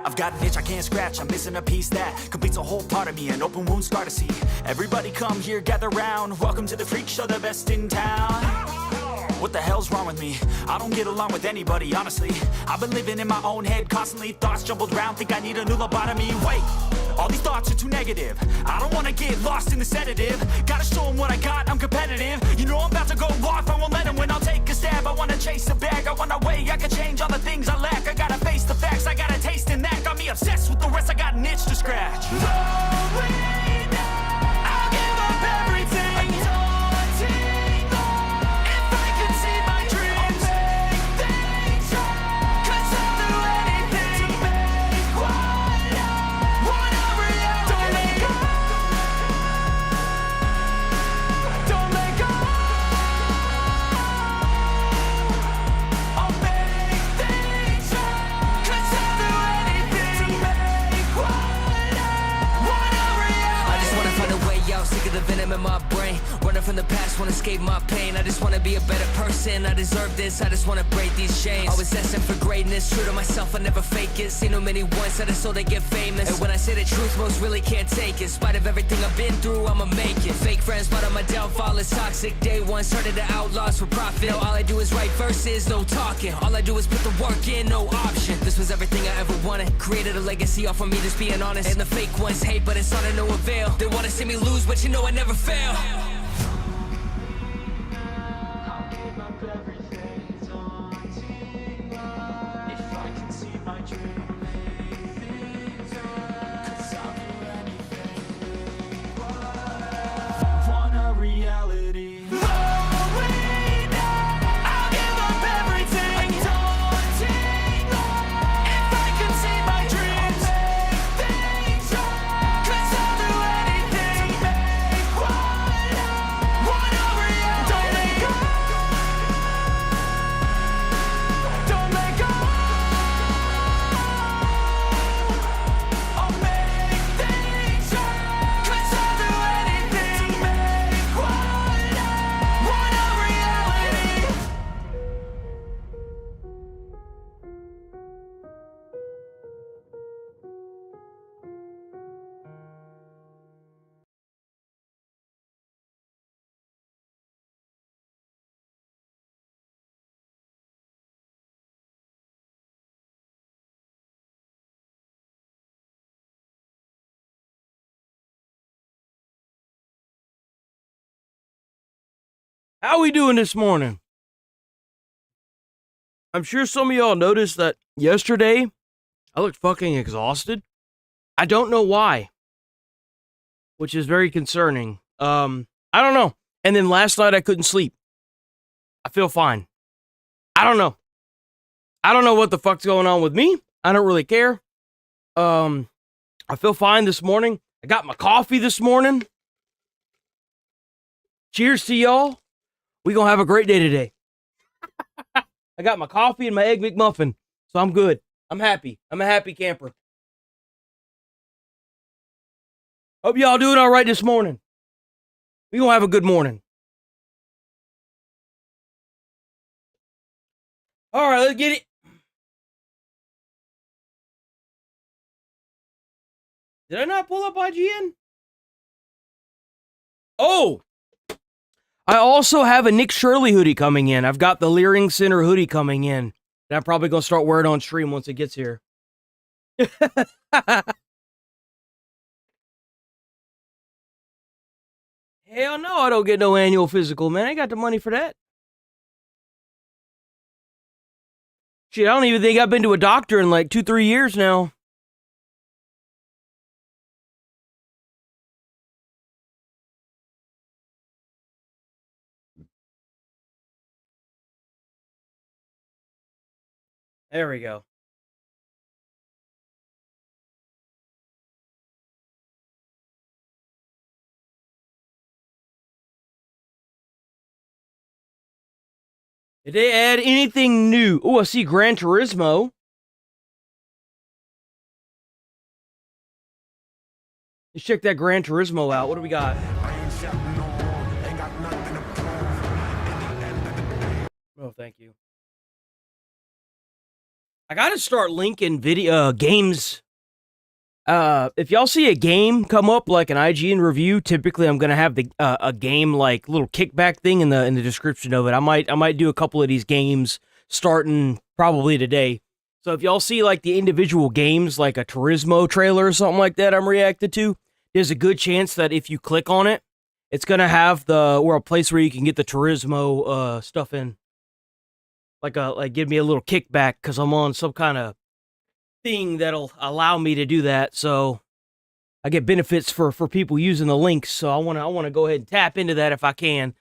I've got an itch I can't scratch, I'm missing a piece that completes a whole part of me, an open wound scar to see. Everybody come here, gather round, welcome to the freak show, the best in town. What the hell's wrong with me? I don't get along with anybody, honestly. I've been living in my own head constantly, thoughts jumbled round, think I need a new lobotomy. Wait, all these thoughts are too negative. I don't wanna get lost in the sedative. Gotta show them what I got, I'm competitive. You know I'm about to go off, I won't let them win. I'll take a stab, I wanna chase the bag. I wanna weigh, I can change all the things I lack. I gotta face the facts, I got a taste in that. Got me obsessed with the rest, I got an itch to scratch. Lonely now, I'll give up everything. Daunting though, if I could see my dreams, I'll make things right. 'Cause I'll do anything to make what I want a reality. Don't let go, don't let go. I'll make things right. 'Cause I'll do anything to make what I want a reality. I just wanna find a way out, sick of the venom in my brain. Running from the past, wanna escape my pain. I just wanna be a better person, I deserve this. I just wanna break these chains. Always destined for greatness, true to myself, I never fake it. Seen too many once that I so they get famous. And when I say the truth, most really can't take it. In spite of everything I've been through, I'ma make it. Fake friends, but on my downfall is toxic. Day one, started to outlaws for profit. Now all I do is write verses, no talking. All I do is put the work in, no option. This was everything I ever wanted. Created a legacy off of me, just being honest. And the fake ones hate, but it's all to no avail. They wanna see me lose, but you know I never fail. I'll give up everything, daunting love. If I can see my dream, make things right. 'Cause I'll do anything, make what I want a reality. Lonely now, I'll give up everything, daunting love. If I can see my dreams, make things right. 'Cause I'll do anything to make what I want a reality. Don't let go, don't let go. I'll make things right. 'Cause I'll do anything to make what I want a reality. How we doing this morning? I'm sure some of y'all noticed that yesterday I looked fucking exhausted. I don't know why, which is very concerning. I don't know. And then last night I couldn't sleep. I feel fine. I don't know. I don't know what the fuck's going on with me. I don't really care. I feel fine this morning. I got my coffee this morning. Cheers to y'all. We gonna have a great day today. I got my coffee and my egg McMuffin, so I'm good. I'm happy. I'm a happy camper. Hope y'all doing all right this morning. We gonna have a good morning. All right, let's get it. Did I not pull up IGN? Oh! I also have a Nick Shirley hoodie coming in. I've got the Leering Center hoodie coming in. And I'm probably going to start wearing it on stream once it gets here. Hell no, I don't get no annual physical, man. I ain't got the money for that. Shit, I don't even think I've been to a doctor in like 2-3 years now. There we go. Did they add anything new? Oh, I see Gran Turismo. Let's check that Gran Turismo out. What do we got? Oh, thank you. I gotta start linking video games. If y'all see a game come up like an IGN review, typically I'm gonna have the a game like little kickback thing in the description of it. I might do a couple of these games starting probably today. So if y'all see like the individual games, like a Turismo trailer or something like that, I'm reacted to, there's a good chance that if you click on it, it's gonna have a place where you can get the Turismo stuff in. Like give me a little kickback because I'm on some kind of thing that'll allow me to do that. So I get benefits for people using the links. So I wanna go ahead and tap into that if I can.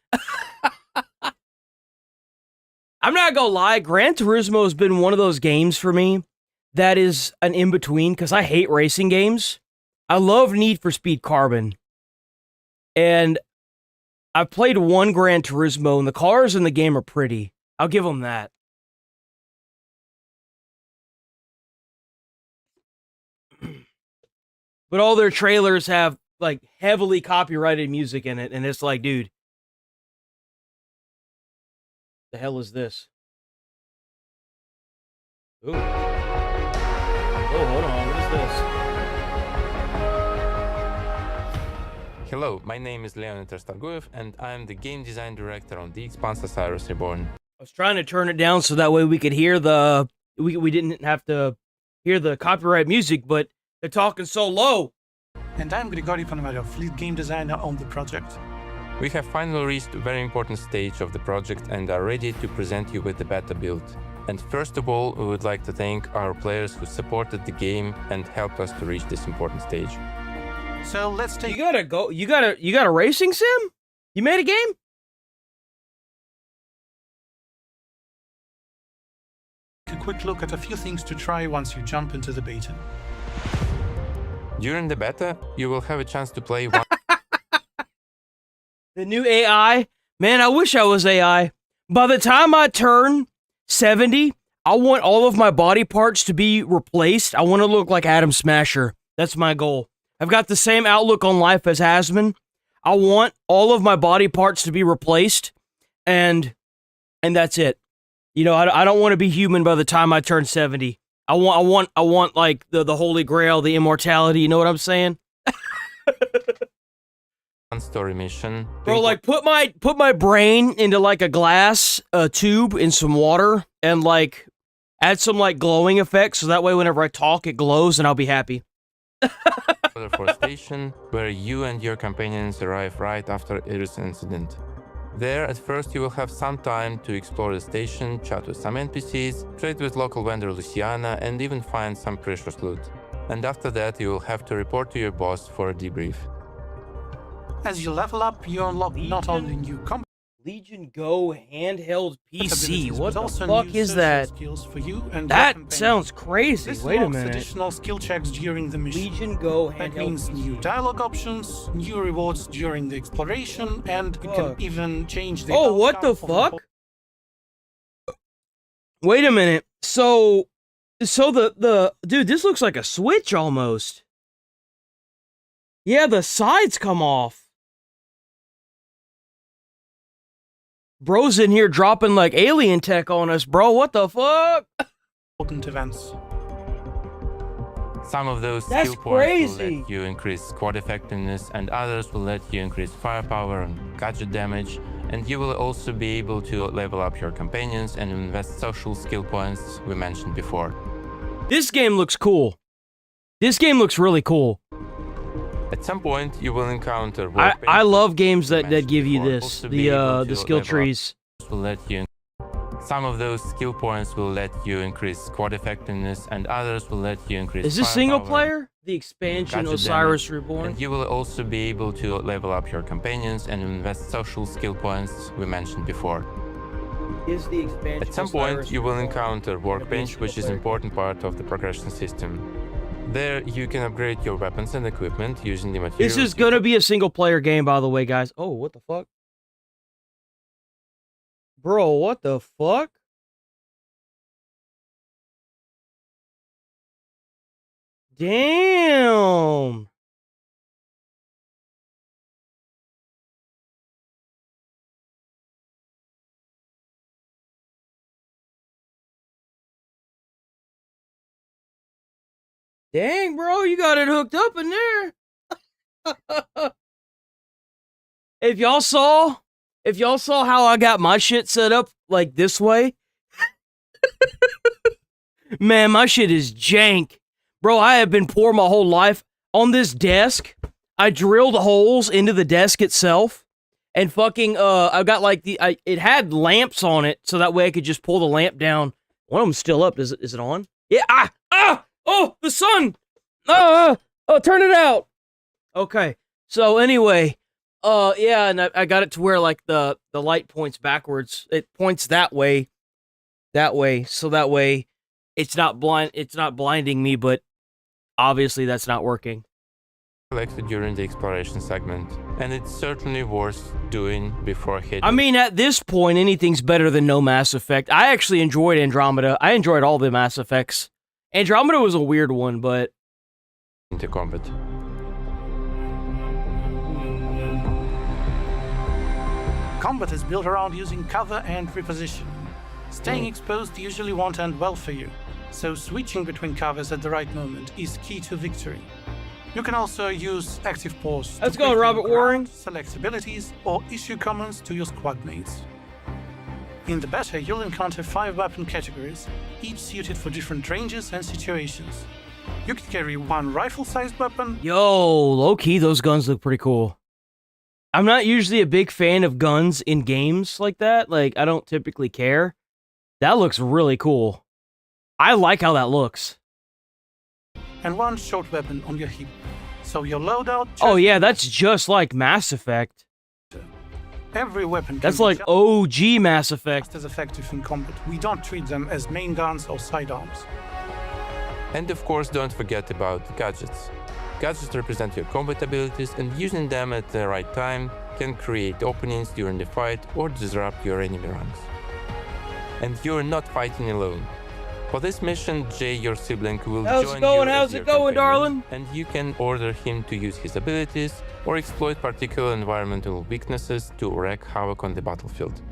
I'm not gonna lie, Gran Turismo has been one of those games for me that is an in-between because I hate racing games. I love Need for Speed Carbon. And I've played one Gran Turismo and the cars in the game are pretty. I'll give them that. But all their trailers have like heavily copyrighted music in it, and it's like, dude, the hell is this? Ooh. Oh, hold on, what is this? Hello, my name is Leonid Rastarguev, and I'm the game design director on The Expanse Osiris Reborn. I was trying to turn it down so that way we could hear we didn't have to hear the copyright music, but they're talking so low. And I'm Grigory Ponomaryov, lead game designer on the project. We have finally reached a very important stage of the project and are ready to present you with the beta build. And first of all, we would like to thank our players who supported the game and helped us to reach this important stage. So let's take You got a racing sim? You made a game? a quick look at a few things to try once you jump into the beta. During the beta, you will have a chance to play one The new AI? Man, I wish I was AI. By the time I turn 70, I want all of my body parts to be replaced. I want to look like Adam Smasher. That's my goal. I've got the same outlook on life as Hasman. I want all of my body parts to be replaced, and that's it. You know, I don't want to be human by the time I turn 70. I want like the Holy Grail, the immortality. You know what I'm saying? story mission. Bro, like put my brain into like a glass tube in some water and like add some like glowing effects so that way whenever I talk it glows and I'll be happy. For a station where you and your companions arrive right after Iris incident. There, at first, you will have some time to explore the station, chat with some NPCs, trade with local vendor Luciana, and even find some precious loot. And after that, you will have to report to your boss for a debrief. As you level up, you unlock not only new combat Legion Go handheld PC. abilities, What but the also fuck new is social that? skills for you and your That companions. sounds crazy. This Wait a unlocks minute. additional skill checks during the mission. Legion Go That handheld means PC. new dialogue options, new rewards during the exploration, and you can Fuck. even change the Oh, what the outcome of fuck? whole- Wait a minute. So the dude, this looks like a Switch almost. Yeah, the sides come off. Bro's in here dropping like alien tech on us, bro. What the fuck? important events. Some of those That's skill points will crazy. let you increase squad effectiveness, and others will let you increase firepower and gadget damage, and you will also be able to level up your companions and invest social skill points we mentioned before. This game looks cool. This game looks really cool. At some point, you will encounter I love games that give you before. this. Also be able The to skill level up. trees. Will let you. Some of those skill points will let you increase squad effectiveness, and others will let you increase. Is this single firepower, player? The expansion gadget Osiris damage, Reborn? And you will also be able to level up your companions and invest social skill points we mentioned before. Is the expansion At some Osiris point, you will Reborn? encounter Workbench, which is an important part of the progression system. There, you can upgrade your weapons and equipment using the materials. This is gonna be a single player game, by the way, guys. Oh, what the fuck? Bro, what the fuck? Damn. Dang, bro, you got it hooked up in there. If y'all saw how I got my shit set up like this way, man, my shit is jank. Bro, I have been poor my whole life. On this desk, I drilled holes into the desk itself, and fucking, I got like it had lamps on it, so that way I could just pull the lamp down. One of them's still up. Is it on? Yeah, oh, the sun! Oh, turn it out! Okay, so anyway, yeah, and I got it to where, like, the light points backwards. It points that way, so that way it's not blinding me, but obviously that's not working. Collected during the exploration segment, and it's certainly worth doing before hitting. I mean, at this point, anything's better than no Mass Effect. I actually enjoyed Andromeda. I enjoyed all the Mass Effects. Andromeda was a weird one, but into combat. Combat is built around using cover and reposition. Staying exposed usually won't end well for you, so switching between covers at the right moment is key to victory. You can also use active pause. Let's go, Robert Waring. Select abilities or issue commands to your squad mates. In the beta, you'll encounter 5 weapon categories, each suited for different ranges and situations. You can carry 1 rifle-sized weapon. Yo, low-key, those guns look pretty cool. I'm not usually a big fan of guns in games like that. Like, I don't typically care. That looks really cool. I like how that looks. And 1 short weapon on your hip. So your loadout... Oh yeah, that's just like Mass Effect. Every weapon can That's be like OG Mass Effect. just as effective in combat. We don't treat them as main guns or sidearms. And of course, don't forget about gadgets. Gadgets represent your combat abilities, and using them at the right time can create openings during the fight or disrupt your enemy ranks. And you're not fighting alone. For this mission, Jay, your sibling, will join you as your companion, darling? and you can order him to use his abilities or exploit particular environmental weaknesses to wreak havoc on the battlefield.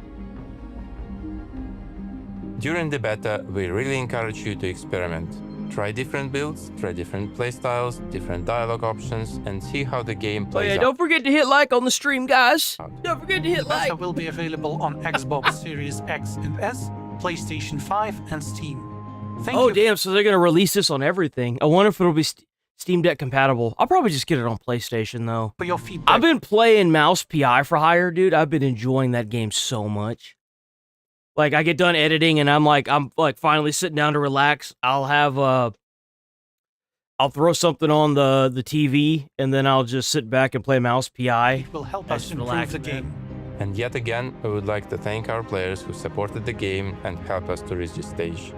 During the beta, we really encourage you to experiment. Try different builds, try different playstyles, different dialogue options, and see how the game plays out. Don't forget to hit like on the stream, guys. Don't forget to hit like. Beta will be available on Xbox Series X and S, PlayStation 5, and Steam. Oh, damn, so they're going to release this on everything. I wonder if it'll be Steam Deck compatible. I'll probably just get it on PlayStation, though. For your feedback. I've been playing Mouse PI for Hire, dude. I've been enjoying that game so much. Like, I get done editing, and I'm finally sitting down to relax. I'll throw something on the TV, and then I'll just sit back and play Mouse PI. It will help us improve the game. And yet again, I would like to thank our players who supported the game and helped us to reach this stage.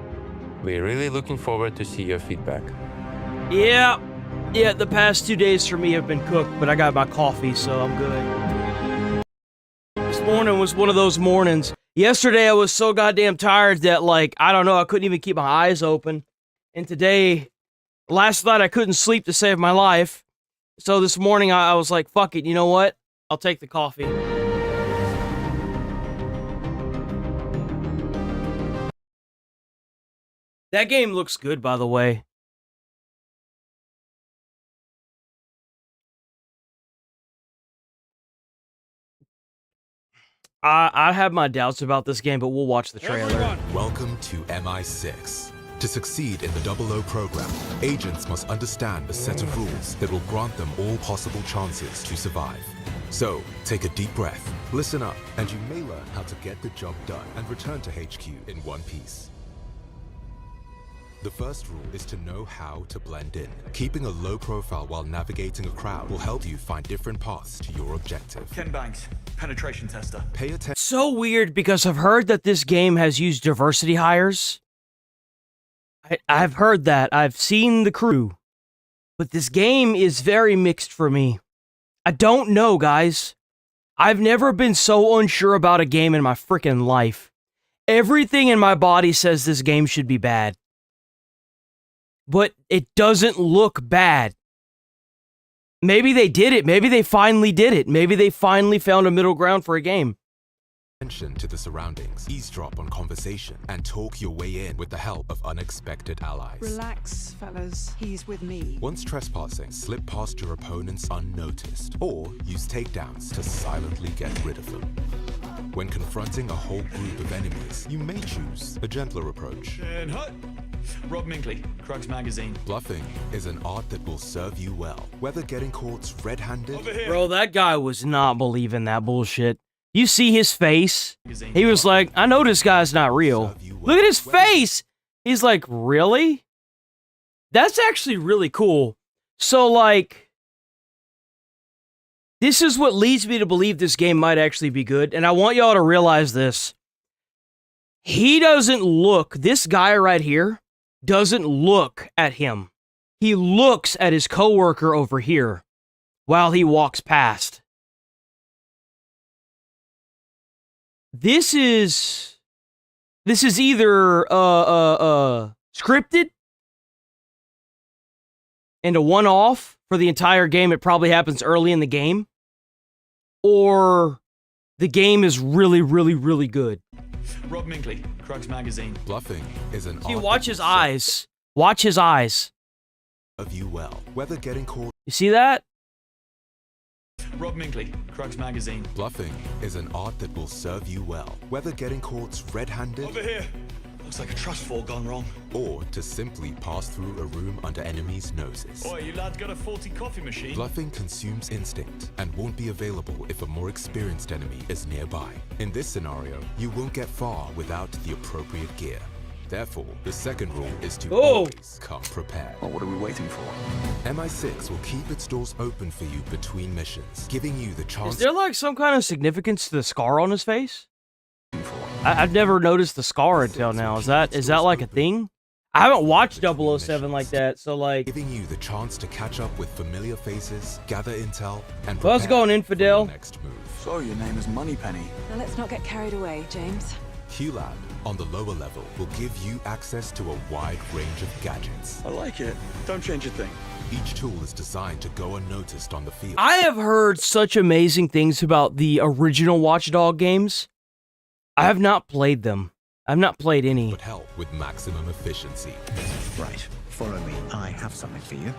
We're really looking forward to see your feedback. Yeah, the past 2 days for me have been cooked, but I got my coffee, so I'm good. This morning was one of those mornings. Yesterday, I was so goddamn tired that, like, I don't know, I couldn't even keep my eyes open. And today, last night, I couldn't sleep to save my life. So this morning, I was like, fuck it, you know what? I'll take the coffee. That game looks good, by the way. I have my doubts about this game, but we'll watch the trailer. Welcome to MI6. To succeed in the 00 program, agents must understand a set of rules that will grant them all possible chances to survive. So, take a deep breath, listen up, and you may learn how to get the job done and return to HQ in one piece. The first rule is to know how to blend in. Keeping a low profile while navigating a crowd will help you find different paths to your objective. Ken Banks, penetration tester. Pay attention. So weird, because I've heard that this game has used diversity hires. I've heard that. I've seen the crew. But this game is very mixed for me. I don't know, guys. I've never been so unsure about a game in my freaking life. Everything in my body says this game should be bad. But it doesn't look bad. Maybe they did it. Maybe they finally did it. Maybe they finally found a middle ground for a game. attention to the surroundings, eavesdrop on conversation, and talk your way in with the help of unexpected allies. Relax, fellas. He's with me. Once trespassing, slip past your opponents unnoticed, or use takedowns to silently get rid of them. When confronting a whole group of enemies, you may choose a gentler approach. And hut. Rob Minkley, Crux Magazine. Bluffing is an art that will serve you well, whether getting caught red-handed. Over here. Bro, that guy was not believing that bullshit. You see his face? He was like, I know this guy's not real. Look at his face! He's like, really? That's actually really cool. So, like, this is what leads me to believe this game might actually be good, and I want y'all to realize this. He doesn't look, this guy right here, doesn't look at him. He looks at his coworker over here while he walks past. This is either scripted and a one-off for the entire game. It probably happens early in the game, or the game is really, really, really good. Rob Minkley, Crux Magazine. Bluffing is an See, art watch that his will eyes. Watch his eyes. serve you well, whether getting caught. You see that? Rob Minkley, Crux Magazine. Bluffing is an art that will serve you well, whether getting caught red-handed Over here. Looks like a trust fall gone wrong. or to simply pass through a room under enemies' noses. Oi, you lads got a faulty coffee machine? Bluffing consumes instinct and won't be available if a more experienced enemy is nearby. In this scenario, you won't get far without the appropriate gear. Therefore, the second rule is to always come prepared. Well, what are we waiting for? MI6 will keep its doors open for you between missions, giving you the chance. Is there like some kind of significance to the scar on his face? I've never noticed the scar until now. Is that like a thing? I haven't watched 007 like that, so like. Giving you the chance to catch up with familiar faces, gather intel, and Well, how's it going, prepare infidel? for your next move. So, your name is Moneypenny. Now let's not get carried away, James. QLab on the lower level will give you access to a wide range of gadgets. I like it. Don't change a thing. Each tool is designed to go unnoticed on the field. I have heard such amazing things about the original Watch Dogs games. I have not played them. I've not played any. But help with maximum efficiency. Right, follow me. I have something for you.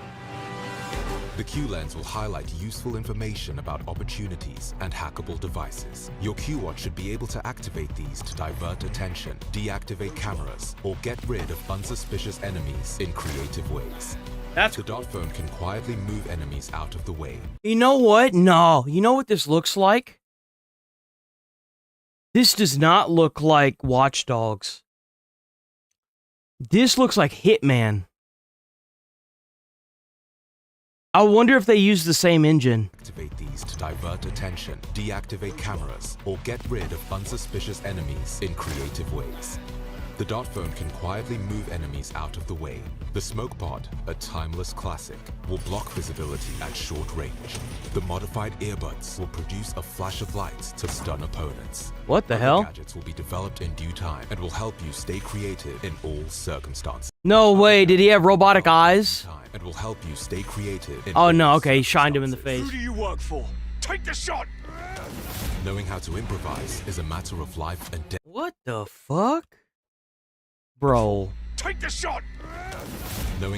The Q lens will highlight useful information about opportunities and hackable devices. Your Q watch should be able to activate these to divert attention, deactivate cameras, or get rid of unsuspicious enemies in creative ways. That's The dot phone can quietly move enemies out of the way. You know what? No. You know what this looks like? This does not look like Watch Dogs. This looks like Hitman. I wonder if they use the same engine. Activate these to divert attention, deactivate cameras, or get rid of unsuspicious enemies in creative ways. The dot phone can quietly move enemies out of the way. The smoke pod, a timeless classic, will block visibility at short range. The modified earbuds will produce a flash of light to stun opponents. What the Other hell? gadgets will be developed in due time and will help you stay creative in all circumstances. No way, did he have robotic eyes? And will help you stay creative in Oh all no, okay, he shined him in the circumstances. face. you work for? Take the shot! Knowing how to improvise is a matter of life and death. What the fuck? Bro. Take the shot! Knowing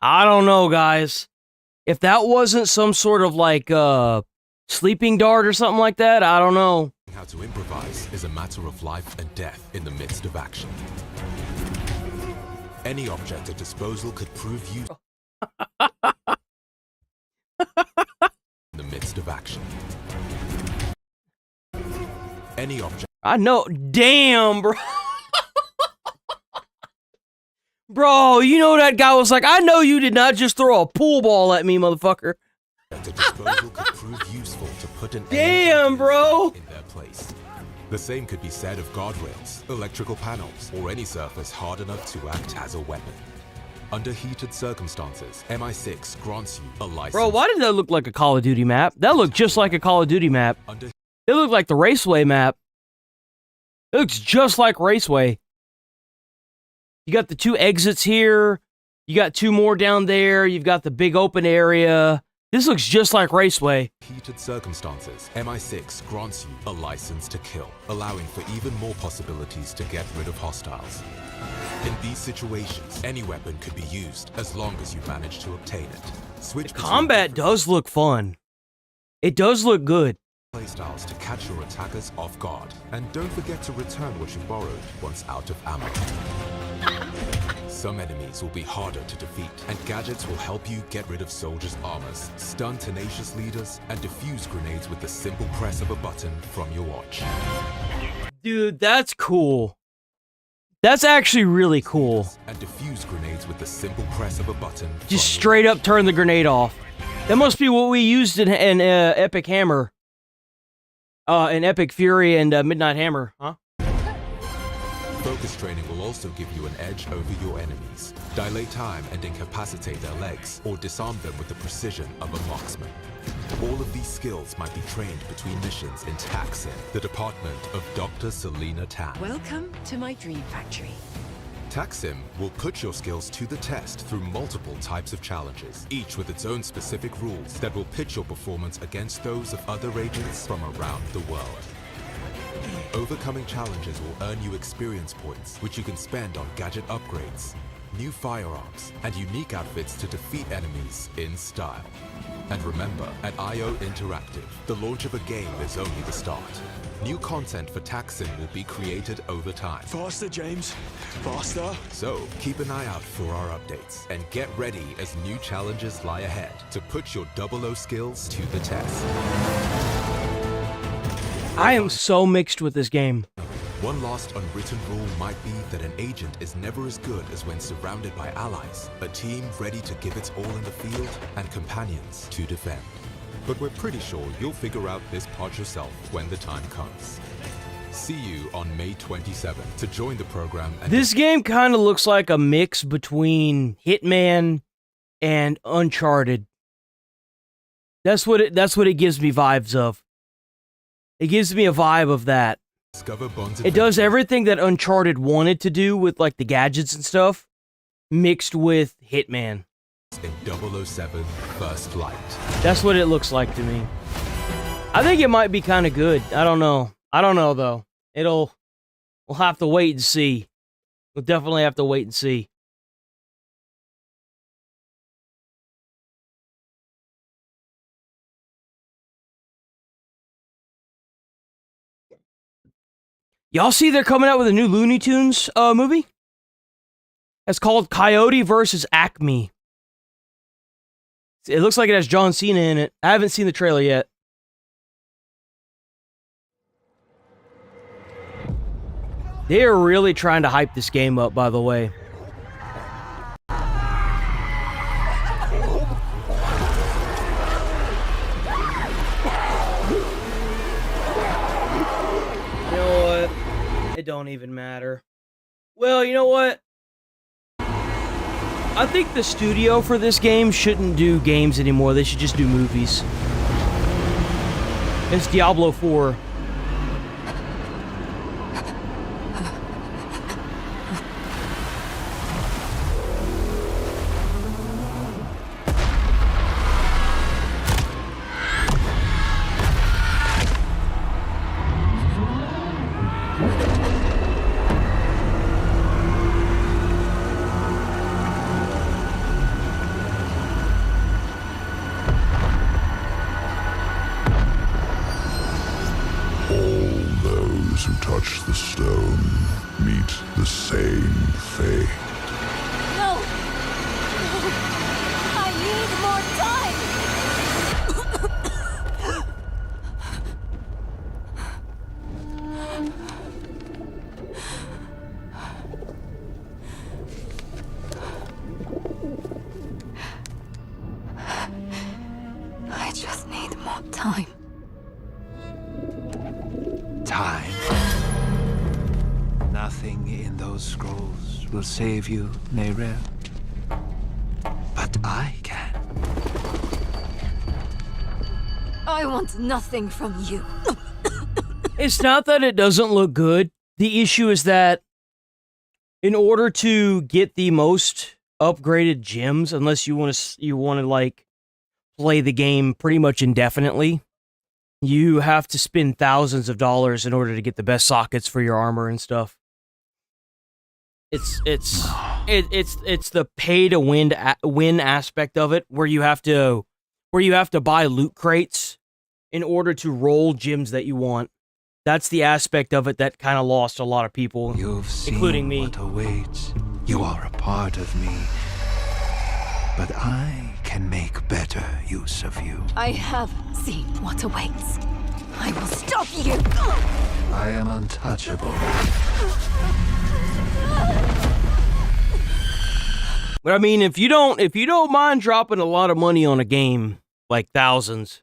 I don't know, guys. If that wasn't some sort of like sleeping dart or something like that, I don't know. how to improvise is a matter of life and death in the midst of action. Any object at disposal could prove useful in the midst of action. Any object. I know. Damn, bro. Bro, you know that guy was like, I know you did not just throw a pool ball at me, motherfucker. At disposal could prove useful to put an Damn, bro. in their place. The same could be said of guardrails, electrical panels, or any surface hard enough to act as a weapon. Under heated circumstances, MI6 grants you a license. Bro, why did that look like a Call of Duty map? That looked just like a Call of Duty map. Under It looked like the Raceway map. It looks just like Raceway. You got the two exits here. You got two more down there. You've got the big open area. This looks just like Raceway. Heated circumstances, MI6 grants you a license to kill, allowing for even more possibilities to get rid of hostiles. In these situations, any weapon could be used as long as you manage to obtain it. Switch between Combat different does look fun. It does look good. playstyles to catch your attackers off guard. And don't forget to return what you borrowed once out of ammo. Some enemies will be harder to defeat, and gadgets will help you get rid of soldiers' armors, stun tenacious leaders, and defuse grenades with the simple press of a button from your watch. Dude, that's cool. That's actually really cool. And defuse grenades with the simple press of a button. Just straight up turn the grenade off. That must be what we used in Epic Hammer. In Epic Fury and Midnight Hammer, huh? Focus training will also give you an edge over your enemies. Dilate time and incapacitate their legs, or disarm them with the precision of a marksman. All of these skills might be trained between missions in TACSIM, the department of Dr. Selena Tan. Welcome to my dream factory. TACSIM will put your skills to the test through multiple types of challenges, each with its own specific rules that will pitch your performance against those of other agents from around the world. Overcoming challenges will earn you experience points, which you can spend on gadget upgrades, new firearms, and unique outfits to defeat enemies in style. And remember, at IO Interactive, the launch of a game is only the start. New content for TACSIM will be created over time. Faster, James. Faster. So, keep an eye out for our updates, and get ready as new challenges lie ahead to put your 00 skills to the test. I am so mixed with this game. One last unwritten rule might be that an agent is never as good as when surrounded by allies, a team ready to give its all in the field, and companions to defend. But we're pretty sure you'll figure out this part yourself when the time comes. See you on May 27th to join the program. And This game kind of looks like a mix between Hitman and Uncharted. That's what it gives me vibes of. It gives me a vibe of that. discover Bond's It does everything that Uncharted wanted to do with like the gadgets and stuff, mixed with Hitman. in 007 First Light. That's what it looks like to me. I think it might be kind of good. I don't know. I don't know though. We'll have to wait and see. We'll definitely have to wait and see. Y'all see they're coming out with a new Looney Tunes movie? It's called Coyote vs. Acme. It looks like it has John Cena in it. I haven't seen the trailer yet. They are really trying to hype this game up, by the way. You know what? It don't even matter. Well, you know what? I think the studio for this game shouldn't do games anymore. They should just do movies. It's Diablo 4. Who touch the stone meet the same fate. No! No! I need more time! I just need more time. Time. Nothing in those scrolls will save you, Neyrel. But I can. I want nothing from you. It's not that it doesn't look good. The issue is that in order to get the most upgraded gems, unless you want to like play the game pretty much indefinitely. You have to spend thousands of dollars in order to get the best sockets for your armor and stuff. It's the pay to win aspect of it, where you have to buy loot crates in order to roll gems that you want. That's the aspect of it that kind of lost a lot of people, including me. What awaits. You are a part of me, but I can make better use of you. I have seen what awaits. I will stop you! I am untouchable. But I mean, if you don't mind dropping a lot of money on a game, like thousands,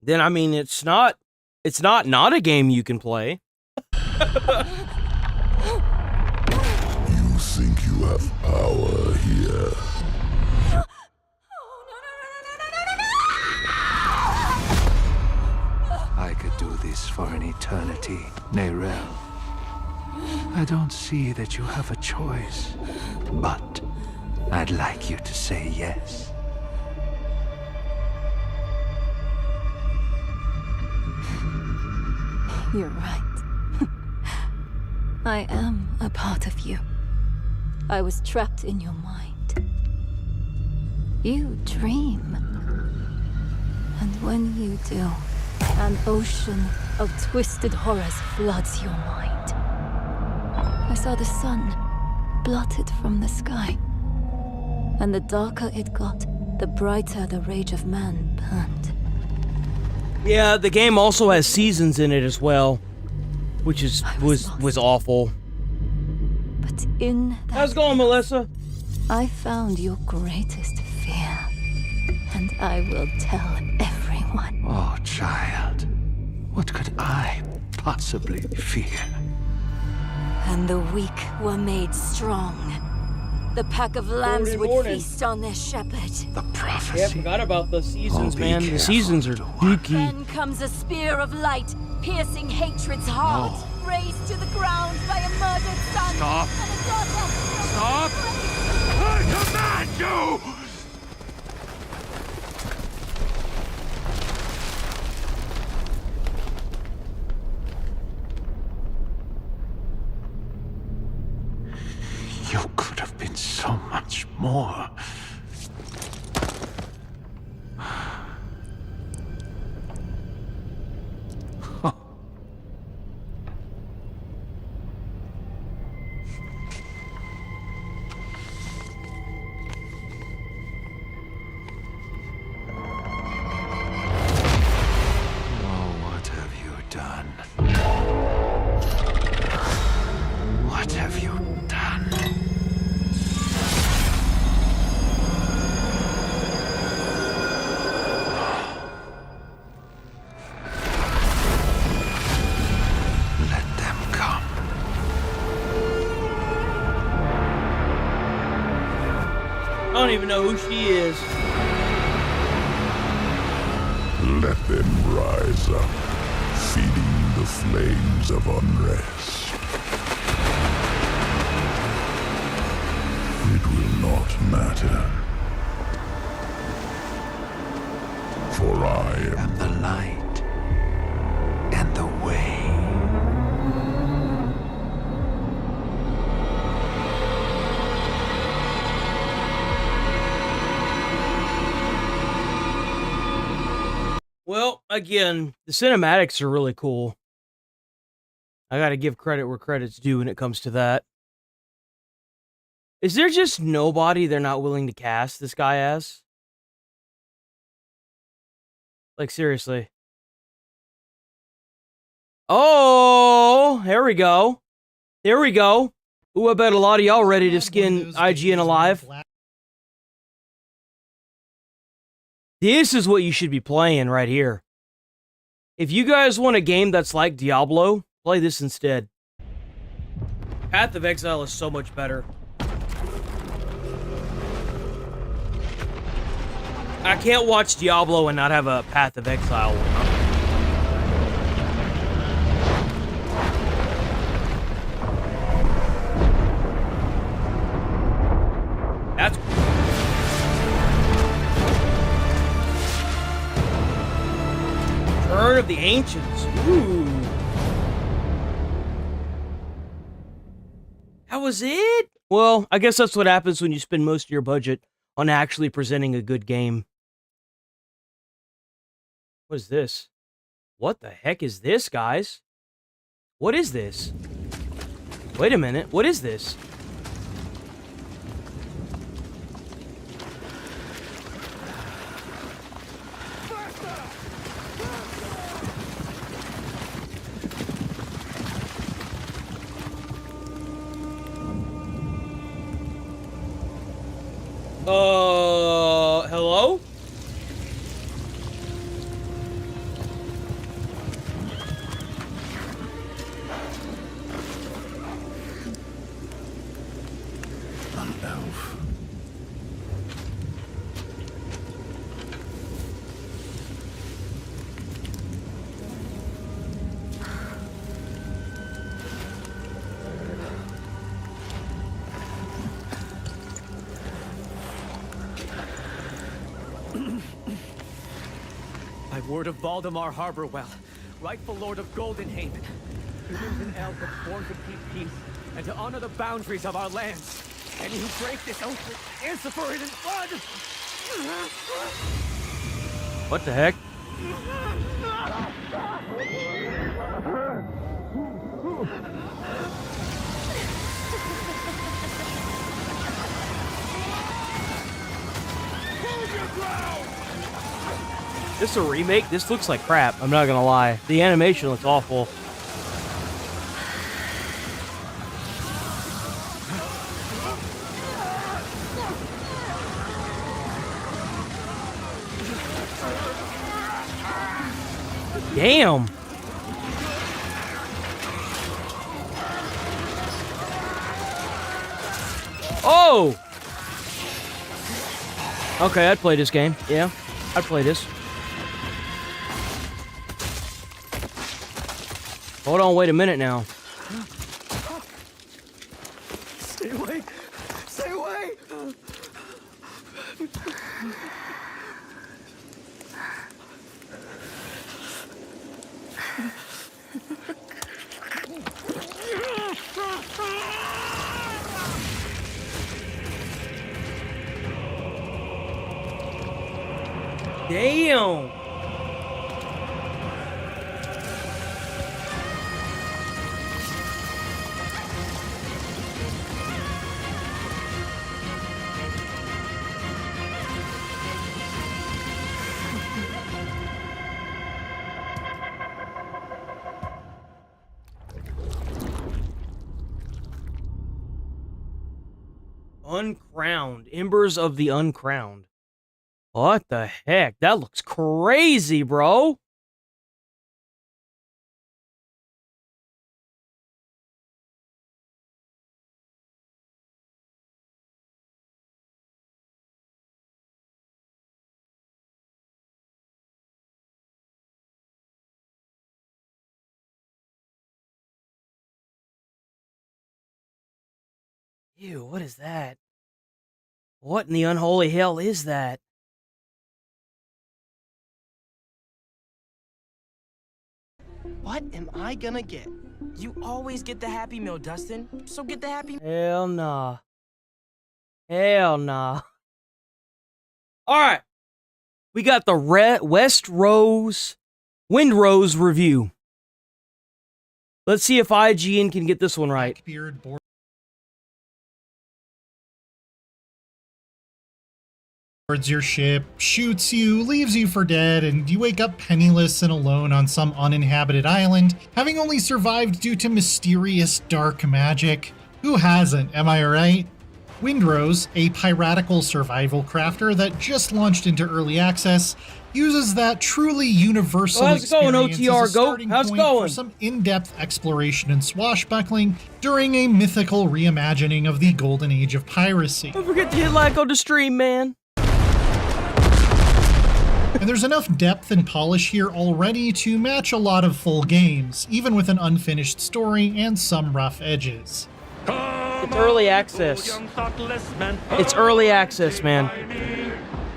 then I mean, it's not a game you can play. You think you have power here? I could do this for an eternity, Neyrel. I don't see that you have a choice, but I'd like you to say yes. You're right. I am a part of you. I was trapped in your mind. You dream. And when you do, an ocean of twisted horrors floods your mind. I saw the sun blotted from the sky. And the darker it got, the brighter the rage of man burned. Yeah, the game also has seasons in it as well, which was awful. But in that how's it going, Melissa? I found your greatest fear, and I will tell everyone. Oh, child, what could I possibly fear? And the weak were made strong. The pack of lambs would feast on their shepherd. The prophecy. Yeah, I forgot about the seasons, Oh, be man. The careful seasons are to watch. dookie. Then comes a spear of light, piercing hatred's heart, razed to the ground by a murdered son Stop. and a daughter. Stop! I command you! You could have been so much more. Oh, what have you done? What have you done? Let them come. I don't even know who she is. Let them rise up, feeding the flames of unrest. It will not matter. For I am the light and the way. Well, again, the cinematics are really cool. I gotta give credit where credit's due when it comes to that. Is there just nobody they're not willing to cast this guy as? Like, seriously. Oh, here we go. Here we go. Ooh, I bet a lot of y'all ready to skin IGN alive. This is what you should be playing right here. If you guys want a game that's like Diablo, play this instead. Path of Exile is so much better. I can't watch Diablo and not have a Path of Exile. That's of the Ancients. Ooh. That was it? Well, I guess that's what happens when you spend most of your budget on actually presenting a good game. What is this? What the heck is this, guys? What is this? Wait a minute. What is this? Hello? An elf. By word of Valdemar Harborwell, rightful lord of Goldenhaven, humans and elves are born to keep peace and to honor the boundaries of our lands. Any who break this oath will answer for it in blood! What the heck? This a remake? This looks like crap, I'm not gonna lie. The animation looks awful. Damn! Oh! Okay, I'd play this game. Yeah, I'd play this. Hold on, wait a minute now. Stay away! Stay away! Damn! Uncrowned. Embers of the Uncrowned. What the heck? That looks crazy, bro. Ew, what is that? What in the unholy hell is that? What am I gonna get? You always get the Happy Meal, Dustin. So get the Happy Meal. Hell nah. Hell nah. Alright. We got the Windrose review. Let's see if IGN can get this one right. Blackbeard boards your ship, shoots you, leaves you for dead, and you wake up penniless and alone on some uninhabited island, having only survived due to mysterious dark magic. Who hasn't, am I right? Windrose, a piratical survival crafter that just launched into early access, uses that truly universal experience as a starting point for some in-depth exploration and swashbuckling during a mythical reimagining of the golden age of piracy. Don't forget to hit like on the stream, man. And there's enough depth and polish here already to match a lot of full games, even with an unfinished story and some rough edges. It's early access. It's early access, man.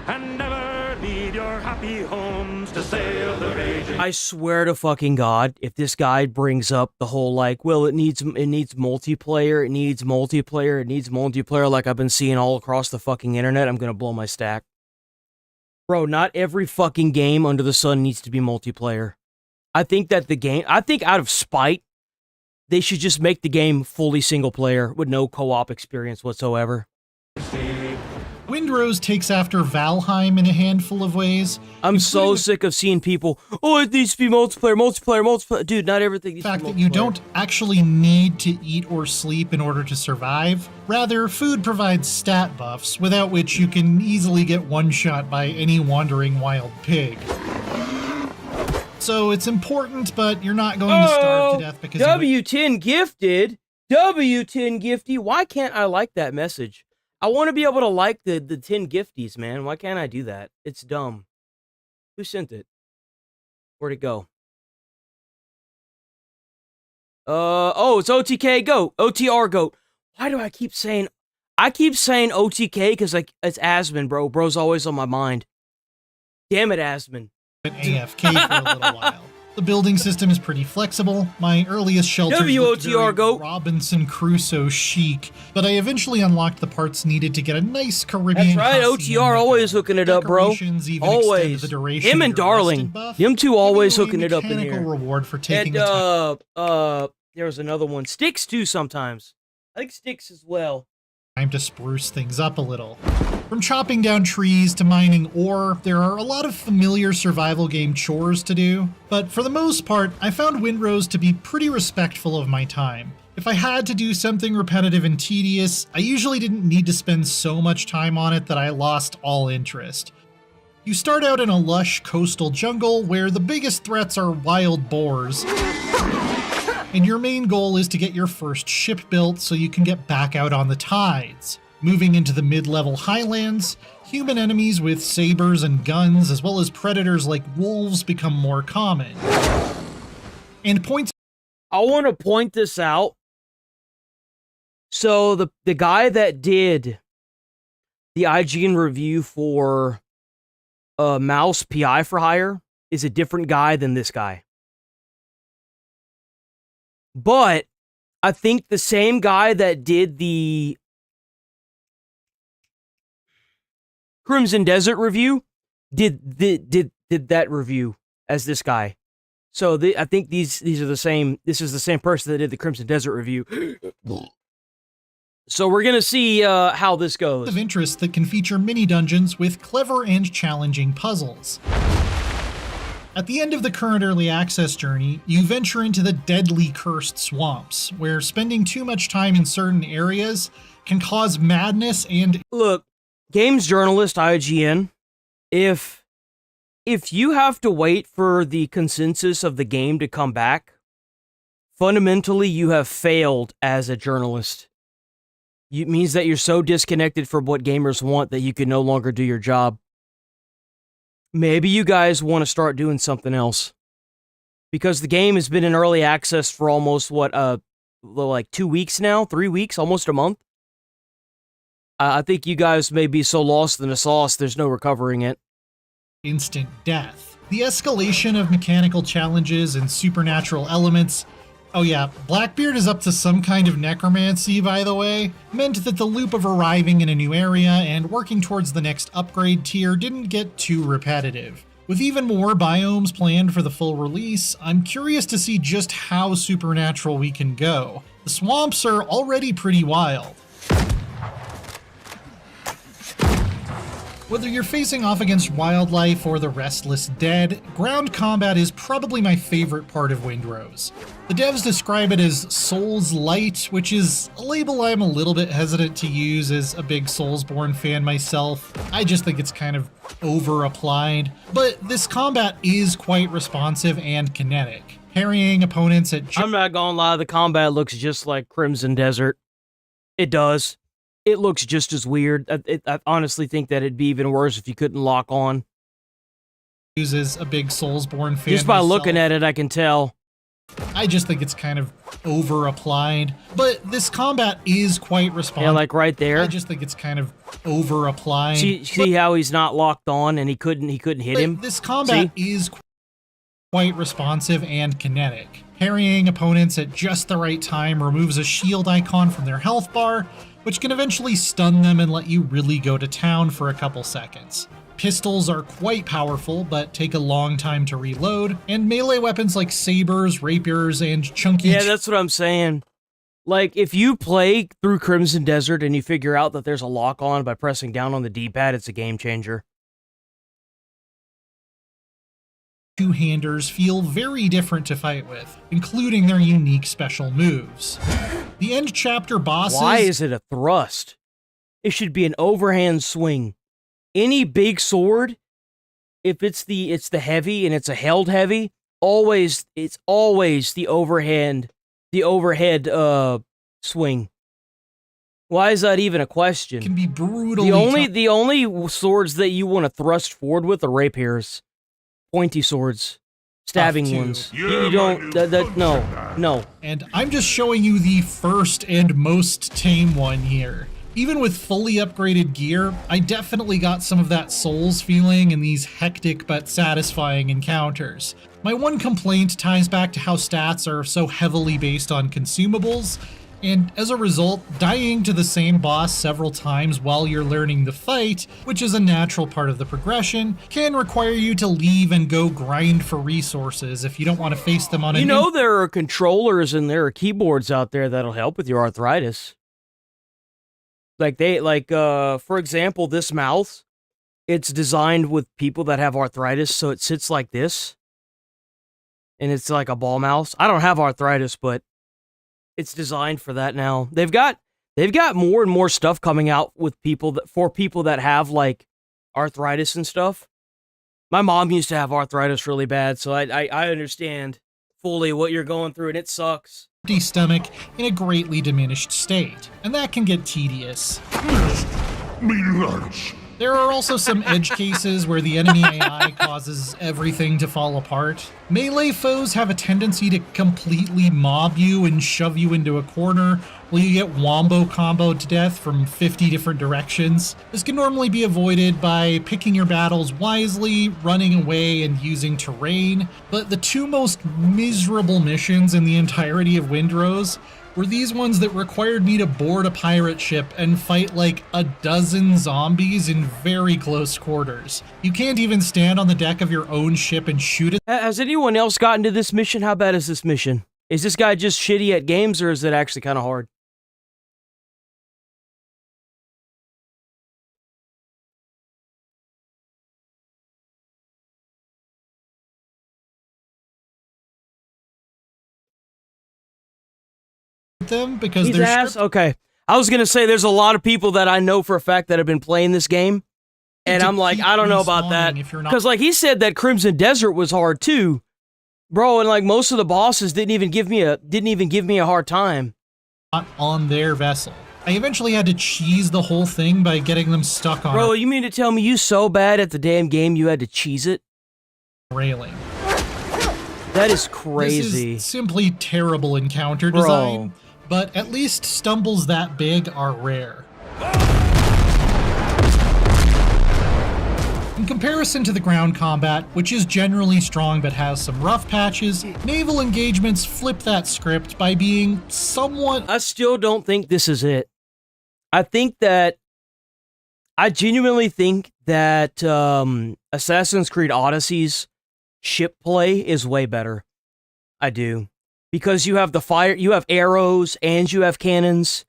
And never leave your happy homes to I swear to fucking God, if this guy brings up the whole like, well, it needs multiplayer, it needs multiplayer, like I've been seeing all across the fucking internet, I'm gonna blow my stack. Bro, not every fucking game under the sun needs to be multiplayer. I think that out of spite, they should just make the game fully single player with no co-op experience whatsoever. Windrose takes after Valheim in a handful of ways. I'm so sick of seeing people, oh, it needs to be multiplayer. Dude, not everything needs to be multiplayer. The fact that you don't actually need to eat or sleep in order to survive. Rather, food provides stat buffs, without which you can easily get one-shot by any wandering wild pig. So it's important, but you're not going to starve to death because W10 gifted. W10 gifty. Why can't I like that message? I want to be able to like the 10 gifties, man. Why can't I do that? It's dumb. Who sent it? Where'd it go? Oh, it's OTK Goat. OTR Goat. Why do I keep saying OTK because like it's Asmon, bro. Bro's always on my mind. Damn it, Asmon. AFK for a little while. The building system is pretty flexible. My earliest shelters looked very Robinson Crusoe chic, but I eventually unlocked the parts needed to get a nice Caribbean. That's right, OTR always hooking it up, bro. Always. Him and Darling. Them two always hooking it up in here. Reward for taking the time. There was another one. Sticks too sometimes. I think Sticks as well. Time to spruce things up a little. From chopping down trees to mining ore, there are a lot of familiar survival game chores to do, but for the most part, I found Windrose to be pretty respectful of my time. If I had to do something repetitive and tedious, I usually didn't need to spend so much time on it that I lost all interest. You start out in a lush coastal jungle where the biggest threats are wild boars, and your main goal is to get your first ship built so you can get back out on the tides. Moving into the mid-level highlands, human enemies with sabers and guns, as well as predators like wolves, become more common. And I want to point this out. So the guy that did the IGN review for Mouse PI for Hire is a different guy than this guy. But I think the same guy that did the Crimson Desert review did that review as this guy. So I think these are the same. This is the same person that did the Crimson Desert review. So we're gonna see how this goes. Of interest that can feature mini dungeons with clever and challenging puzzles. At the end of the current early access journey, you venture into the deadly cursed swamps, where spending too much time in certain areas can cause madness and... Look, games journalist IGN, if you have to wait for the consensus of the game to come back, fundamentally you have failed as a journalist. It means that you're so disconnected from what gamers want that you can no longer do your job. Maybe you guys want to start doing something else. Because the game has been in early access for almost, like 2 weeks now? 3 weeks? Almost a month? I think you guys may be so lost in the sauce, there's no recovering it. Instant death. The escalation of mechanical challenges and supernatural elements. Oh yeah, Blackbeard is up to some kind of necromancy, by the way, meant that the loop of arriving in a new area and working towards the next upgrade tier didn't get too repetitive. With even more biomes planned for the full release, I'm curious to see just how supernatural we can go. The swamps are already pretty wild. Whether you're facing off against wildlife or the restless dead, ground combat is probably my favorite part of Windrose. The devs describe it as Souls-light, which is a label I'm a little bit hesitant to use as a big Soulsborne fan myself. I just think it's kind of over-applied. But this combat is quite responsive and kinetic, parrying opponents at... I'm not gonna lie, the combat looks just like Crimson Desert. It does. It looks just as weird. I honestly think that it'd be even worse if you couldn't lock on. Uses a big Soulsborne fan just by myself. looking at it, I can tell. I just think it's kind of over-applied, but this combat is quite responsive. Yeah, like right there. I just think it's kind of over-applied. See how he's not locked on and he couldn't hit him? This combat is quite responsive and kinetic. Parrying opponents at just the right time removes a shield icon from their health bar, which can eventually stun them and let you really go to town for a couple seconds. Pistols are quite powerful, but take a long time to reload, and melee weapons like sabers, rapiers, and chunky... Yeah, that's what I'm saying. Like, if you play through Crimson Desert and you figure out that there's a lock-on by pressing down on the D-pad, it's a game changer. Two-handers feel very different to fight with, including their unique special moves. The end chapter bosses... Why is it a thrust? It should be an overhand swing. Any big sword, if it's the heavy and it's a held heavy, it's always the overhead swing. Why is that even a question? Can be brutally the only swords that you want to thrust forward with are rapiers, pointy swords, stabbing ones. You don't. No. And I'm just showing you the first and most tame one here. Even with fully upgraded gear, I definitely got some of that Souls feeling in these hectic but satisfying encounters. My one complaint ties back to how stats are so heavily based on consumables, and as a result, dying to the same boss several times while you're learning the fight, which is a natural part of the progression, can require you to leave and go grind for resources if you don't want to face them on a... You know there are controllers and there are keyboards out there that'll help with your arthritis. For example, this mouse, it's designed with people that have arthritis, so it sits like this. And it's like a ball mouse. I don't have arthritis, but it's designed for that now. They've got more and more stuff coming out with for people that have like arthritis and stuff. My mom used to have arthritis really bad, so I understand fully what you're going through, and it sucks. Empty stomach in a greatly diminished state, and that can get tedious. Me lunch. There are also some edge cases where the enemy AI causes everything to fall apart. Melee foes have a tendency to completely mob you and shove you into a corner, while you get wombo comboed to death from 50 different directions. This can normally be avoided by picking your battles wisely, running away, and using terrain, but the two most miserable missions in the entirety of Windrose were these ones that required me to board a pirate ship and fight like a dozen zombies in very close quarters. You can't even stand on the deck of your own ship and shoot it. Has anyone else gotten to this mission? How bad is this mission? Is this guy just shitty at games, or is it actually kind of hard? Them because He's they're ass? Okay. I was gonna say there's a lot of people that I know for a fact that have been playing this game, and I'm like, I don't know about that, because like he said that Crimson Desert was hard too, bro, and like most of the bosses didn't even give me a hard time. Not on their vessel. I eventually had to cheese the whole thing by getting them stuck on. Bro, you mean to tell me you so bad at the damn game you had to cheese it? Railing. That is crazy. This is simply terrible encounter design. But at least stumbles that big are rare. In comparison to the ground combat, which is generally strong but has some rough patches, naval engagements flip that script by being somewhat... I still don't think this is it. I genuinely think that Assassin's Creed Odyssey's ship play is way better. I do. Because you have the fire, you have arrows, and you have cannons.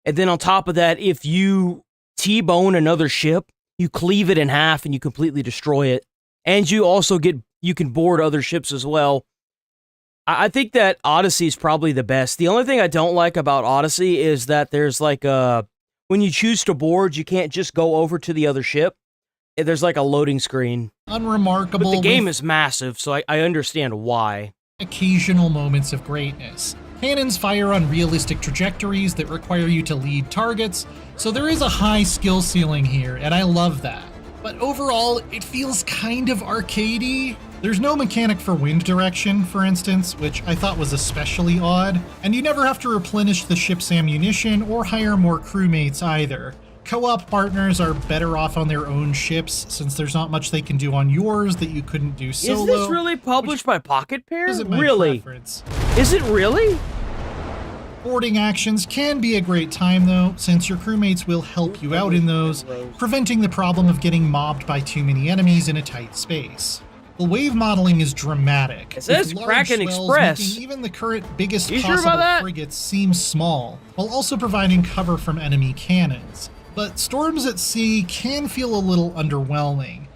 And then on top of that, if you T-bone another ship, you cleave it in half and you completely destroy it. And you also you can board other ships as well. I think that Odyssey is probably the best. The only thing I don't like about Odyssey is that there's like when you choose to board, you can't just go over to the other ship. There's like a loading screen. Unremarkable. But the game is massive, so I understand why. Occasional moments of greatness. Cannons fire on realistic trajectories that require you to lead targets, so there is a high skill ceiling here, and I love that. But overall, it feels kind of arcadey. There's no mechanic for wind direction, for instance, which I thought was especially odd, and you never have to replenish the ship's ammunition or hire more crewmates either. Co-op partners are better off on their own ships, since there's not much they can do on yours that you couldn't do solo. Is this really published by Pocket Pair? Isn't my Really? preference. Is it really? Boarding actions can be a great time though, since your crewmates will help you out in those, preventing the problem of getting mobbed by too many enemies in a tight space. The wave modeling is dramatic. It says with large Kraken swells Express. making even the current biggest You sure possible about that? frigates seem small, while also providing cover from enemy cannons. But storms at sea can feel a little underwhelming.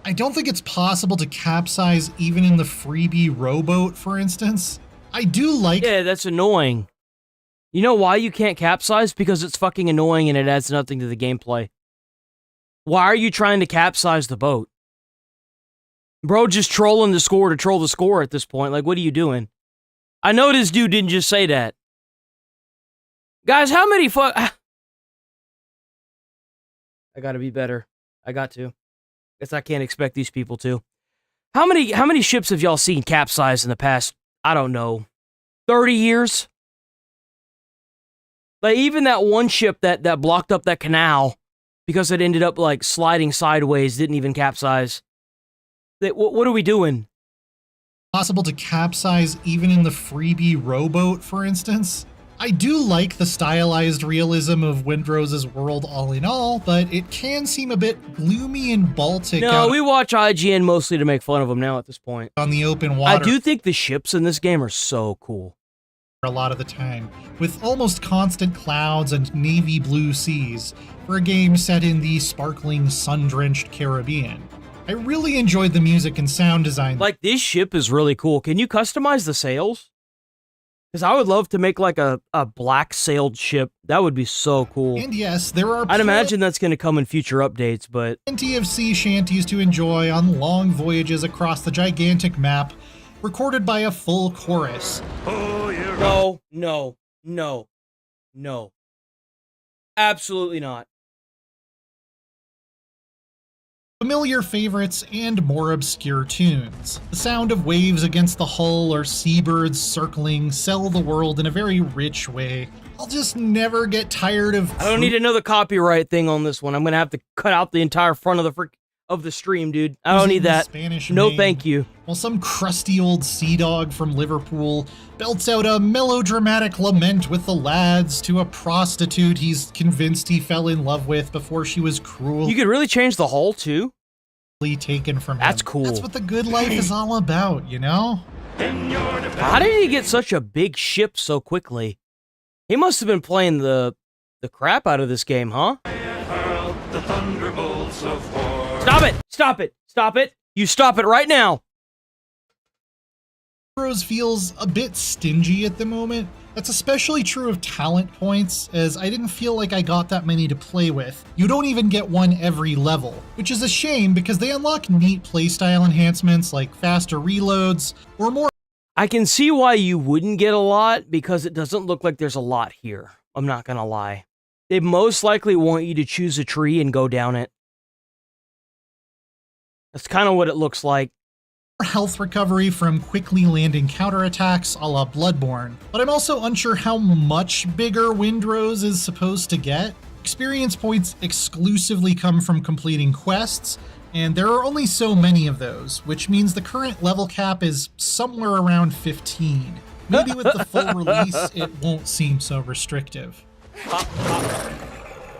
I don't think it's possible to capsize even in the freebie rowboat, for instance. I do like— Yeah, that's annoying. You know why you can't capsize? Because it's fucking annoying and it adds nothing to the gameplay. Why are you trying to capsize the boat? Bro, just trolling the score to troll the score at this point. Like, what are you doing? I know this dude didn't just say that. Guys, how many I gotta be better. I got to. Guess I can't expect these people to. How many ships have y'all seen capsize in the past, I don't know, 30 years? Like, even that one ship that blocked up that canal because it ended up, like, sliding sideways, didn't even capsize. What are we doing? Possible to capsize even in the freebie rowboat, for instance. I do like the stylized realism of Windrose's world all in all, but it can seem a bit gloomy and Baltic. No, we watch IGN mostly to make fun of them now at this point. On the open water. I do think the ships in this game are so cool. A lot of the time, with almost constant clouds and navy blue seas, for a game set in the sparkling, sun-drenched Caribbean. I really enjoyed the music and sound design. Like, this ship is really cool. Can you customize the sails? Because I would love to make, like, a black-sailed ship. That would be so cool. And yes, there are— I'd imagine that's going to come in future updates, but— plenty of sea shanties to enjoy on long voyages across the gigantic map, recorded by a full chorus. No. Absolutely not. Familiar favorites and more obscure tunes. The sound of waves against the hull or seabirds circling sell the world in a very rich way. I'll just never get tired of— I don't need another copyright thing on this one. I'm going to have to cut out the entire front of the stream, dude. I don't need that. No, thank you. While some crusty old sea dog from Liverpool belts out a melodramatic lament with the lads to a prostitute he's convinced he fell in love with before she was cruel. You could really change the hull, too? Taken from him. That's cool. That's what the good life is all about, you know? How did he get such a big ship so quickly? He must have been playing the crap out of this game, huh? The thunderbolts of war. Stop it! Stop it! Stop it! You stop it right now! Rose feels a bit stingy at the moment. That's especially true of talent points, as I didn't feel like I got that many to play with. You don't even get one every level, which is a shame because they unlock neat playstyle enhancements like faster reloads or more. I can see why you wouldn't get a lot, because it doesn't look like there's a lot here. I'm not gonna lie. They most likely want you to choose a tree and go down it. That's kind of what it looks like. Health recovery from quickly landing counterattacks a la Bloodborne, but I'm also unsure how much bigger Windrose is supposed to get. Experience points exclusively come from completing quests, and there are only so many of those, which means the current level cap is somewhere around 15. Maybe with the full release, it won't seem so restrictive.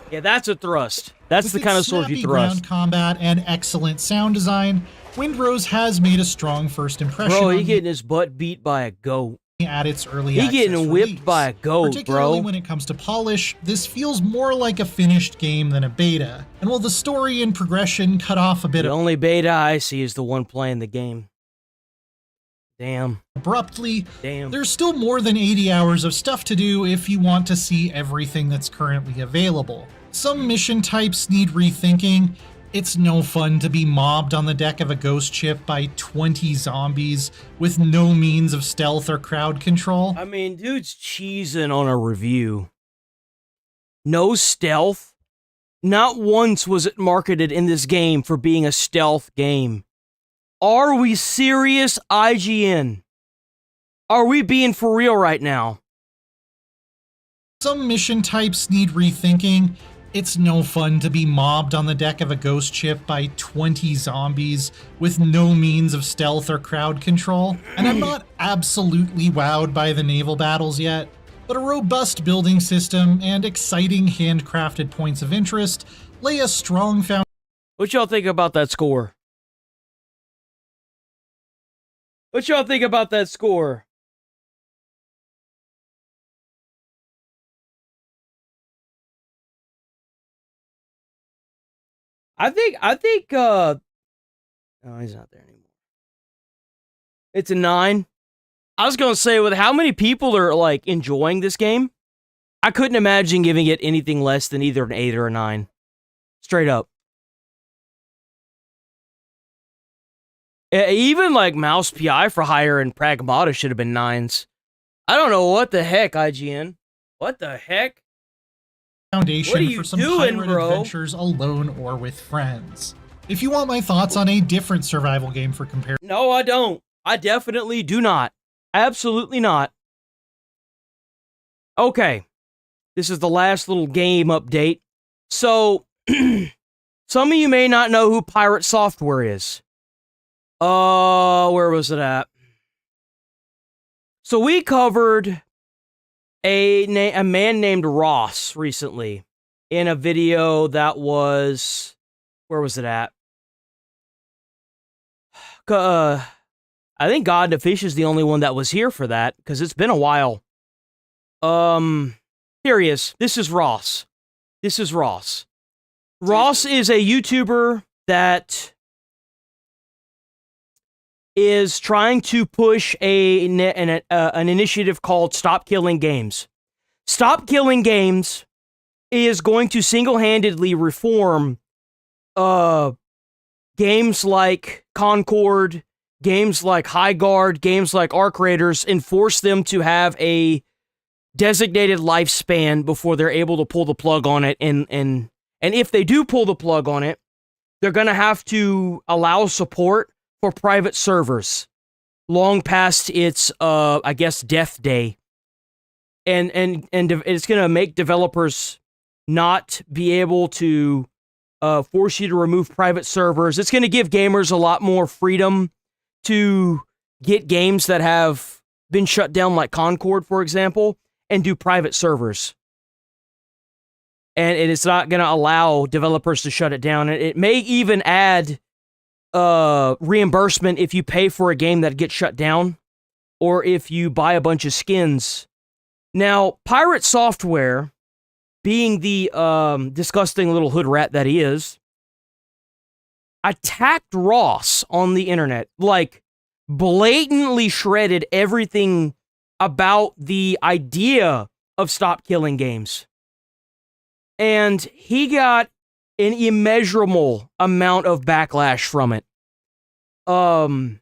Yeah, that's a thrust. That's With the kind of sword you snappy thrust. ground combat and excellent sound design, Windrose has made a strong first impression. Bro, he on getting his butt beat by a goat. At its early He access getting whipped release. by a goat, Particularly bro. when it comes to polish, this feels more like a finished game than a beta. And while the story and progression cut off a bit The only beta I see is the one playing the game. Damn. abruptly, Damn. there's still more than 80 hours of stuff to do if you want to see everything that's currently available. Some mission types need rethinking. It's no fun to be mobbed on the deck of a ghost ship by 20 zombies with no means of stealth or crowd control. I mean, dude's cheesing on a review. No stealth? Not once was it marketed in this game for being a stealth game. Are we serious, IGN? Are we being for real right now? Some mission types need rethinking. It's no fun to be mobbed on the deck of a ghost ship by 20 zombies with no means of stealth or crowd control. And I'm not absolutely wowed by the naval battles yet, but a robust building system and exciting handcrafted points of interest lay a strong foundation. What y'all think about that score? What y'all think about that score? I think, oh, he's not there anymore. It's a 9. I was gonna say, with how many people are, like, enjoying this game, I couldn't imagine giving it anything less than either an 8 or a 9. Straight up. Even, like, Mouse PI for Hire and Pragmata should have been 9s. I don't know what the heck, IGN. What the heck? Foundation for some pirate adventures alone or with friends. If you want my thoughts on a different survival game for comparison. No, I don't. I definitely do not. Absolutely not. Okay. This is the last little game update. So, some of you may not know who Pirate Software is. Where was it at? So we covered a man named Ross recently in a video that was, where was it at? I think God and the Fish is the only one that was here for that, because it's been a while. Here he is. This is Ross. This is Ross. Ross is a YouTuber that is trying to push an initiative called Stop Killing Games. Stop Killing Games is going to single-handedly reform games like Concord, games like High Guard, games like Arc Raiders, and force them to have a designated lifespan before they're able to pull the plug on it. And if they do pull the plug on it, they're going to have to allow support for private servers long past its, I guess, death day. And it's going to make developers not be able to force you to remove private servers. It's going to give gamers a lot more freedom to get games that have been shut down, like Concord, for example, and do private servers. And it's not going to allow developers to shut it down. It may even add reimbursement if you pay for a game that gets shut down, or if you buy a bunch of skins. Now, Pirate Software, being the disgusting little hood rat that he is, attacked Ross on the internet, like blatantly shredded everything about the idea of Stop Killing Games. And he got an immeasurable amount of backlash from it. And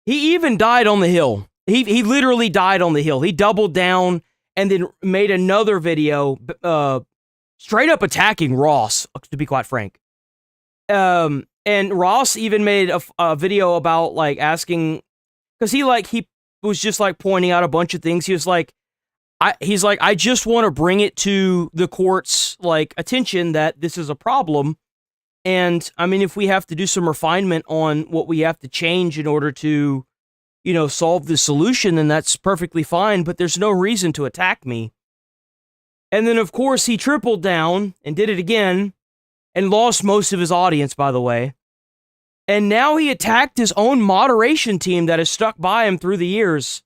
he even died on the hill. He literally died on the hill. He doubled down and then made another video straight up attacking Ross, to be quite frank. And Ross even made a video about, like, asking, because he was just, like, pointing out a bunch of things. He was like, I just want to bring it to the court's, like, attention that this is a problem. And, I mean, if we have to do some refinement on what we have to change in order to, you know, solve the solution, then that's perfectly fine, but there's no reason to attack me. And then, of course, he tripled down and did it again, and lost most of his audience, by the way. And now he attacked his own moderation team that has stuck by him through the years.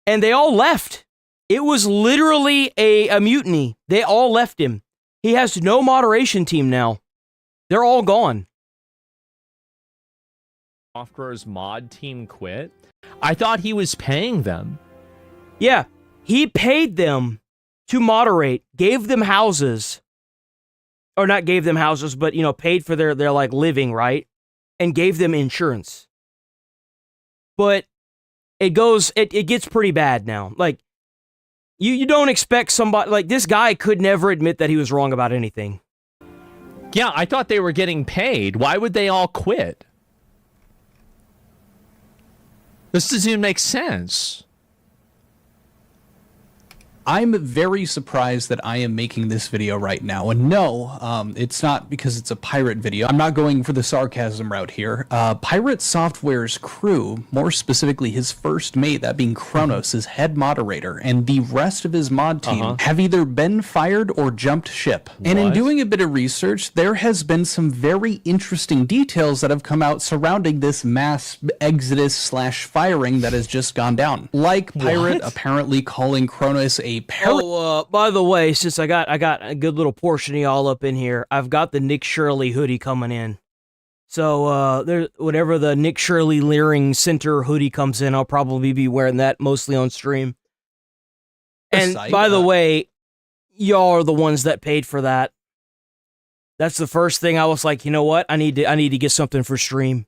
And they all left. It was literally a mutiny. They all left him. He has no moderation team now. They're all gone. Software's mod team quit. I thought he was paying them. Yeah, he paid them to moderate, gave them houses. Or not gave them houses, but, you know, paid for their like living, right? And gave them insurance. But it gets pretty bad now. Like, you don't expect somebody, like, this guy could never admit that he was wrong about anything. Yeah, I thought they were getting paid. Why would they all quit? This doesn't even make sense. I'm very surprised that I am making this video right now. And no, it's not because it's a pirate video. I'm not going for the sarcasm route here. Pirate Software's crew, more specifically his first mate, that being Kronos, his head moderator, and the rest of his mod team have either been fired or jumped ship. And in doing a bit of research, there has been some very interesting details that have come out surrounding this mass exodus / firing that has just gone down. Like Pirate apparently calling Kronos a by the way, since I got a good little portion of y'all up in here, I've got the Nick Shirley hoodie coming in. So there, whenever the Nick Shirley Leering Center hoodie comes in, I'll probably be wearing that mostly on stream. And by the way, y'all are the ones that paid for that. That's the first thing I was like, you know what? I need to get something for stream.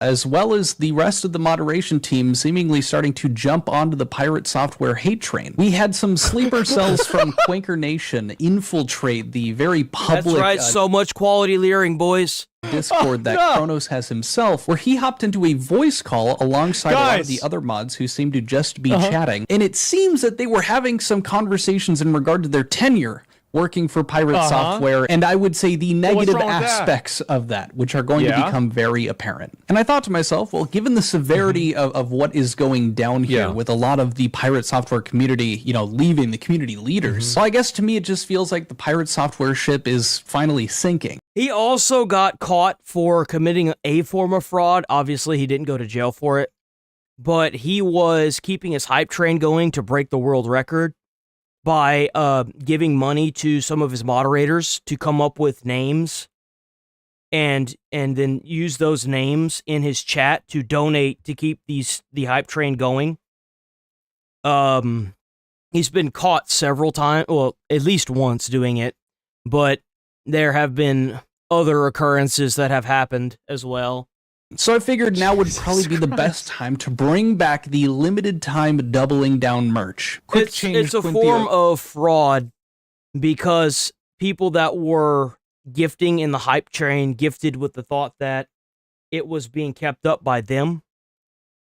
As well as the rest of the moderation team seemingly starting to jump onto the Pirate Software hate train. We had some sleeper cells from Quaker Nation infiltrate the very public... That's right, so much quality leering, boys. Discord that Kronos has himself, where he hopped into a voice call alongside a lot of the other mods who seemed to just be chatting. And it seems that they were having some conversations in regard to their tenure working for Pirate Software, and I would say the negative aspects of that, which are going to become very apparent. And I thought to myself, well, given the severity of what is going down here with a lot of the Pirate Software community, you know, leaving the community leaders, well, I guess to me it just feels like the Pirate Software ship is finally sinking. He also got caught for committing a form of fraud. Obviously, he didn't go to jail for it, but he was keeping his hype train going to break the world record by giving money to some of his moderators to come up with names and then use those names in his chat to donate to keep the hype train going. He's been caught several times, well, at least once doing it, but there have been other occurrences that have happened as well. So I figured now would probably be the best time to bring back the limited time doubling down merch. It's a form of fraud because people that were gifting in the hype train gifted with the thought that it was being kept up by them.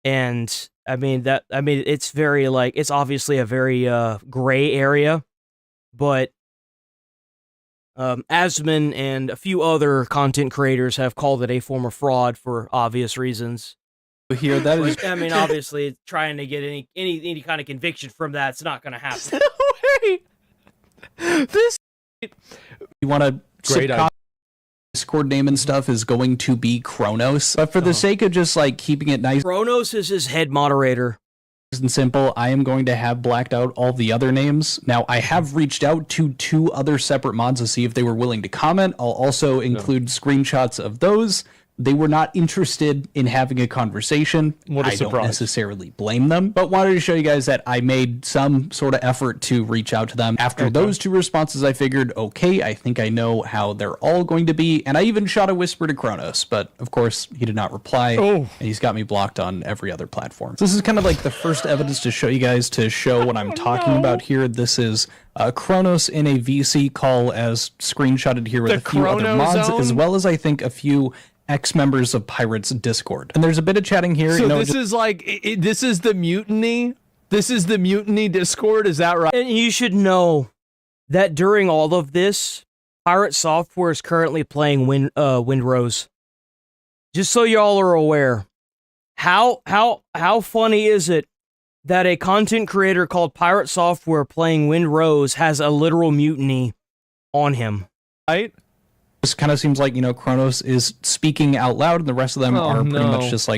And it's very it's obviously a very gray area, but Asman and a few other content creators have called it a form of fraud for obvious reasons. Here, that is. I mean, obviously, trying to get any kind of conviction from that's not going to happen. Wait, this. You want to great Discord name and stuff is going to be Kronos, but for the sake of just keeping it nice, Kronos is his head moderator. And simple, I am going to have blacked out all the other names. Now, I have reached out to 2 other separate mods to see if they were willing to comment. I'll also include screenshots of those. They were not interested in having a conversation. What a I surprise. don't necessarily blame them, but wanted to show you guys that I made some sort of effort to reach out to them. After those 2 responses, I figured, okay, I think I know how they're all going to be, and I even shot a whisper to Kronos, but of course, he did not reply, and he's got me blocked on every other platform. So this is kind of like the first evidence to show you guys to show what I'm talking about here. This is Kronos in a VC call as screenshotted here with a few other mods, as well as I think a few ex-members of Pirates Discord. And there's a bit of chatting here. So this is this is the mutiny? This is the mutiny Discord, is that right? And you should know that during all of this, Pirate Software is currently playing Windrose. Just so y'all are aware. How funny is it that a content creator called Pirate Software playing Windrose has a literal mutiny on him? Right? This kind of seems like, Kronos is speaking out loud and the rest of them are pretty much just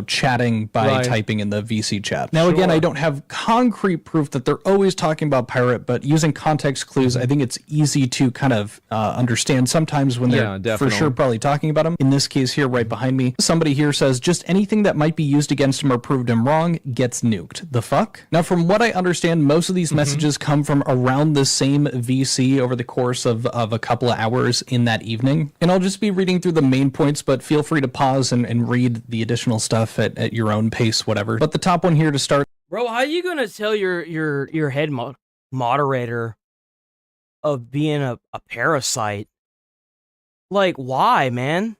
chatting by typing in the VC chat. Now, again, I don't have concrete proof that they're always talking about Pirate, but using context clues, I think it's easy to kind of understand sometimes when they're for sure probably talking about him. In this case here, right behind me, somebody here says, just anything that might be used against him or proved him wrong gets nuked. The fuck? Now, from what I understand, most of these messages come from around the same VC over the course of a couple of hours in that evening. And I'll just be reading through the main points, but feel free to pause and read the additional stuff at your own pace, whatever. But the top one here to start. Bro, how are you going to tell your head moderator of being a parasite Like, why, man?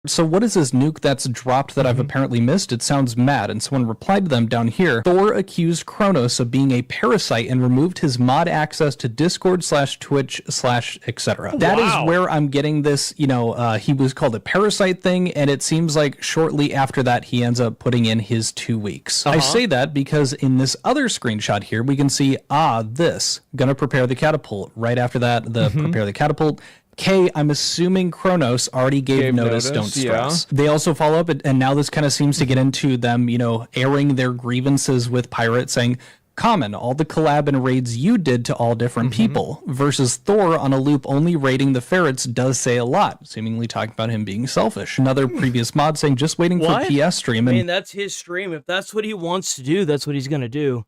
So what is this nuke that's dropped that I've apparently missed? It sounds mad. And someone replied to them down here. Thor accused Kronos of being a parasite and removed his mod access to Discord / Twitch / etc. That is where I'm getting this, you know, he was called a parasite thing. And it seems like shortly after that, he ends up putting in his 2 weeks. I say that because in this other screenshot here, we can see, this, gonna prepare the catapult. Right after that, the prepare the catapult. K, I'm assuming Kronos already gave notice, don't stress. Yeah. They also follow up, and now this kind of seems to get into them, you know, airing their grievances with Pirate, saying, Common, all the collab and raids you did to all different people, versus Thor on a loop only raiding the ferrets does say a lot, seemingly talking about him being selfish. Another previous mod saying, just waiting for PS stream. I mean, that's his stream. If that's what he wants to do, that's what he's going to do.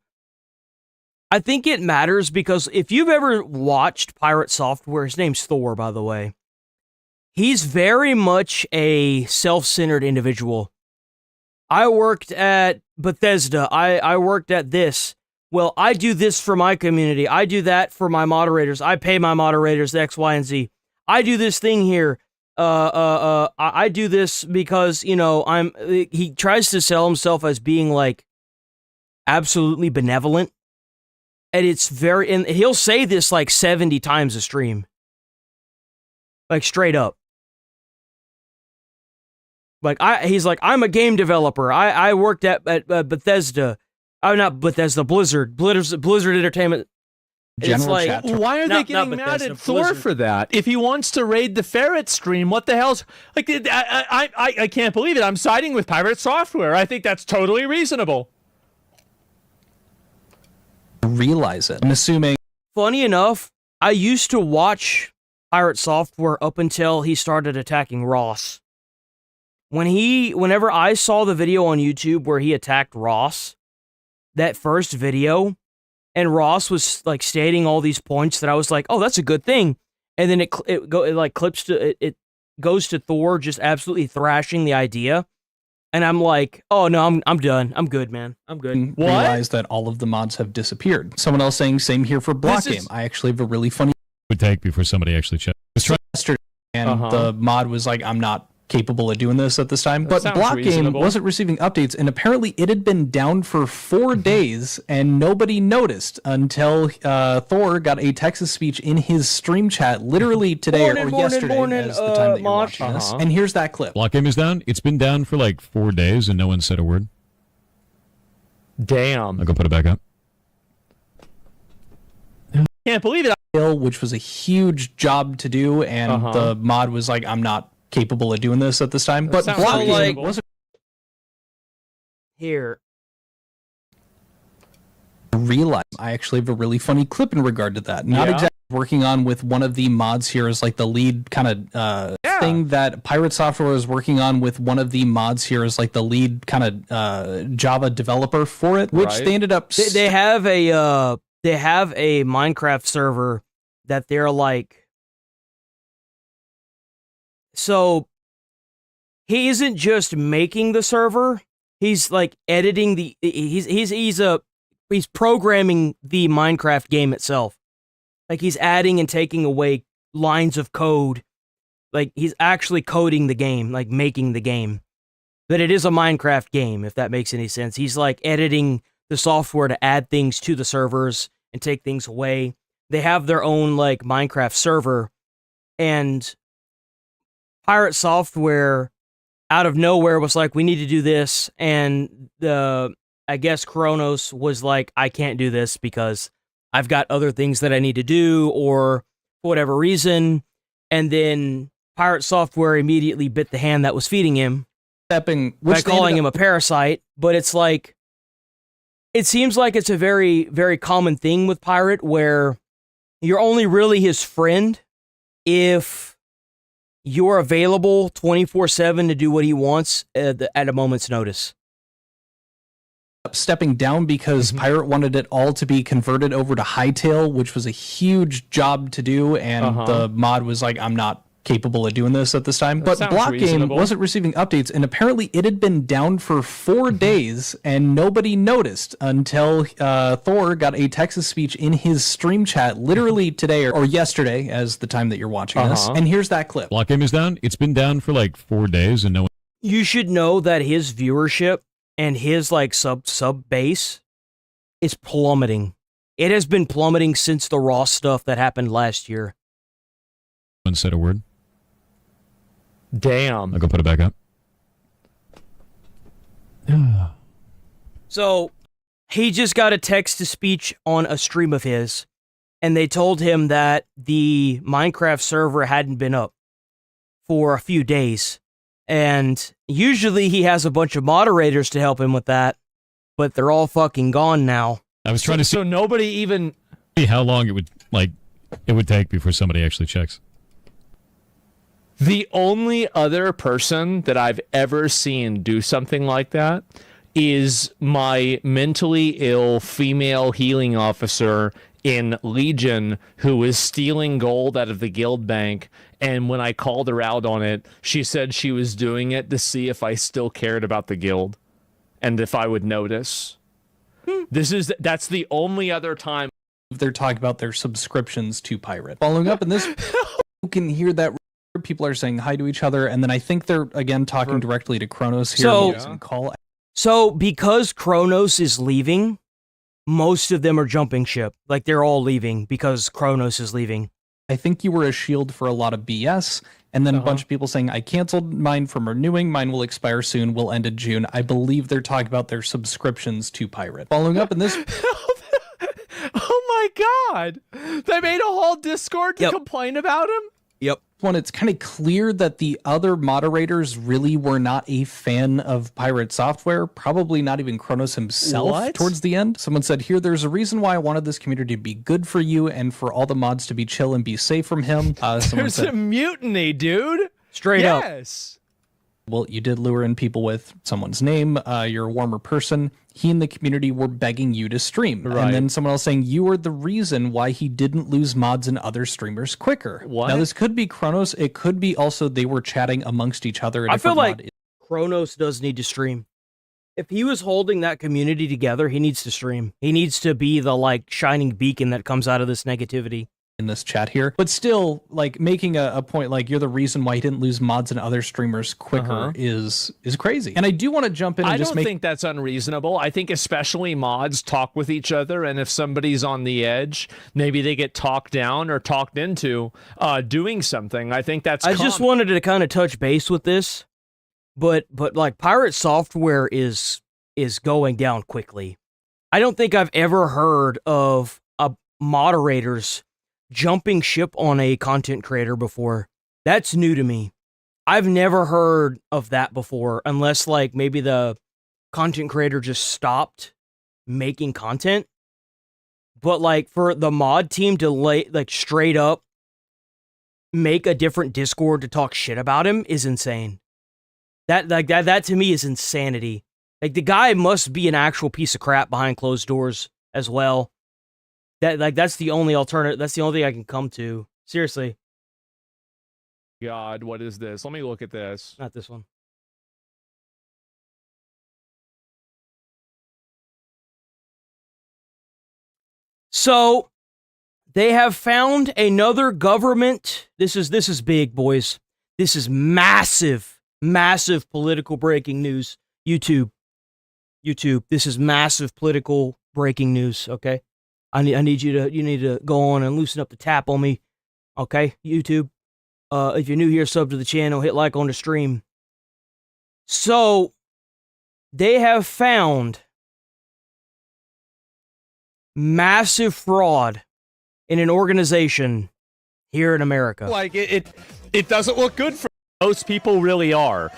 I think it matters because if you've ever watched Pirate Software, his name's Thor, by the way, he's very much a self-centered individual. I worked at Bethesda. I worked at this. Well, I do this for my community. I do that for my moderators. I pay my moderators X, Y, and Z. I do this thing here. I do this because, you know, he tries to sell himself as being like absolutely benevolent. And it's and he'll say this like 70 times a stream. Like straight up. Like he's like, I'm a game developer. I worked at Bethesda. I'm not Bethesda, Blizzard Entertainment. General like, chat. Why are they getting mad at Thor for that? If he wants to raid the ferret stream, what the hell's like? I can't believe it. I'm siding with Pirate Software. I think that's totally reasonable. Realize it. I'm assuming. Funny enough, I used to watch Pirate Software up until he started attacking Ross. Whenever I saw the video on YouTube where he attacked Ross, that first video, and Ross was like stating all these points that I was like, oh, that's a good thing. And then it goes to Thor just absolutely thrashing the idea. And I'm like, oh no, I'm done. I'm good, man. I'm good. Realize that all of the mods have disappeared. Someone else saying same here for Block Game. I actually have a really funny would take before somebody actually checked. Yesterday, and the mod was like, I'm not capable of doing this at this time. But Block Game wasn't receiving updates, and apparently it had been down for 4 days, and nobody noticed until Thor got a Texas speech in his stream chat literally today or yesterday as the time that you're watching this. And here's that clip. Block Game is down. It's been down for like 4 days, and no one said a word. Damn. I'll go put it back up. Can't believe it. Which was a huge job to do, and the mod was like, I'm not capable of doing this at this time. But Block Game wasn't. Here. Realize I actually have a really funny clip in regard to that. Not exactly working on with one of the mods here as like the lead kind of thing that Pirate Software is working on with one of the mods here as like the lead kind of Java developer for it, which they ended up. They have a Minecraft server that they're like. So he isn't just making the server; he's like editing the. He's programming the Minecraft game itself. Like he's adding and taking away lines of code. Like he's actually coding the game, like making the game. But it is a Minecraft game, if that makes any sense. He's like editing the software to add things to the servers and take things away. They have their own like Minecraft server, and Pirate Software out of nowhere was like, we need to do this, and I guess Kronos was like, I can't do this because I've got other things that I need to do, or for whatever reason, and then Pirate Software immediately bit the hand that was feeding him by calling him a parasite. But it's like, it seems like it's a very, very common thing with Pirate where you're only really his friend if you're available 24/7 to do what he wants at a moment's notice. Stepping down because Pirate wanted it all to be converted over to Hightail, which was a huge job to do, and the mod was like, I'm not capable of doing this at this time. But Block Game reasonable. wasn't receiving updates, and apparently it had been down for 4 days, and nobody noticed until Thor got a text-to-speech in his stream chat literally today or yesterday, as the time that you're watching this. And here's that clip. Block Game is down. It's been down for like 4 days, and no one. You should know that his viewership and his like sub base is plummeting. It has been plummeting since the Raw stuff that happened last year. One said a word. Damn. I'll go put it back up. So he just got a text-to-speech on a stream of his, and they told him that the Minecraft server hadn't been up for a few days. And usually he has a bunch of moderators to help him with that, but they're all fucking gone now. I was trying to see so nobody even how long it would take before somebody actually checks. The only other person that I've ever seen do something like that is my mentally ill female healing officer in Legion, who was stealing gold out of the guild bank. And when I called her out on it, she said she was doing it to see if I still cared about the guild and if I would notice. That's the only other time they're talking about their subscriptions to Pirate. Following up in this, you can hear that people are saying hi to each other, and then I think they're again talking directly to Kronos here. So because Kronos is leaving, most of them are jumping ship. Like they're all leaving because Kronos is leaving. I think you were a shield for a lot of BS, and then a bunch of people saying, I canceled mine from renewing, mine will expire soon, will end in June. I believe they're talking about their subscriptions to Pirate. Following up in this... Oh my god! They made a whole Discord to complain about him? Yep. When it's kind of clear that the other moderators really were not a fan of Pirate software, probably not even Kronos himself towards the end. Someone said, here, there's a reason why I wanted this community to be good for you and for all the mods to be chill and be safe from him. There's a mutiny, dude. Straight up. Yes. Well, you did lure in people with someone's name. You're a warmer person. He and the community were begging you to stream. Right. And then someone else saying you were the reason why he didn't lose mods and other streamers quicker. What? Now, this could be Kronos. It could be also they were chatting amongst each other. I feel like Kronos does need to stream. If he was holding that community together, he needs to stream. He needs to be the like shining beacon that comes out of this negativity. In this chat here, but still, like making a point like you're the reason why he didn't lose mods and other streamers quicker is crazy. And I do want to jump in and I just don't think that's unreasonable. I think especially mods talk with each other, and if somebody's on the edge, maybe they get talked down or talked into doing something. I think that's I just wanted to kind of touch base with this, but like Pirate software is going down quickly. I don't think I've ever heard of moderators jumping ship on a content creator before. That's new to me. I've never heard of that before, unless like maybe the content creator just stopped making content. But like for the mod team to like straight up make a different Discord to talk shit about him is insane. That to me is insanity. Like the guy must be an actual piece of crap behind closed doors as well. That's the only alternative. That's the only thing I can come to. Seriously. God, what is this? Let me look at this. Not this one. So, they have found another government. This is big, boys. This is massive political breaking news. YouTube. This is massive political breaking news. Okay. I need you to go on and loosen up the tap on me, okay, YouTube. If you're new here, sub to the channel, hit like on the stream. So, they have found massive fraud in an organization here in America. Like it doesn't look good for most people. Really are.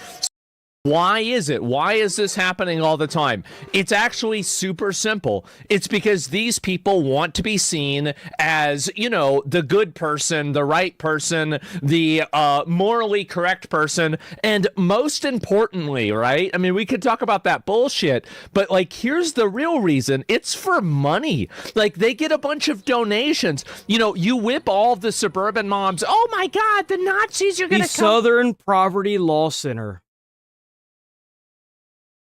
Why is it? Why is this happening all the time? It's actually super simple. It's because these people want to be seen as, you know, the good person, the right person, the morally correct person, and most importantly, right? I mean, we could talk about that bullshit, but like, here's the real reason. It's for money. Like, they get a bunch of donations. You know, you whip all the suburban moms. Oh my God, the Nazis are going to come. The Southern Poverty Law Center.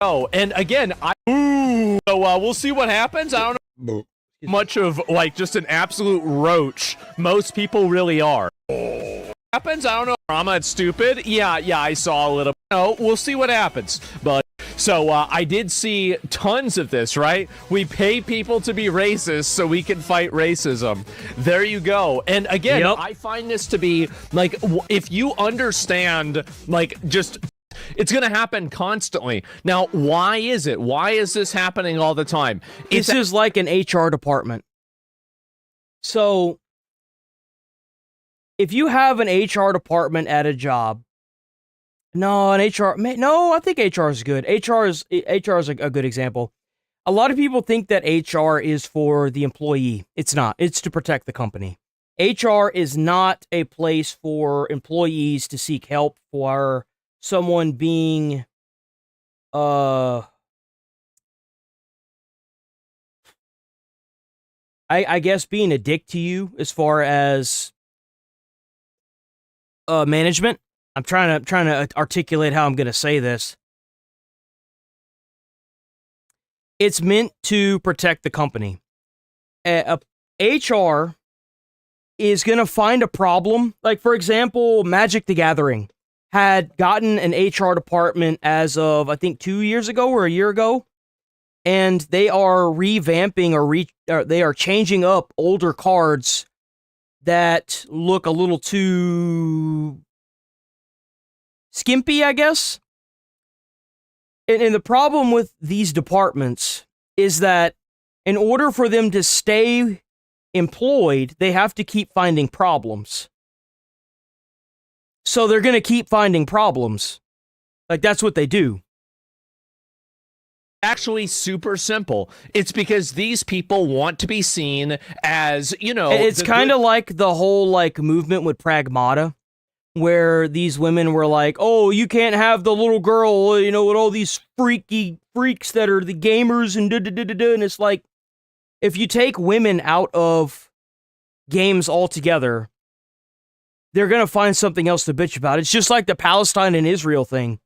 Oh, and again, so we'll see what happens. I don't know much of like just an absolute roach. Most people really are. Happens. I don't know. Drama. It's stupid. Yeah. I saw a little. No, we'll see what happens. But so I did see tons of this. Right? We pay people to be racist so we can fight racism. There you go. And again, I find this to be like, if you understand, like, just. It's going to happen constantly. Now, why is it? Why is this happening all the time? This is like an HR department. So, if you have an HR department at a job, I think HR is good. HR is a good example. A lot of people think that HR is for the employee. It's not. It's to protect the company. HR is not a place for employees to seek help for someone being I guess being a dick to you as far as management. I'm trying to articulate how I'm going to say this. It's meant to protect the company. HR is going to find a problem. Like, for example, Magic the Gathering had gotten an HR department as of, I think, 2 years ago or a year ago. And they are revamping or they are changing up older cards that look a little too skimpy, I guess. And the problem with these departments is that in order for them to stay employed, they have to keep finding problems. So they're going to keep finding problems. Like, that's what they do. Actually super simple. It's because these people want to be seen as, you know... It's kind of like the whole, like, movement with Pragmata, where these women were like, oh, you can't have the little girl, you know, with all these freaks that are the gamers and da-da-da-da-da. And it's like, if you take women out of games altogether, they're going to find something else to bitch about. It's just like the Palestine and Israel thing.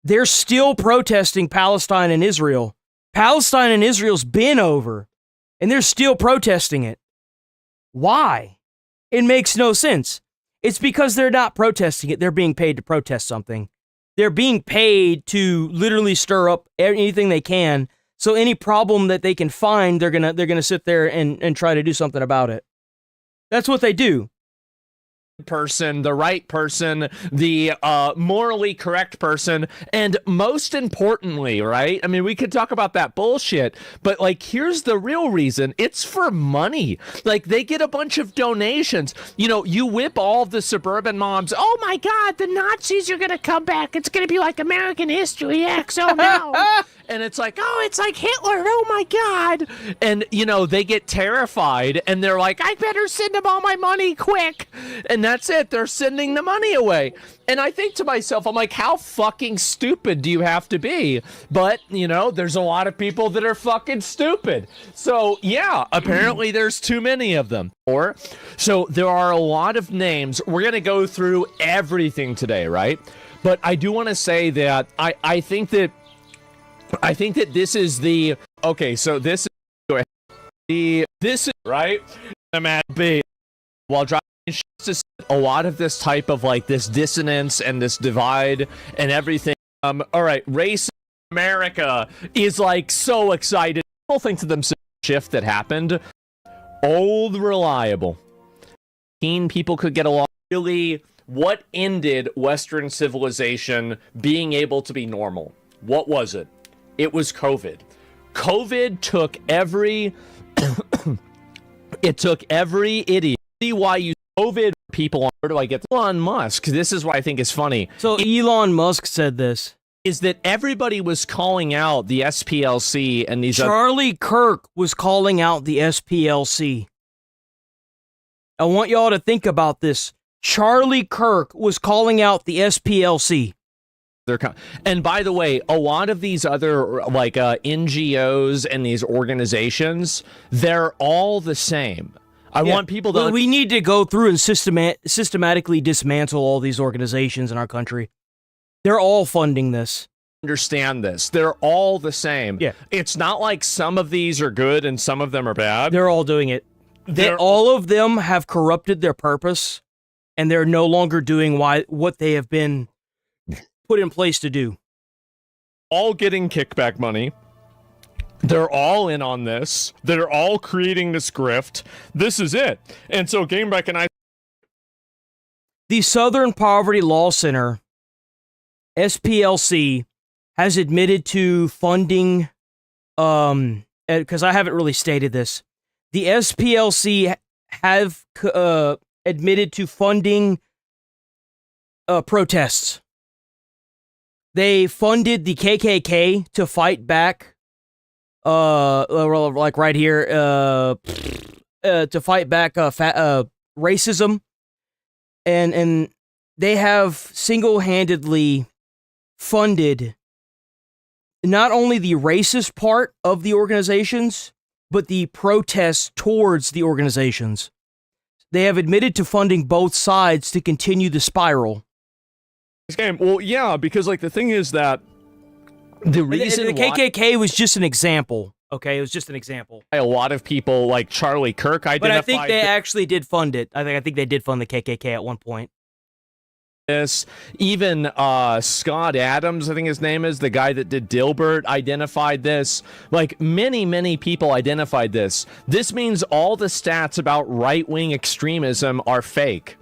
They're still protesting Palestine and Israel. Palestine and Israel's been over, and they're still protesting it. Why? It makes no sense. It's because they're not protesting it. They're being paid to protest something. They're being paid to literally stir up anything they can. So any problem that they can find, they're gonna sit there and try to do something about it. That's what they do. Person, the right person, the morally correct person, and most importantly, right? I mean, we could talk about that bullshit, but like, here's the real reason. It's for money. Like, they get a bunch of donations. You know, you whip all the suburban moms. Oh my God, the Nazis are gonna come back. It's gonna be like American History X. Oh no. And it's like, oh, it's like Hitler. Oh my God. And, you know, they get terrified and they're like, I better send them all my money quick. And that's it. They're sending the money away. And I think to myself, I'm like, how fucking stupid do you have to be? But, you know, there's a lot of people that are fucking stupid. So, yeah, apparently there's too many of them. So there are a lot of names. We're going to go through everything today, right? But I do want to say that I think that this is the so this is right. I'm at B while driving. A lot of this type of like this dissonance and this divide and everything. All right, race America is like so excited. People think to themselves, shift that happened. Old reliable. People could get along. Really, what ended Western civilization being able to be normal? What was it? It was COVID. COVID took every idiot. See why you COVID people on. Where do I get Elon Musk? This is what I think is funny. So Elon Musk said this. is that everybody was calling out the SPLC and these Charlie Kirk was calling out the SPLC. I want y'all to think about this. Charlie Kirk was calling out the SPLC. And by the way, a lot of these other like NGOs and these organizations, they're all the same. I want people to... We need to go through and systematically dismantle all these organizations in our country. They're all funding this. Understand this. They're all the same. Yeah. It's not like some of these are good and some of them are bad. They're all doing it. All of them have corrupted their purpose, and they're no longer doing what they have been put in place to do. All getting kickback money. They're all in on this. They're all creating this grift. This is it. And so Game recognized... The Southern Poverty Law Center, SPLC, has admitted to funding, because I haven't really stated this, the SPLC have admitted to funding protests. They funded the KKK to fight back, like right here, to fight back racism, and they have single-handedly funded not only the racist part of the organizations, but the protests towards the organizations. They have admitted to funding both sides to continue the spiral. Game. Well, yeah, because like the thing is that the reason the KKK was just an example. Okay, it was just an example. A lot of people like Charlie Kirk identified. But I think they actually did fund it. I think they did fund the KKK at one point. This even Scott Adams, I think his name is, the guy that did Dilbert, identified this. Like many people identified this. This means all the stats about right-wing extremism are fake.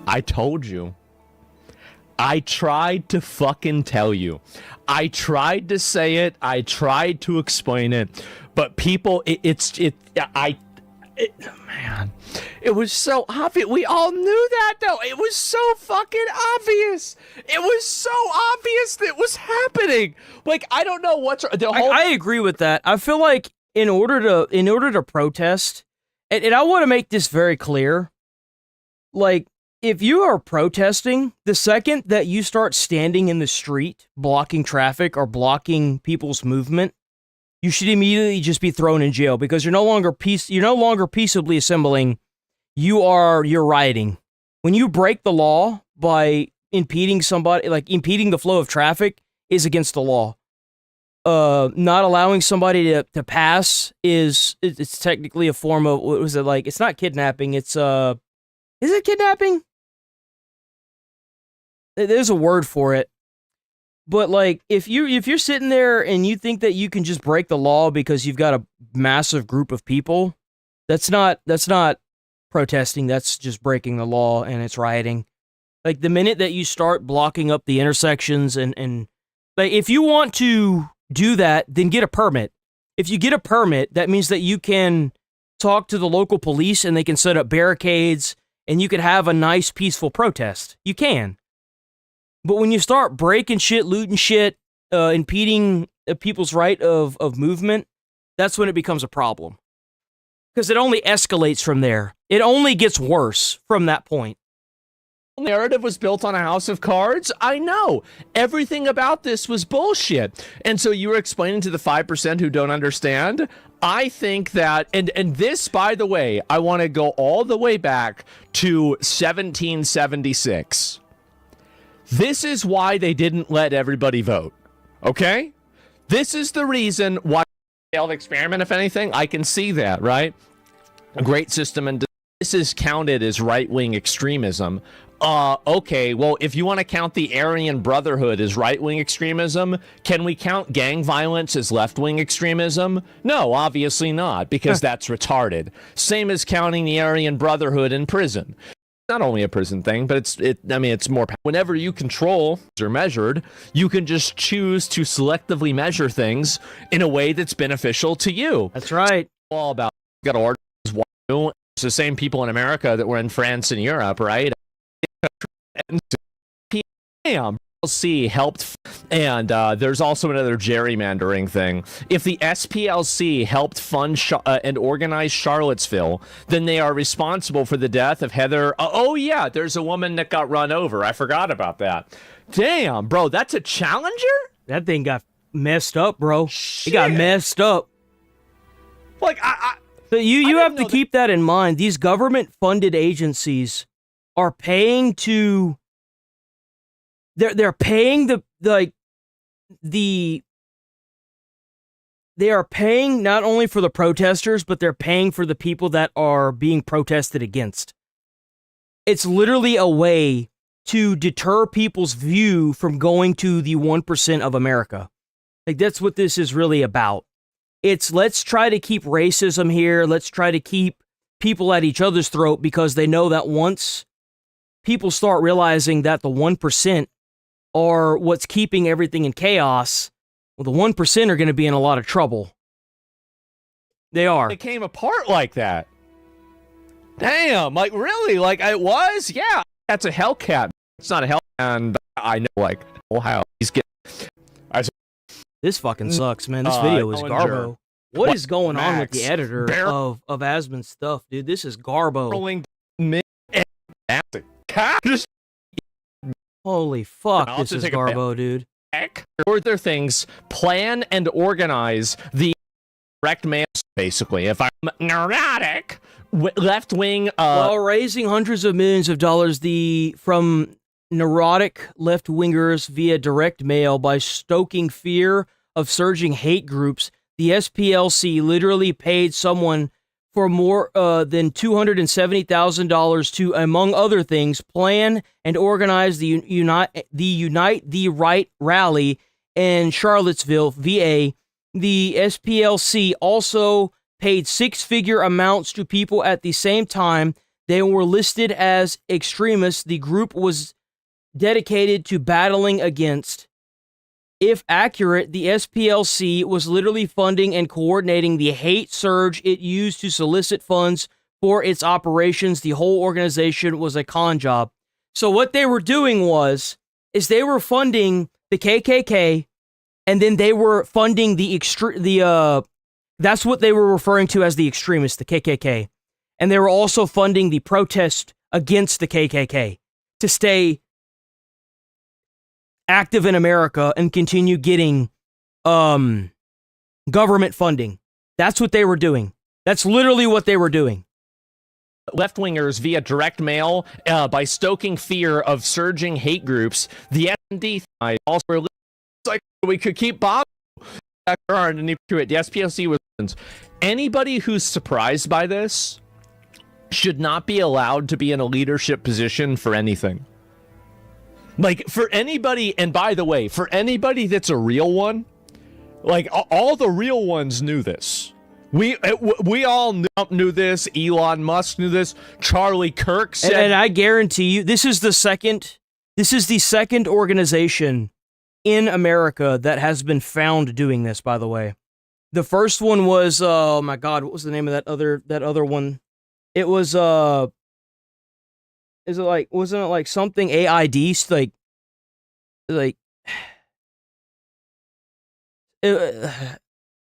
I told you. I tried to fucking tell you. I tried to say it. I tried to explain it. But people, man, it was so obvious. We all knew that, though. It was so fucking obvious. It was so obvious that it was happening. Like, I don't know what's the whole... I agree with that. I feel like in order to protest, and I want to make this very clear, like, if you are protesting, the second that you start standing in the street, blocking traffic or blocking people's movement, you should immediately just be thrown in jail, because you're no longer peaceably assembling. You're rioting. When you break the law by impeding somebody, like impeding the flow of traffic, is against the law. Not allowing somebody to pass it's technically a form of, what was it, like, it's not kidnapping, it's is it kidnapping? There's a word for it. But like, if you're sitting there and you think that you can just break the law because you've got a massive group of people, that's not protesting. That's just breaking the law, and it's rioting. Like, the minute that you start blocking up the intersections and like, if you want to do that, then get a permit. If you get a permit, that means that you can talk to the local police and they can set up barricades and you could have a nice, peaceful protest. You can. But when you start breaking shit, looting shit, impeding people's right of movement, that's when it becomes a problem. Because it only escalates from there. It only gets worse from that point. Narrative was built on a house of cards. I know. Everything about this was bullshit. And so you were explaining to the 5% who don't understand. I think that, and this, by the way, I want to go all the way back to 1776. This is why they didn't let everybody vote. Okay? This is the reason why failed experiment, if anything. I can see that, right? A great system, and this is counted as right-wing extremism. Okay, well, if you want to count the Aryan Brotherhood as right-wing extremism, can we count gang violence as left-wing extremism? No, obviously not, because that's retarded. Same as counting the Aryan Brotherhood in prison. Not only a prison thing, but it's more. Whenever you control or measured, you can just choose to selectively measure things in a way that's beneficial to you. That's right. It's all about got orders. It's the same people in America that were in France and Europe, right? Damn. SPLC helped, and there's also another gerrymandering thing. If the SPLC helped fund and organize Charlottesville, then they are responsible for the death of Heather. Oh yeah, there's a woman that got run over. I forgot about that. Damn, bro, that's a Challenger? That thing got messed up, bro. Shit. It got messed up. Like, so you have to keep that in mind. These government-funded agencies are paying to... They're paying they are paying not only for the protesters, but they're paying for the people that are being protested against. It's literally a way to deter people's view from going to the 1% of America. Like, that's what this is really about. It's let's try to keep racism here. Let's try to keep people at each other's throat, because they know that once people start realizing that the 1% are what's keeping everything in chaos, well, the 1% are going to be in a lot of trouble. They are. It came apart like that. Damn, like, really? Like, it was? Yeah. That's a Hellcat. It's not a Hellcat, and I know, like, Ohio. He's getting... This fucking sucks, man. This video is garbo. What is going on with the editor of Asmon's stuff, dude? This is garbo. Holy fuck, this is garbo, dude. Or their things, plan and organize the direct mail, basically. If I'm neurotic, left-wing... While raising hundreds of millions of dollars from neurotic left-wingers via direct mail by stoking fear of surging hate groups, the SPLC literally paid someone for more than $270,000 to, among other things, plan and organize the Unite the Right rally in Charlottesville, VA. The SPLC also paid six-figure amounts to people at the same time. They were listed as extremists. The group was dedicated to battling against. If accurate, the SPLC was literally funding and coordinating the hate surge it used to solicit funds for its operations. The whole organization was a con job. So what they were doing is they were funding the KKK, and then they were funding that's what they were referring to as the extremists, the KKK. And they were also funding the protest against the KKK to stay active in America and continue getting government funding. That's what they were doing. That's literally what they were doing. Left-wingers via direct mail by stoking fear of surging hate groups. The S&D also released, like, we could keep bombing underneath to it. The SPLC was... Anybody who's surprised by this should not be allowed to be in a leadership position for anything. Like, for anybody, and by the way, for anybody that's a real one, like, all the real ones knew this. We all knew this. Elon Musk knew this. Charlie Kirk said... And I guarantee you, this is the second organization in America that has been found doing this, by the way. The first one was, oh my God, what was the name of that other one? It was, wasn't it like something AID,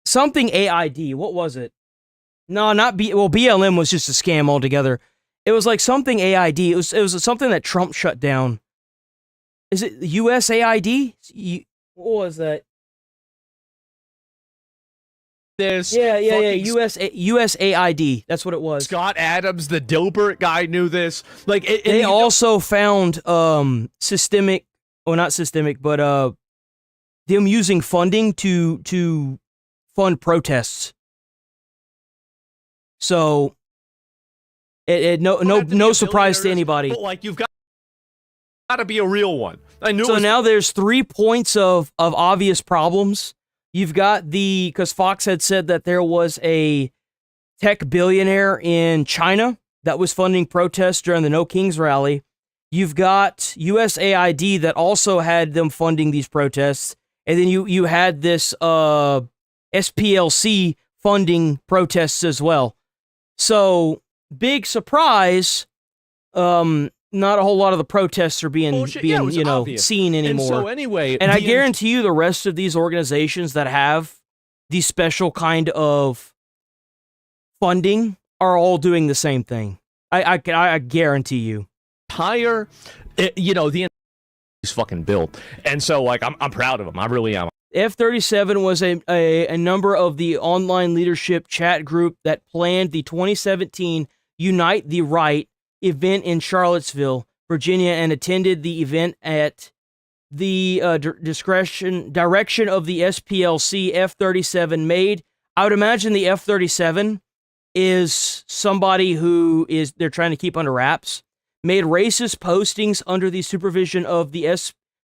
something AID, what was it? No, not BLM was just a scam altogether. It was like something AID, it was something that Trump shut down. Is it USAID? What was that? USAID. That's what it was. Scott Adams, the Dilbert guy, knew this. Like, they also found not systemic, but them using funding to fund protests. So no surprise to anybody. But, like, you've got to be a real one. I knew. So now there's 3 points of obvious problems. You've got because Fox had said that there was a tech billionaire in China that was funding protests during the No Kings rally. You've got USAID that also had them funding these protests. And then you had this SPLC funding protests as well. So, big surprise, not a whole lot of the protests are being obvious. seen anymore. And so anyway, and I guarantee you the rest of these organizations that have these special kind of funding are all doing the same thing. I guarantee you. Higher, the is fucking built, and so like I'm proud of them. I really am. F-37 was a number of the online leadership chat group that planned the 2017 Unite the Right event in Charlottesville, Virginia, and attended the event at the direction of the SPLC. F-37 made. I would imagine the F-37 is somebody who they're trying to keep under wraps. Made racist postings under the supervision of the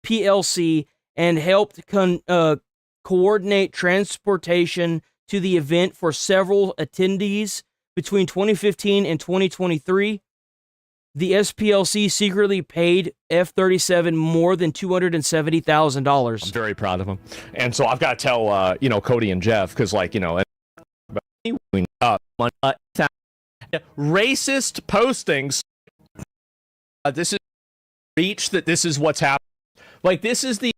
SPLC and helped coordinate transportation to the event for several attendees between 2015 and 2023. The SPLC secretly paid F-37 more than $270,000. I'm very proud of them. And so I've got to tell, Cody and Jeff, because, racist postings. This is reach that this is what's happening. Like, this is the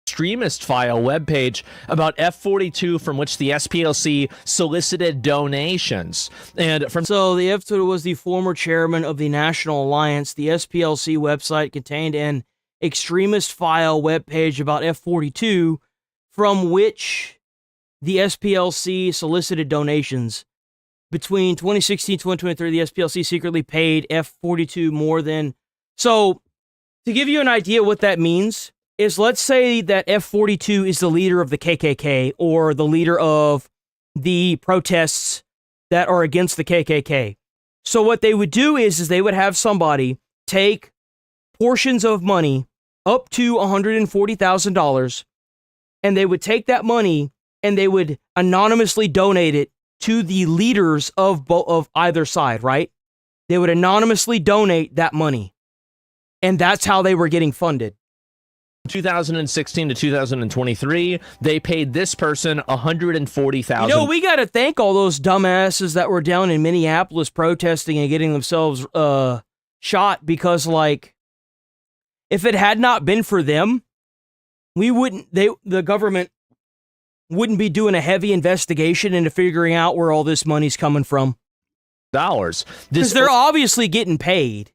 extremist file webpage about F-42 from which the SPLC solicited donations. So the F-42 was the former chairman of the National Alliance. The SPLC website contained an extremist file webpage about F-42 from which the SPLC solicited donations. Between 2016 and 2023, the SPLC secretly paid F-42 more than... So, to give you an idea what that means, is let's say that F-42 is the leader of the KKK, or the leader of the protests that are against the KKK. So what they would do is they would have somebody take portions of money up to $140,000, and they would take that money and they would anonymously donate it to the leaders of either side, right? They would anonymously donate that money. And that's how they were getting funded. 2016 to 2023, they paid this person $140,000. We got to thank all those dumbasses that were down in Minneapolis protesting and getting themselves shot, because, if it had not been for them, the government wouldn't be doing a heavy investigation into figuring out where all this money's coming from. Because they're obviously getting paid.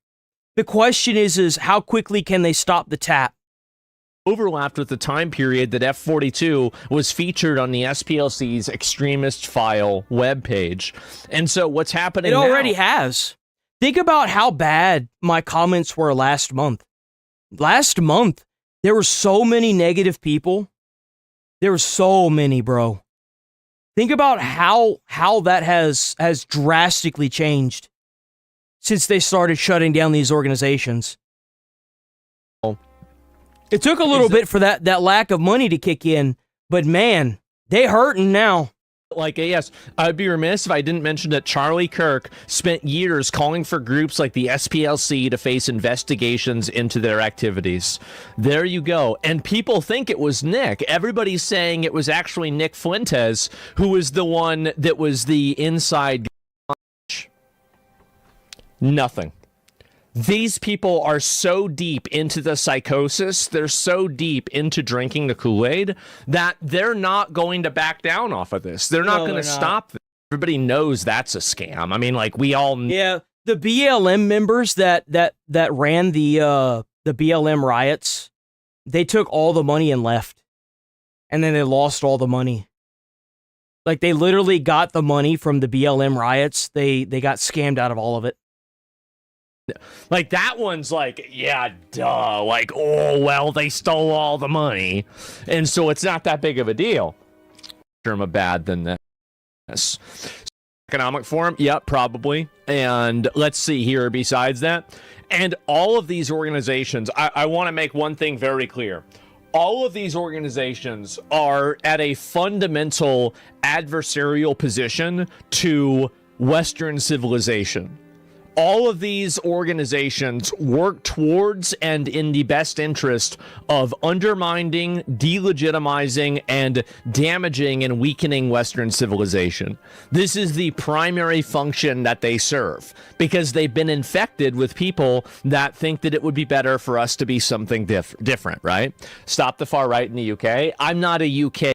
The question is how quickly can they stop the tap? Overlapped with the time period that F-42 was featured on the SPLC's extremist file webpage. And so what's happening now... It already has. Think about how bad my comments were last month. Last month, there were so many negative people. There were so many, bro. Think about how that has drastically changed since they started shutting down these organizations. It took a little bit for that lack of money to kick in, but man, they hurting now. Yes, I'd be remiss if I didn't mention that Charlie Kirk spent years calling for groups like the SPLC to face investigations into their activities. There you go. And people think it was Nick. Everybody's saying it was actually Nick Fuentes, who was the one that was the inside. Nothing. These people are so deep into the psychosis, they're so deep into drinking the Kool-Aid, that they're not going to back down off of this. They're not going to stop this. Everybody knows that's a scam. I mean, we all... Yeah, the BLM members that ran the BLM riots, they took all the money and left. And then they lost all the money. They literally got the money from the BLM riots. They got scammed out of all of it. That one's yeah, duh. Oh, well, they stole all the money. And so it's not that big of a deal. Term of bad than this. Economic Forum? Yep, probably. And let's see here besides that. And all of these organizations, I want to make one thing very clear. All of these organizations are at a fundamental adversarial position to Western civilization. all of these organizations work towards and in the best interest of undermining, delegitimizing, and damaging and weakening Western civilization. This is the primary function that they serve, because they've been infected with people that think that it would be better for us to be something different, right? Stop the far right in the UK. I'm not a UK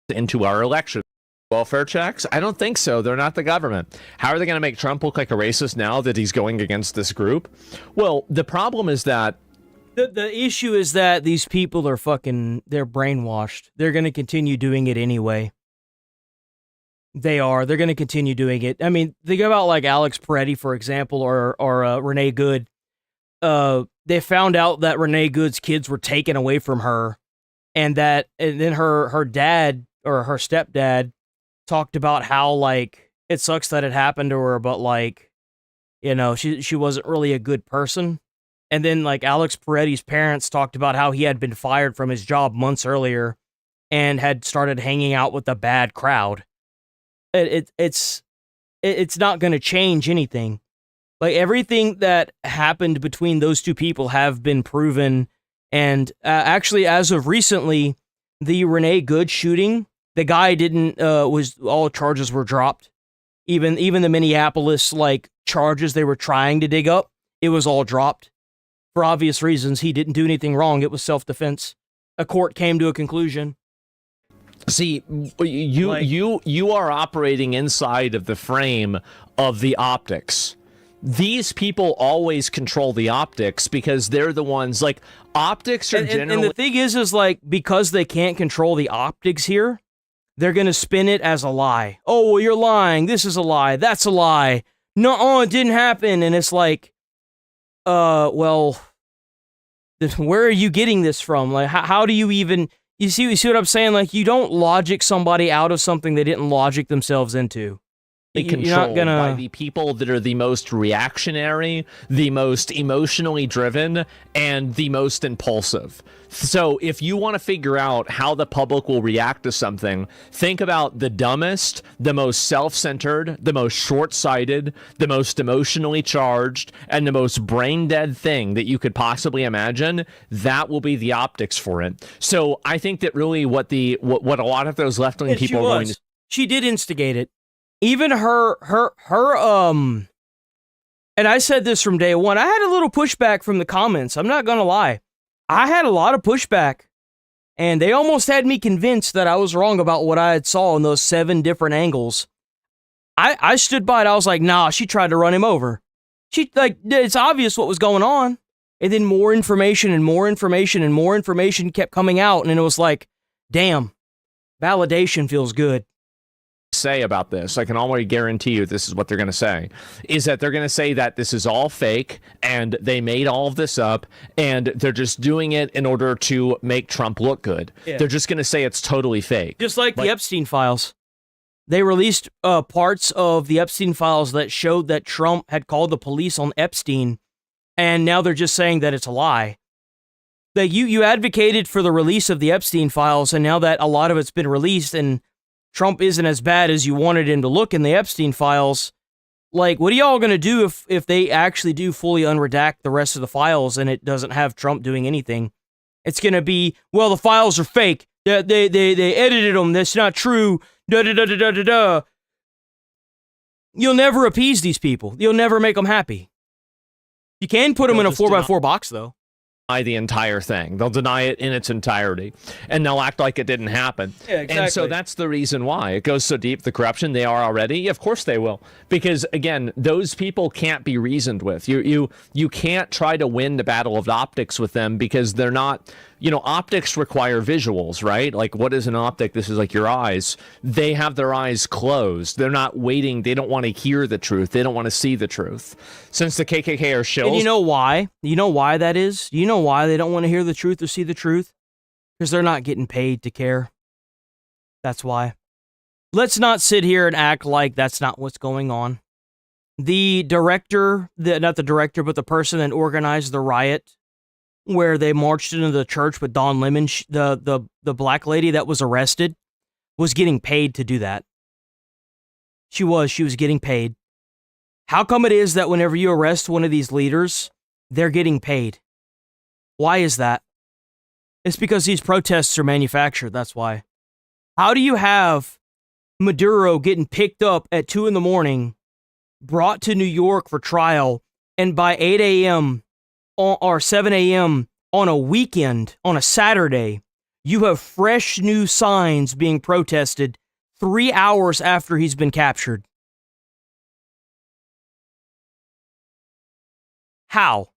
into our election. Welfare checks? I don't think so. They're not the government. How are they going to make Trump look like a racist now that he's going against this group? Well, the problem is that the issue is that these people are they're brainwashed. They're going to continue doing it anyway. They are. They're going to continue doing it. I mean, think about like Alex Peretti, for example, or Renee Good. They found out that Renee Good's kids were taken away from her, and then her dad or her stepdad talked about how, like, it sucks that it happened to her, but, like, you know, she wasn't really a good person. And then, like, Alex Peretti's parents talked about how he had been fired from his job months earlier and had started hanging out with a bad crowd. It's not going to change anything. Like, everything that happened between those two people have been proven. And actually, as of recently, the Renee Good shooting, the guy didn't, all charges were dropped. Even the Minneapolis, like, charges they were trying to dig up, it was all dropped. For obvious reasons, he didn't do anything wrong. It was self-defense. A court came to a conclusion. See, you are operating inside of the frame of the optics. These people always control the optics because they're the ones, like, optics are generally... And the thing is, like, because they can't control the optics here, they're going to spin it as a lie. Oh, well, you're lying. This is a lie. That's a lie. No, it didn't happen. And it's like, well, where are you getting this from? Like, how do you even... You see what I'm saying? Like, you don't logic somebody out of something they didn't logic themselves into. Controlled by the people that are the most reactionary, the most emotionally driven, and the most impulsive. So if you want to figure out how the public will react to something, think about the dumbest, the most self-centered, the most short-sighted, the most emotionally charged, and the most brain-dead thing that you could possibly imagine. That will be the optics for it. So I think that really what a lot of those left-wing people are going to... She did instigate it. Even her, and I said this from day one, I had a little pushback from the comments. I'm not going to lie. I had a lot of pushback, and they almost had me convinced that I was wrong about what I had saw in those 7 different angles. I stood by it. I was like, nah, she tried to run him over. It's obvious what was going on. And then more information and more information and more information kept coming out. And it was like, damn, validation feels good. Say about this, I can already guarantee you this is what they're going to say, is that they're going to say that this is all fake and they made all of this up and they're just doing it in order to make Trump look good. Yeah. They're just going to say it's totally fake. Just like the Epstein files. They released parts of the Epstein files that showed that Trump had called the police on Epstein, and now they're just saying that it's a lie. That you advocated for the release of the Epstein files, and now that a lot of it's been released and Trump isn't as bad as you wanted him to look in the Epstein files, like, what are y'all going to do if they actually do fully unredact the rest of the files and it doesn't have Trump doing anything? It's going to be, well, the files are fake. They edited them. That's not true. Da-da-da-da-da-da-da. You'll never appease these people. You'll never make them happy. You can put them in a 4x4 box, though. The entire thing. They'll deny it in its entirety, and they'll act like it didn't happen. Yeah, exactly. And so that's the reason why it goes so deep. The corruption they are already. Of course they will, because again, those people can't be reasoned with. You can't try to win the battle of optics with them because they're not. You know, optics require visuals, right? Like, what is an optic? This is like your eyes. They have their eyes closed. They're not waiting. They don't want to hear the truth. They don't want to see the truth. Since the KKK are shills. And you know why? You know why that is? You know why they don't want to hear the truth or see the truth? Because they're not getting paid to care. That's why. Let's not sit here and act like that's not what's going on. The director, not the director, but the person that organized the riot, where they marched into the church with Dawn Lemon, the black lady that was arrested, was getting paid to do that. She was getting paid. How come it is that whenever you arrest one of these leaders, they're getting paid? Why is that? It's because these protests are manufactured, that's why. How do you have Maduro getting picked up at 2 in the morning, brought to New York for trial, and by 8 a.m. or 7 a.m. on a weekend, on a Saturday, you have fresh new signs being protested 3 hours after he's been captured? How?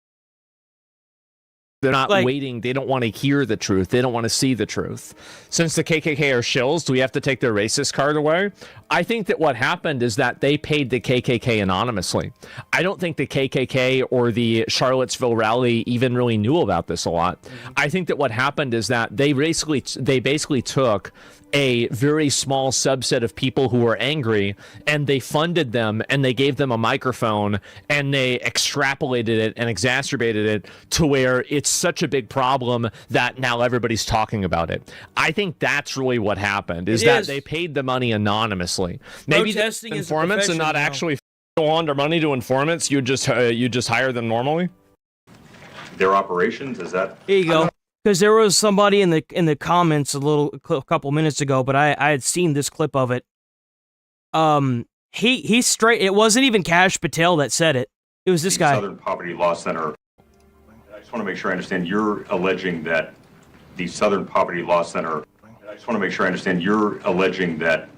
They're not waiting. They don't want to hear the truth. They don't want to see the truth. Since the KKK are shills, do we have to take their racist card away? I think that what happened is that they paid the KKK anonymously. I don't think the KKK or the Charlottesville rally even really knew about this a lot. I think that what happened is that they basically took a very small subset of people who were angry and they funded them and they gave them a microphone and they extrapolated it and exacerbated it to where it's such a big problem that now everybody's talking about it. I think that's really what happened, is that they paid the money anonymously. Maybe protesting is informants and not now. actually launder money to informants. You just hire them normally. Their operations, is that? Here you go. Because there was somebody in the comments a couple minutes ago, but I had seen this clip of it. He straight. It wasn't even Kash Patel that said it. It was this guy. Southern Poverty Law Center. I just want to make sure I understand. You're alleging that the Southern Poverty Law Center. I just want to make sure I understand. You're alleging that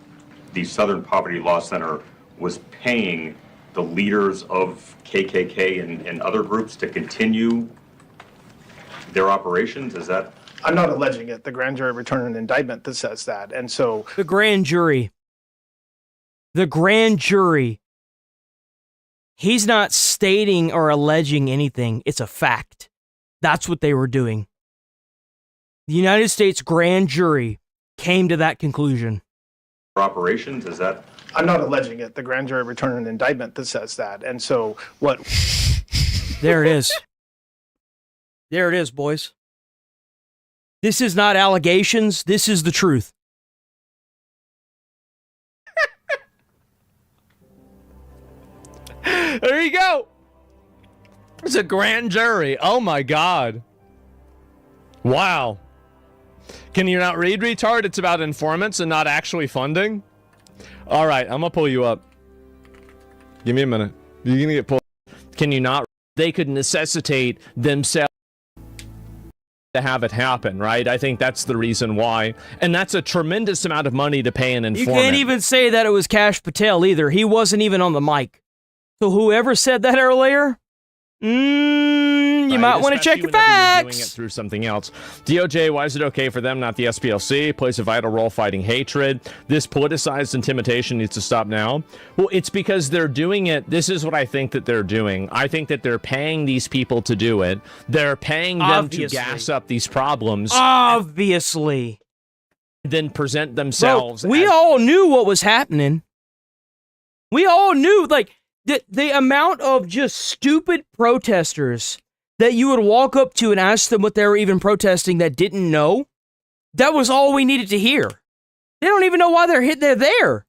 the Southern Poverty Law Center was paying the leaders of KKK and other groups to continue their operations? Is that? I'm not alleging it. The grand jury returned an indictment that says that. And so the grand jury. He's not stating or alleging anything. It's a fact. That's what they were doing. The United States grand jury came to that conclusion. Operations, is that? I'm not alleging it. The grand jury returned an indictment that says that. And so what? There it is. There it is, boys. This is not allegations. This is the truth. There you go. It's a grand jury. Oh my God. Wow. Can you not read, retard? It's about informants and not actually funding. All right, I'm gonna pull you up. Give me a minute. You're gonna get pulled. Can you not? They could necessitate themselves to have it happen, right? I think that's the reason why. And that's a tremendous amount of money to pay an informant. You can't even say that it was Kash Patel either. He wasn't even on the mic. So whoever said that earlier, you might want to check your facts. You're doing it through something else. DOJ, why is it okay for them, not the SPLC? Plays a vital role fighting hatred. This politicized intimidation needs to stop now. Well, it's because they're doing it. This is what I think that they're doing. I think that they're paying these people to do it. They're paying them to gas up these problems. Obviously. Then present themselves. Bro, we all knew what was happening. We all knew, like, the amount of just stupid protesters that you would walk up to and ask them what they were even protesting that didn't know, that was all we needed to hear. They don't even know why they're there.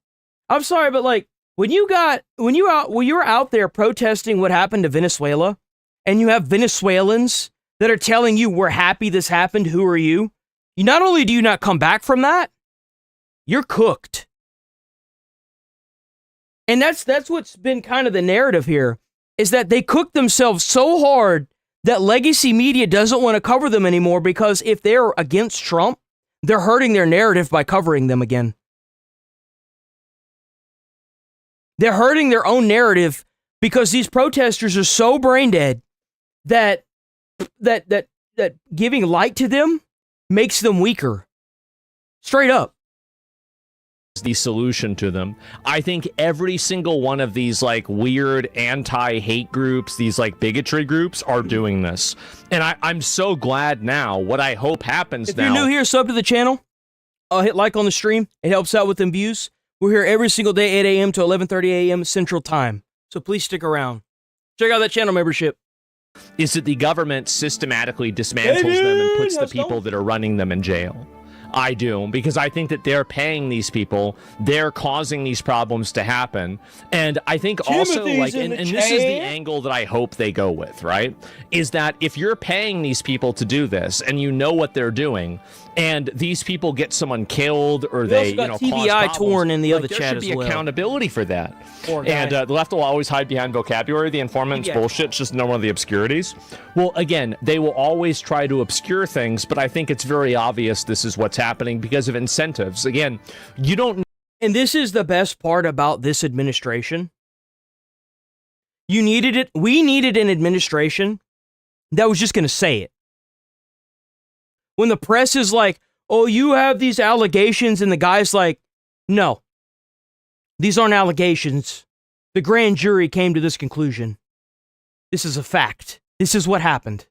I'm sorry, but like when you were out there protesting what happened to Venezuela, and you have Venezuelans that are telling you we're happy this happened, who are you? You not only do you not come back from that, you're cooked. And that's what's been kind of the narrative here, is that they cooked themselves so hard that legacy media doesn't want to cover them anymore, because if they're against Trump, they're hurting their narrative by covering them again. They're hurting their own narrative because these protesters are so brain dead that giving light to them makes them weaker. Straight up. The solution to them. I think every single one of these like weird anti-hate groups, these like bigotry groups are doing this. And I'm so glad now. What I hope happens now. If you're new here, sub to the channel. Hit like on the stream. It helps out with them views. We're here every single day, 8 a.m. to 11:30 a.m. Central Time. So please stick around. Check out that channel membership. Is that the government systematically dismantles them and puts the people that are running them in jail. I do, because I think that they're paying these people, they're causing these problems to happen. And I think also, like, and this is the angle that I hope they go with, right? Is that if you're paying these people to do this and you know what they're doing, and these people get someone killed or they, got cause TBI problems, torn in the other there chat should be as well. accountability for that. Poor guy. And the left will always hide behind vocabulary. The informant's bullshit. It's just no one of the obscurities. Well, again, they will always try to obscure things, but I think it's very obvious this is what's happening because of incentives. Again, you don't. And this is the best part about this administration. You needed it. We needed an administration that was just going to say it. When the press is like, oh, you have these allegations, and the guy's like, no, these aren't allegations. The grand jury came to this conclusion. This is a fact. This is what happened.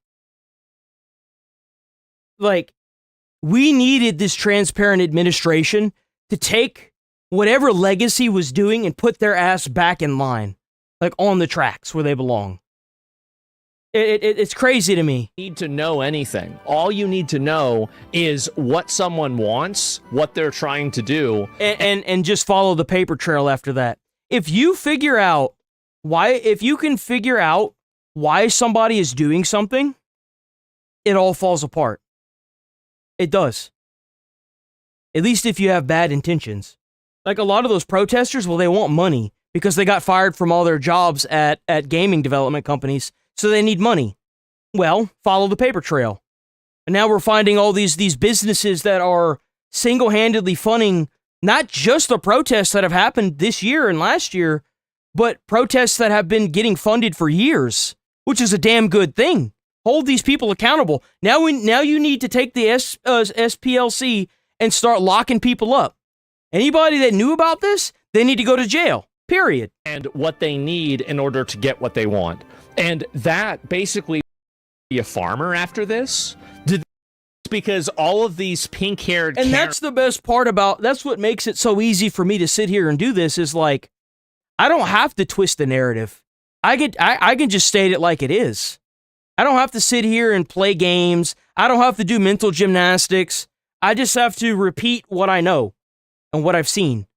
Like, we needed this transparent administration to take whatever legacy was doing and put their ass back in line, like on the tracks where they belong. It's crazy to me. Need to know anything. All you need to know is what someone wants, what they're trying to do, and just follow the paper trail after that. If you figure out if you can figure out why somebody is doing something, it all falls apart. It does. At least if you have bad intentions. Like a lot of those protesters, well, they want money because they got fired from all their jobs at gaming development companies. So they need money. Well, follow the paper trail. And now we're finding all these businesses that are single-handedly funding not just the protests that have happened this year and last year, but protests that have been getting funded for years, which is a damn good thing. Hold these people accountable. Now you need to take the SPLC and start locking people up. Anybody that knew about this, they need to go to jail. Period. And what they need in order to get what they want. And that basically be a farmer after this? Because all of these pink-haired and that's the best part about that's what makes it so easy for me to sit here and do this is like I don't have to twist the narrative. I can just state it like it is. I don't have to sit here and play games. I don't have to do mental gymnastics. I just have to repeat what I know and what I've seen.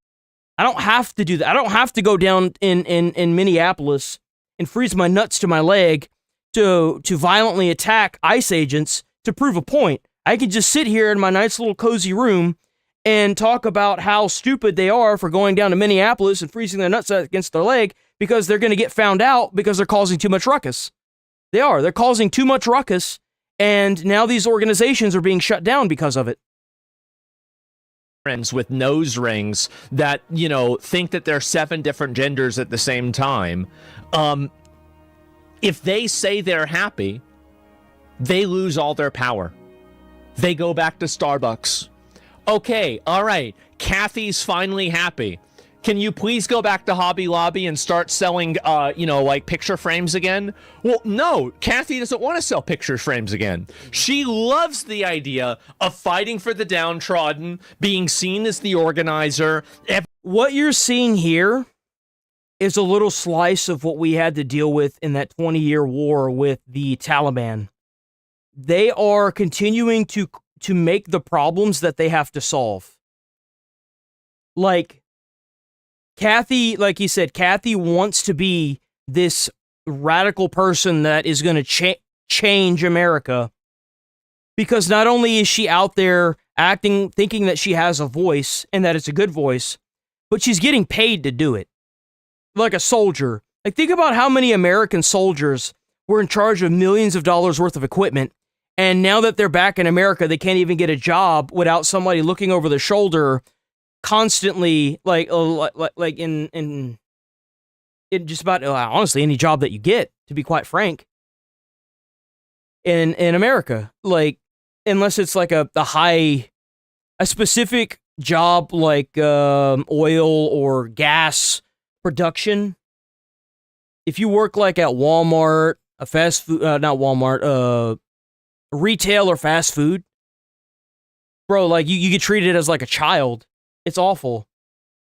I don't have to do that. I don't have to go down in Minneapolis and freeze my nuts to my leg to violently attack ICE agents to prove a point. I can just sit here in my nice little cozy room and talk about how stupid they are for going down to Minneapolis and freezing their nuts against their leg because they're going to get found out because they're causing too much ruckus. They're causing too much ruckus, and now these organizations are being shut down because of it. Friends with nose rings that, think that they're 7 different genders at the same time. If they say they're happy, they lose all their power. They go back to Starbucks. Okay, all right, Kathy's finally happy. Can you please go back to Hobby Lobby and start selling, like picture frames again? Well, no, Kathy doesn't want to sell picture frames again. She loves the idea of fighting for the downtrodden, being seen as the organizer. What you're seeing here is a little slice of what we had to deal with in that 20-year war with the Taliban. They are continuing to make the problems that they have to solve. Like, Kathy, like you said, Kathy wants to be this radical person that is going to change America. Because not only is she out there thinking that she has a voice and that it's a good voice, but she's getting paid to do it. Like a soldier. Like, think about how many American soldiers were in charge of millions of dollars worth of equipment. And now that they're back in America, they can't even get a job without somebody looking over their shoulder constantly, like in just about honestly any job that you get, to be quite frank, in America, like unless it's like a specific job like oil or gas production. If you work like at Walmart, a fast food, not Walmart, retail or fast food, bro, like you get treated as like a child. It's awful.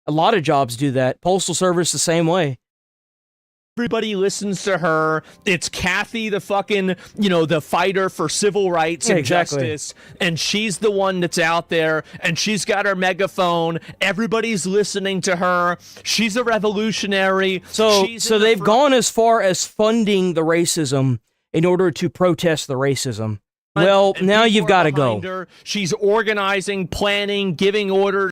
A lot of jobs do that. Postal service the same way. Everybody listens to her. It's Kathy, the fucking, the fighter for civil rights and justice. And she's the one that's out there, and she's got her megaphone. Everybody's listening to her. She's a revolutionary. So they've gone as far as funding the racism in order to protest the racism. Well, and now you've got to go. Her. She's organizing, planning, giving orders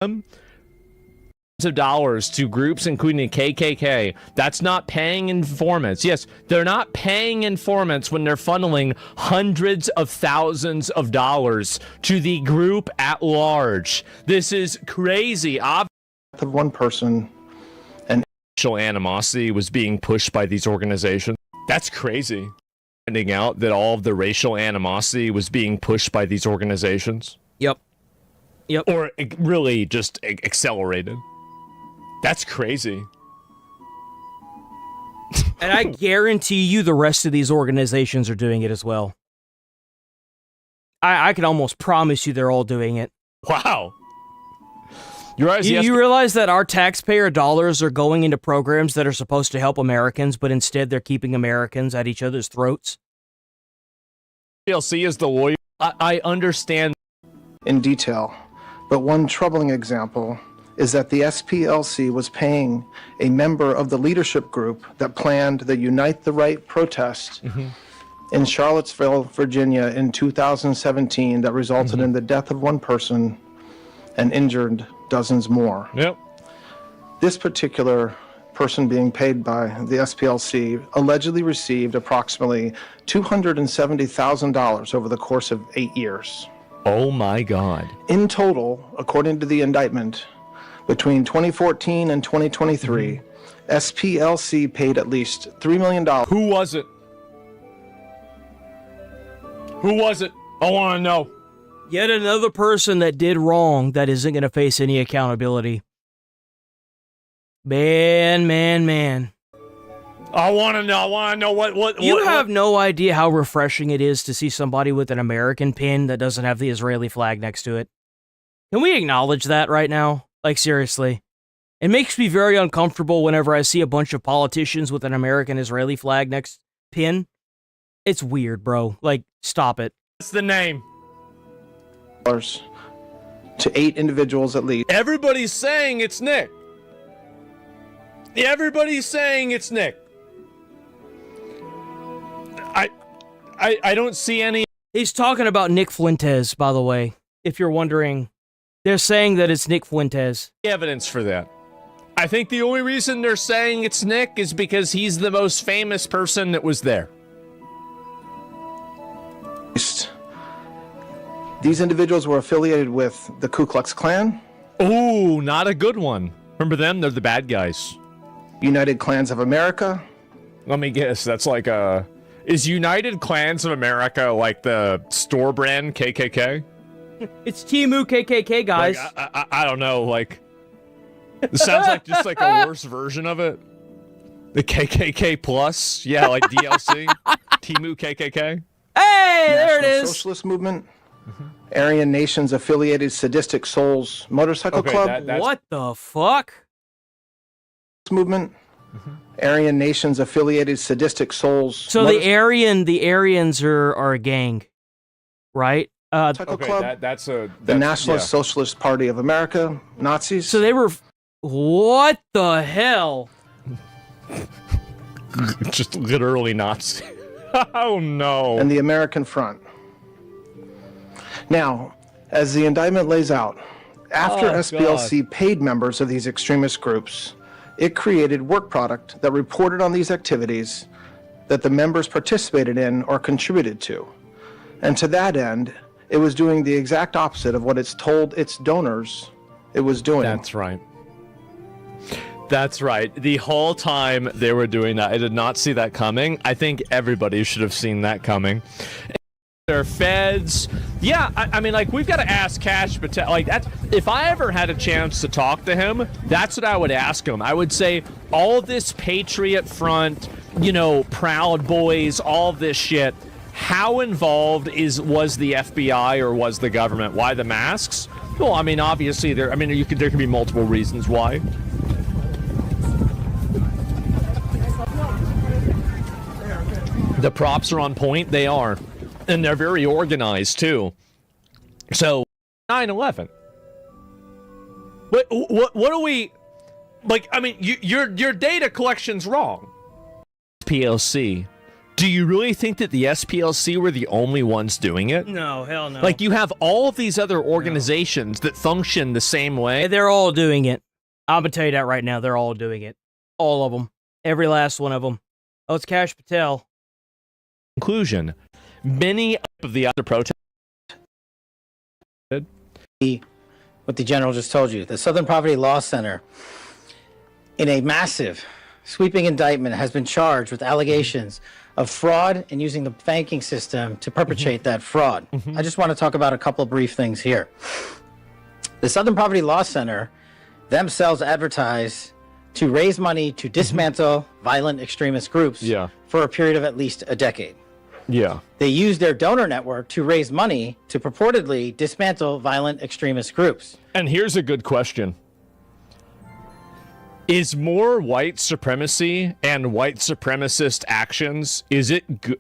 of dollars to groups including the KKK. That's not paying informants. Yes, they're not paying informants when they're funneling hundreds of thousands of dollars to the group at large. This is crazy. Of one person, and racial animosity was being pushed by these organizations. That's crazy. Finding out that all of the racial animosity was being pushed by these organizations. Yep. Or it really just accelerated. That's crazy. And I guarantee you the rest of these organizations are doing it as well. I can almost promise you they're all doing it. Wow. You realize that our taxpayer dollars are going into programs that are supposed to help Americans, but instead they're keeping Americans at each other's throats? PLC is the lawyer. I understand. In detail, but one troubling example is that the SPLC was paying a member of the leadership group that planned the Unite the Right protest in Charlottesville, Virginia in 2017 that resulted in the death of one person and injured dozens more. Yep. This particular person being paid by the SPLC allegedly received approximately $270,000 over the course of 8 years. Oh my God. In total, according to the indictment, between 2014 and 2023, SPLC paid at least $3 million. Who was it? Who was it? I want to know. Yet another person that did wrong that isn't going to face any accountability. Man. I want to know. What You have no idea how refreshing it is to see somebody with an American pin that doesn't have the Israeli flag next to it. Can we acknowledge that right now? Like, seriously. It makes me very uncomfortable whenever I see a bunch of politicians with an American-Israeli flag next pin. It's weird, bro. Like, stop it. What's the name? To 8 individuals at least. Everybody's saying it's Nick. Everybody's saying it's Nick. I don't see any. He's talking about Nick Fuentes, by the way, if you're wondering. They're saying that it's Nick Fuentes. Evidence for that. I think the only reason they're saying it's Nick is because he's the most famous person that was there. These individuals were affiliated with the Ku Klux Klan. Ooh, not a good one. Remember them? They're the bad guys. United Klans of America. Let me guess. That's like a... Is United Klans of America like the store brand KKK? It's Timu KKK, guys. Like, I don't know, like... It sounds like just like a worse version of it. The KKK Plus? Yeah, like DLC. Timu KKK. Hey, there it is. Socialist Movement. Aryan Nations affiliated Sadistic Souls Motorcycle Club. What the fuck? Movement. Aryan Nations affiliated Sadistic Souls. So the Aryans are a gang, right? Club. That's the Nationalist Socialist Party of America, Nazis. So they were. What the hell? Just literally Nazi. Oh no. And the American Front. Now, as the indictment lays out, after SPLC paid members of these extremist groups, it created work product that reported on these activities that the members participated in or contributed to. And to that end, it was doing the exact opposite of what it's told its donors it was doing. That's right. That's right. The whole time they were doing that, I did not see that coming. I think everybody should have seen that coming. Their feds. Yeah, I mean, like, we've got to ask Kash Patel. Like, that's, if I ever had a chance to talk to him, that's what I would ask him. I would say, all this Patriot Front, Proud Boys, all this shit, how involved was the FBI or was the government? Why the masks? Well, I mean, obviously, there can be multiple reasons why. The props are on point. They are. And they're very organized, too. So, 9/11. What are we... Like, I mean, your data collection's wrong. SPLC. Do you really think that the SPLC were the only ones doing it? No, hell no. Like, you have all of these other organizations that function the same way. They're all doing it. I'm going to tell you that right now. They're all doing it. All of them. Every last one of them. Oh, it's Kash Patel. Conclusion. Many of the other protests... What the general just told you. The Southern Poverty Law Center, in a massive, sweeping indictment, has been charged with allegations of fraud and using the banking system to perpetrate that fraud. I just want to talk about a couple of brief things here. The Southern Poverty Law Center themselves advertise to raise money to dismantle violent extremist groups for a period of at least a decade. Yeah. They use their donor network to raise money to purportedly dismantle violent extremist groups. And here's a good question. Is more white supremacy and white supremacist actions,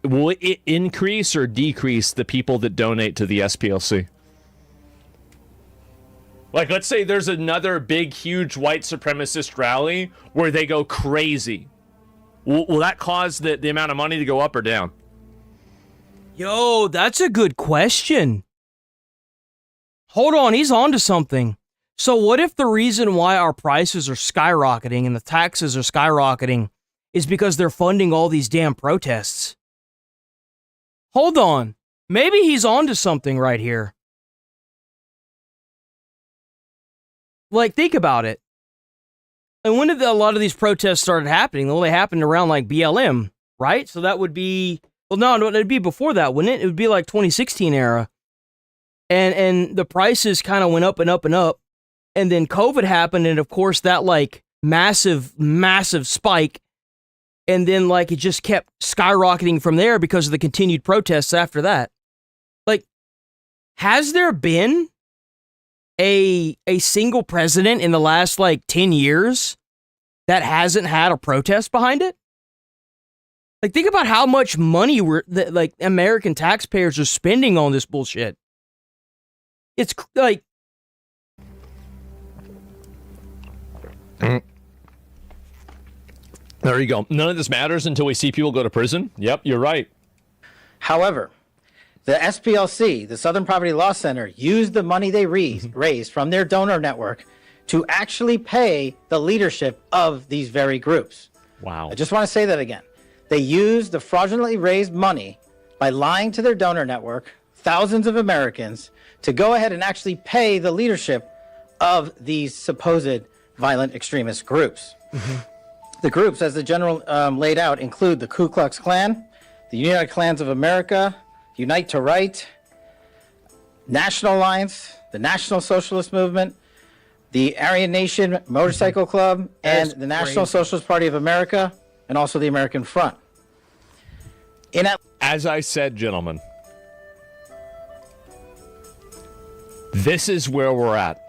will it increase or decrease the people that donate to the SPLC? Like, let's say there's another big, huge white supremacist rally where they go crazy. Will that cause the amount of money to go up or down? Yo, that's a good question. Hold on, he's on to something. So what if the reason why our prices are skyrocketing and the taxes are skyrocketing is because they're funding all these damn protests? Hold on. Maybe he's on to something right here. Like, think about it. And when did a lot of these protests started happening? Well, they happened around like BLM, right? So that would be... Well, no, it'd be before that, wouldn't it? It would be like 2016 era. And the prices kind of went up and up and up. And then COVID happened, and of course that like massive spike. And then like it just kept skyrocketing from there because of the continued protests after that. Like, has there been a single president in the last like 10 years that hasn't had a protest behind it? Like, think about how much money like American taxpayers are spending on this bullshit. It's like... There you go. None of this matters until we see people go to prison. Yep, you're right. However, the SPLC, the Southern Poverty Law Center, used the money they raised from their donor network to actually pay the leadership of these very groups. Wow. I just want to say that again. They used the fraudulently raised money by lying to their donor network, thousands of Americans, to go ahead and actually pay the leadership of these supposed violent extremist groups. The groups, as the general laid out, include the Ku Klux Klan, the United Klans of America, Unite to Right, National Alliance, the National Socialist Movement, the Aryan Nation Motorcycle Club, and the National Socialist Party of America, and also the American Front. As I said, gentlemen, this is where we're at.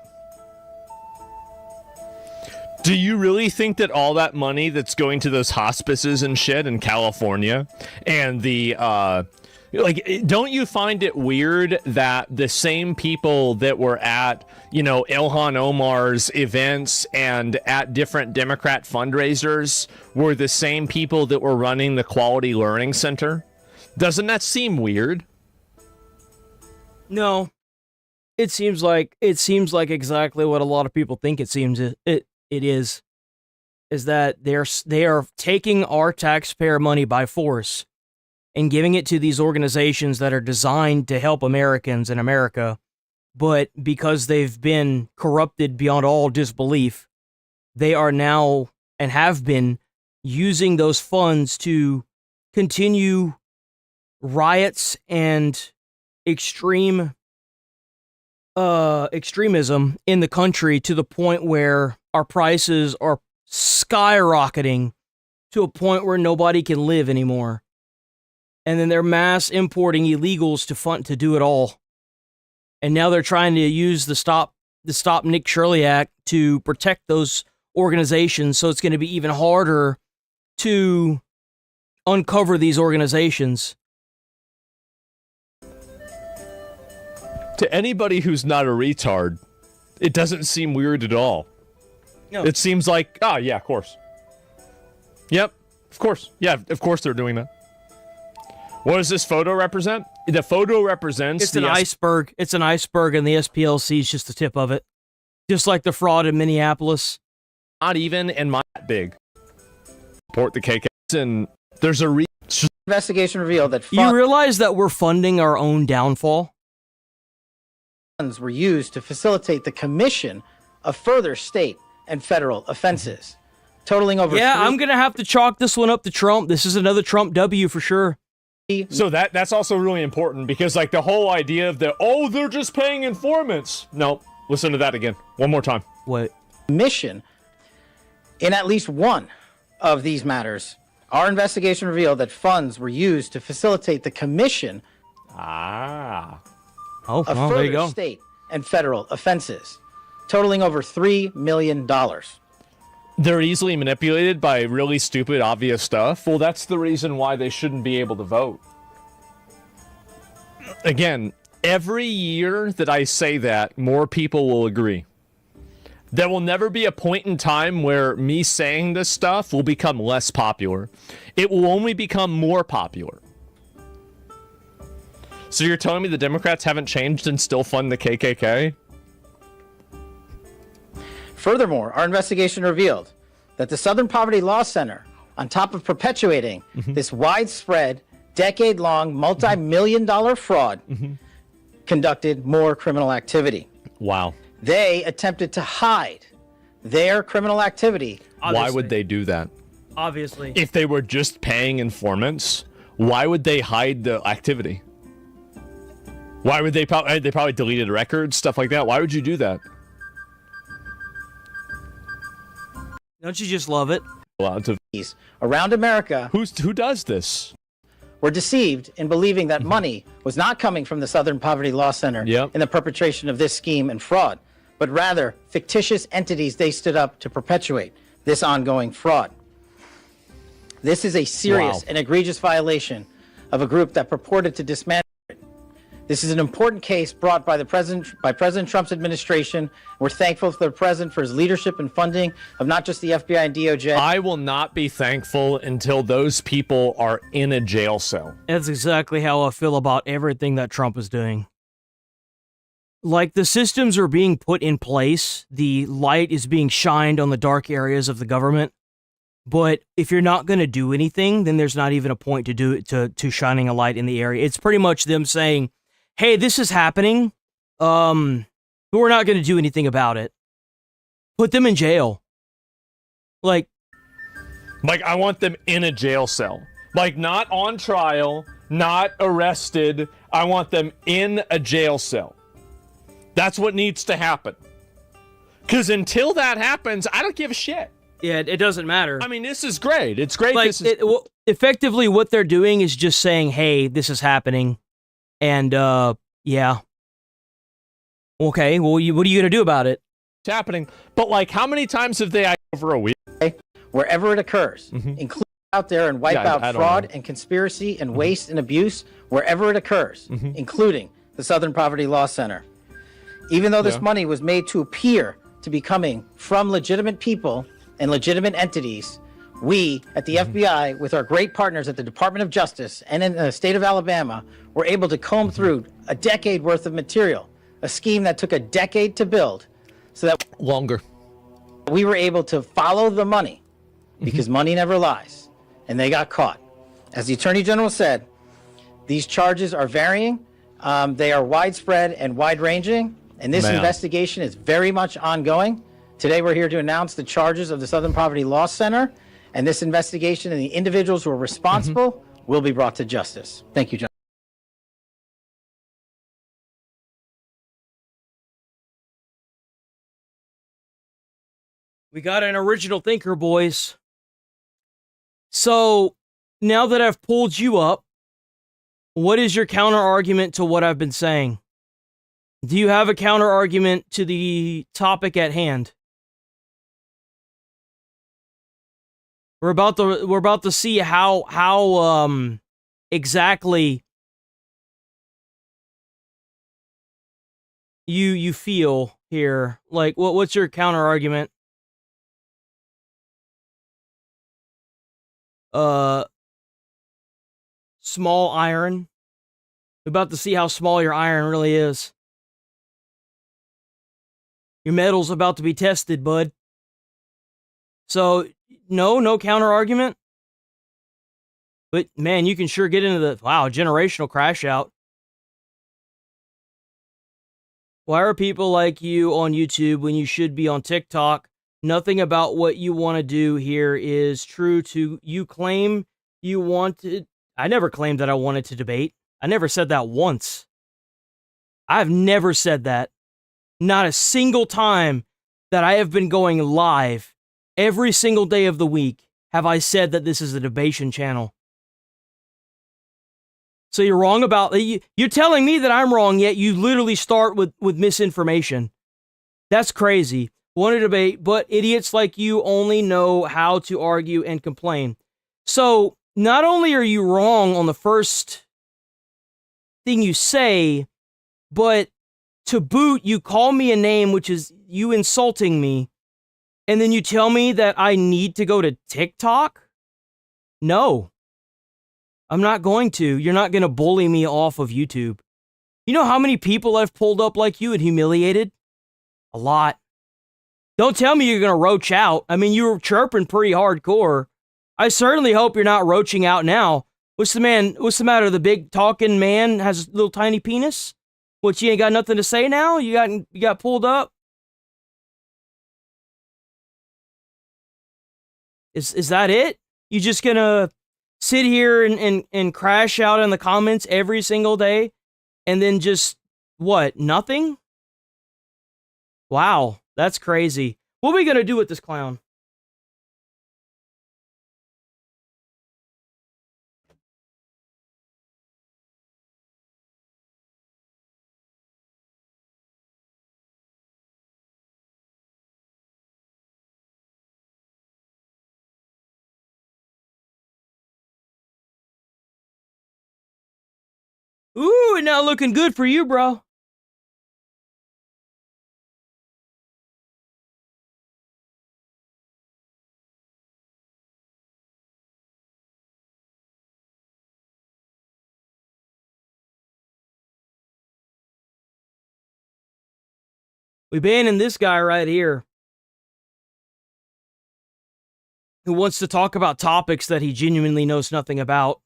Do you really think that all that money that's going to those hospices and shit in California and the, don't you find it weird that the same people that were at, Ilhan Omar's events and at different Democrat fundraisers were the same people that were running the Quality Learning Center? Doesn't that seem weird? No. It seems like exactly what a lot of people think it seems it is that they are taking our taxpayer money by force and giving it to these organizations that are designed to help Americans in America, but because they've been corrupted beyond all disbelief, they are now and have been using those funds to continue riots and extremism in the country to the point where our prices are skyrocketing to a point where nobody can live anymore. And then they're mass importing illegals to do it all. And now they're trying to use the Stop Nick Shirley Act to protect those organizations, so it's going to be even harder to uncover these organizations. To anybody who's not a retard, it doesn't seem weird at all. No. It seems like, oh, yeah, of course. Yep, of course. Yeah, of course they're doing that. What does this photo represent? The photo represents... It's an iceberg. It's an iceberg, and the SPLC is just the tip of it. Just like the fraud in Minneapolis. Not even and not that big. Support the KKs, and there's a investigation revealed that you realize that we're funding our own downfall? Funds were used to facilitate the commission of further state and federal offenses, totaling over... Yeah, I'm going to have to chalk this one up to Trump. This is another Trump W for sure. So that's also really important, because like the whole idea of they're just paying informants. No, listen to that again. One more time. What? Mission. In at least one of these matters, our investigation revealed that funds were used to facilitate the commission of further there you go. state and federal offenses, totaling over $3 million. They're easily manipulated by really stupid, obvious stuff. Well, that's the reason why they shouldn't be able to vote. Again, every year that I say that, more people will agree. There will never be a point in time where me saying this stuff will become less popular. It will only become more popular. So you're telling me the Democrats haven't changed and still fund the KKK? Furthermore, our investigation revealed that the Southern Poverty Law Center, on top of perpetuating this widespread, decade-long, multi-million-dollar fraud, conducted more criminal activity. Wow. They attempted to hide their criminal activity. Why would they do that? Obviously. If they were just paying informants, why would they hide the activity? Why would they probably deleted records, stuff like that? Why would you do that? Don't you just love it? Around America who does this were deceived in believing that money was not coming from the Southern Poverty Law Center in the perpetration of this scheme and fraud, but rather fictitious entities they stood up to perpetuate this ongoing fraud. This is a serious and egregious violation of a group that purported to dismantle it. This is an important case brought by President Trump's administration. We're thankful to the president for his leadership and funding of not just the FBI and DOJ. I will not be thankful until those people are in a jail cell. That's exactly how I feel about everything that Trump is doing. Like, the systems are being put in place, the light is being shined on the dark areas of the government, but if you're not going to do anything, then there's not even a point to shining a light in the area. It's pretty much them saying, hey, this is happening, but we're not going to do anything about it. Put them in jail. Like, I want them in a jail cell. Like, not on trial, not arrested. I want them in a jail cell. That's what needs to happen. Because until that happens, I don't give a shit. Yeah, it doesn't matter. I mean, this is great. It's great. Like, effectively, what they're doing is just saying, hey, this is happening. And, yeah. Okay, well, what are you going to do about it? It's happening. But, like, how many times have they over a week? Wherever it occurs, include out there and wipe out fraud and conspiracy and waste and abuse, wherever it occurs, including the Southern Poverty Law Center. Even though this money was made to appear to be coming from legitimate people and legitimate entities, we at the FBI, with our great partners at the Department of Justice and in the state of Alabama, were able to comb through a decade worth of material, a scheme that took a decade to build, so that longer we were able to follow the money, because money never lies, and they got caught. As the Attorney General said, these charges are varying, they are widespread and wide-ranging, and this investigation is very much ongoing. Today we're here to announce the charges of the Southern Poverty Law Center, and this investigation and the individuals who are responsible will be brought to justice. Thank you, John. We got an original thinker, boys. So, now that I've pulled you up, what is your counter argument to what I've been saying? Do you have a counter argument to the topic at hand? We're about to see how exactly you feel here. Like, what's your counter argument? Small iron. We're about to see how small your iron really is. Your metal's about to be tested, bud. So, no counter argument. But man, you can sure get into the generational crash out. Why are people like you on YouTube when you should be on TikTok? Nothing about what you want to do here is true to you. Claim you wanted. I never claimed that I wanted to debate. I never said that once. I've never said that. Not a single time that I have been going live every single day of the week have I said that this is a debation channel. So you're wrong about... You're telling me that I'm wrong, yet you literally start with misinformation. That's crazy. Want to debate, but idiots like you only know how to argue and complain. So, not only are you wrong on the first thing you say, but to boot, you call me a name, which is you insulting me, and then you tell me that I need to go to TikTok? No. I'm not going to. You're not going to bully me off of YouTube. You know how many people I've pulled up like you and humiliated? A lot. Don't tell me you're going to roach out. I mean, you were chirping pretty hardcore. I certainly hope you're not roaching out now. What's the matter? The big talking man has a little tiny penis? What, you ain't got nothing to say now? You got pulled up? Is that it? You just gonna sit here and crash out in the comments every single day and then just, what, nothing? Wow, that's crazy. What are we gonna do with this clown? Ooh, not looking good for you, bro. We banning this guy right here, who wants to talk about topics that he genuinely knows nothing about.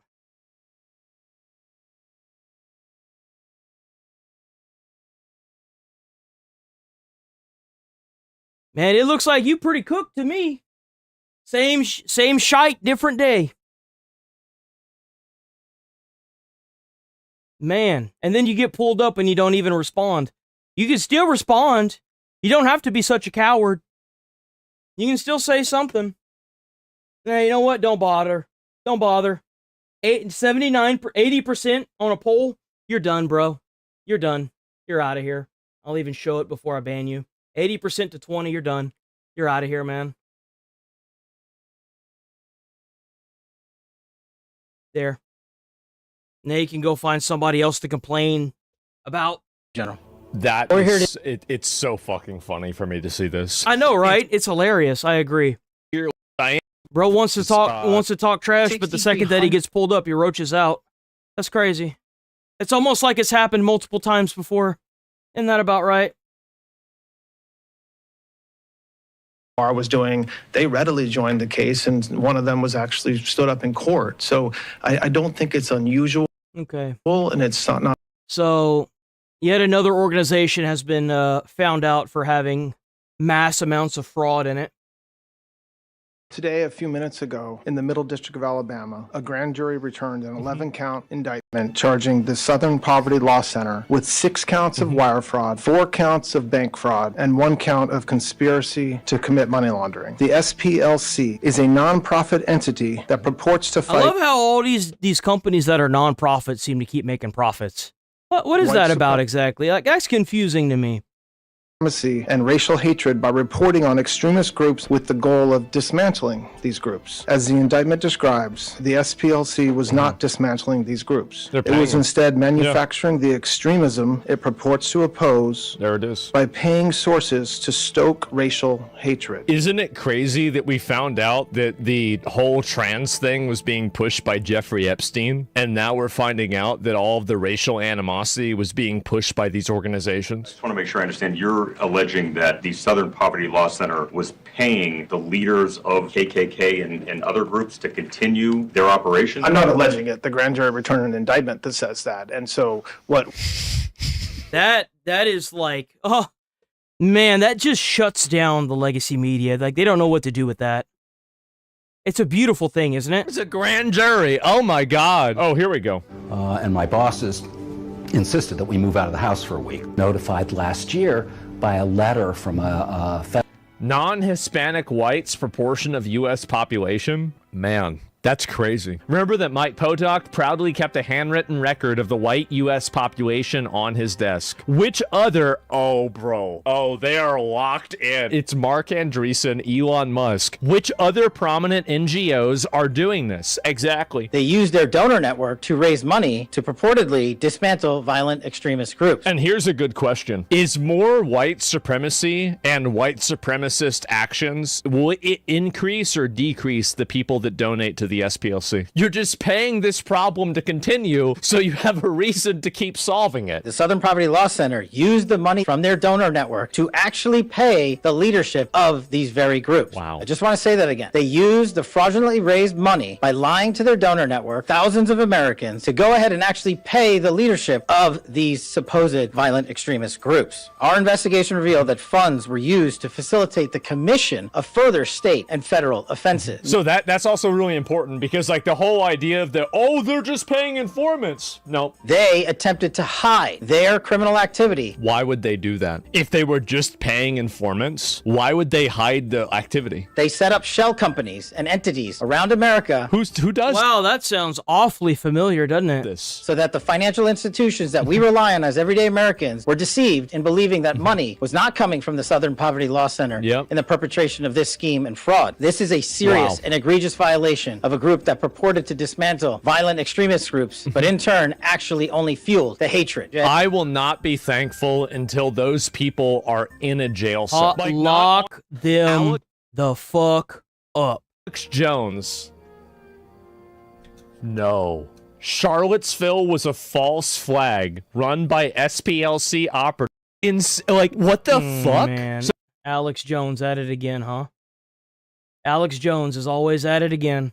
Man, it looks like you pretty cooked to me. Same shite, different day. Man, and then you get pulled up and you don't even respond. You can still respond. You don't have to be such a coward. You can still say something. Hey, you know what? Don't bother. Don't bother. 80% on a poll. You're done, bro. You're done. You're out of here. I'll even show it before I ban you. 80% to 20, you're done. You're out of here, man. There. Now you can go find somebody else to complain about. General. That is, it's so fucking funny for me to see this. I know, right? It's hilarious. I agree. Bro wants to talk trash, but the second that he gets pulled up, he roaches out. That's crazy. It's almost like it's happened multiple times before. Isn't that about right? Was doing, they readily joined the case, and one of them was actually stood up in court. So I don't think it's unusual. Okay. And it's not. So, yet another organization has been found out for having mass amounts of fraud in it. Today, a few minutes ago, in the Middle District of Alabama, a grand jury returned an 11-count indictment charging the Southern Poverty Law Center with 6 counts of wire fraud, 4 counts of bank fraud, and 1 count of conspiracy to commit money laundering. The SPLC is a nonprofit entity that purports to fight... I love how all these companies that are nonprofit seem to keep making profits. What is that about exactly? Like, that's confusing to me. supremacy and racial hatred by reporting on extremist groups with the goal of dismantling these groups. As the indictment describes, the SPLC was not dismantling these groups. It was instead manufacturing the extremism it purports to oppose by paying sources to stoke racial hatred. Isn't it crazy that we found out that the whole trans thing was being pushed by Jeffrey Epstein, and now we're finding out that all of the racial animosity was being pushed by these organizations? I just want to make sure I understand. You're alleging that the Southern Poverty Law Center was paying the leaders of KKK and other groups to continue their operations? I'm not alleging it. The grand jury returned an indictment that says that. And so what... That is like, oh, man, that just shuts down the legacy media. Like, they don't know what to do with that. It's a beautiful thing, isn't it? It's a grand jury. Oh, my God. Oh, here we go. And my bosses insisted that we move out of the house for a week. Notified last year by a letter from a non-Hispanic whites proportion of U.S. population? Man, that's crazy. Remember that Mike Potok proudly kept a handwritten record of the white U.S. population on his desk. Which other... Oh, bro. Oh, they are locked in. It's Mark Andreessen, Elon Musk. Which other prominent NGOs are doing this? Exactly. They use their donor network to raise money to purportedly dismantle violent extremist groups. And here's a good question. Is more white supremacy and white supremacist actions, will it increase or decrease the people that donate to the SPLC? You're just paying this problem to continue, so you have a reason to keep solving it. The Southern Poverty Law Center used the money from their donor network to actually pay the leadership of these very groups. Wow. I just want to say that again. They used the fraudulently raised money by lying to their donor network, thousands of Americans, to go ahead and actually pay the leadership of these supposed violent extremist groups. Our investigation revealed that funds were used to facilitate the commission of further state and federal offenses. So that's also really important, because like the whole idea of they're just paying informants. No. They attempted to hide their criminal activity. Why would they do that? If they were just paying informants, why would they hide the activity? They set up shell companies and entities around America. Who does? Wow, that sounds awfully familiar, doesn't it? So that the financial institutions that we rely on as everyday Americans were deceived in believing that money was not coming from the Southern Poverty Law Center in the perpetration of this scheme and fraud. This is a serious and egregious violation of a group that purported to dismantle violent extremist groups, but in turn actually only fueled the hatred. I will not be thankful until those people are in a jail cell. Lock them the fuck up. Alex Jones. No. Charlottesville was a false flag run by SPLC operatives. Like, what the fuck? Man. Alex Jones at it again, huh? Alex Jones is always at it again.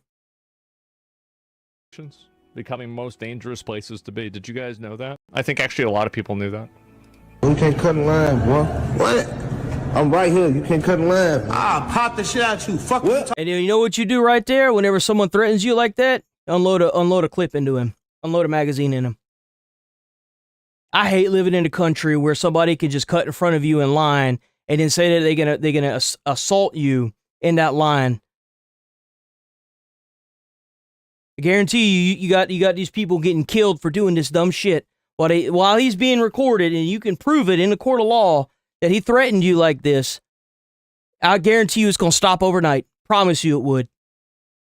Becoming most dangerous places to be. Did you guys know that? I think actually a lot of people knew that. You can't cut in line, boy. What? I'm right here. You can't cut in line. Ah, pop the shit out you. Fuck what? And you know what you do right there? Whenever someone threatens you like that, unload a clip into him. Unload a magazine in him. I hate living in a country where somebody can just cut in front of you in line and then say that they're gonna assault you in that line. I guarantee you got these people getting killed for doing this dumb shit while he's being recorded, and you can prove it in a court of law that he threatened you like this. I guarantee you it's gonna stop overnight. Promise you it would.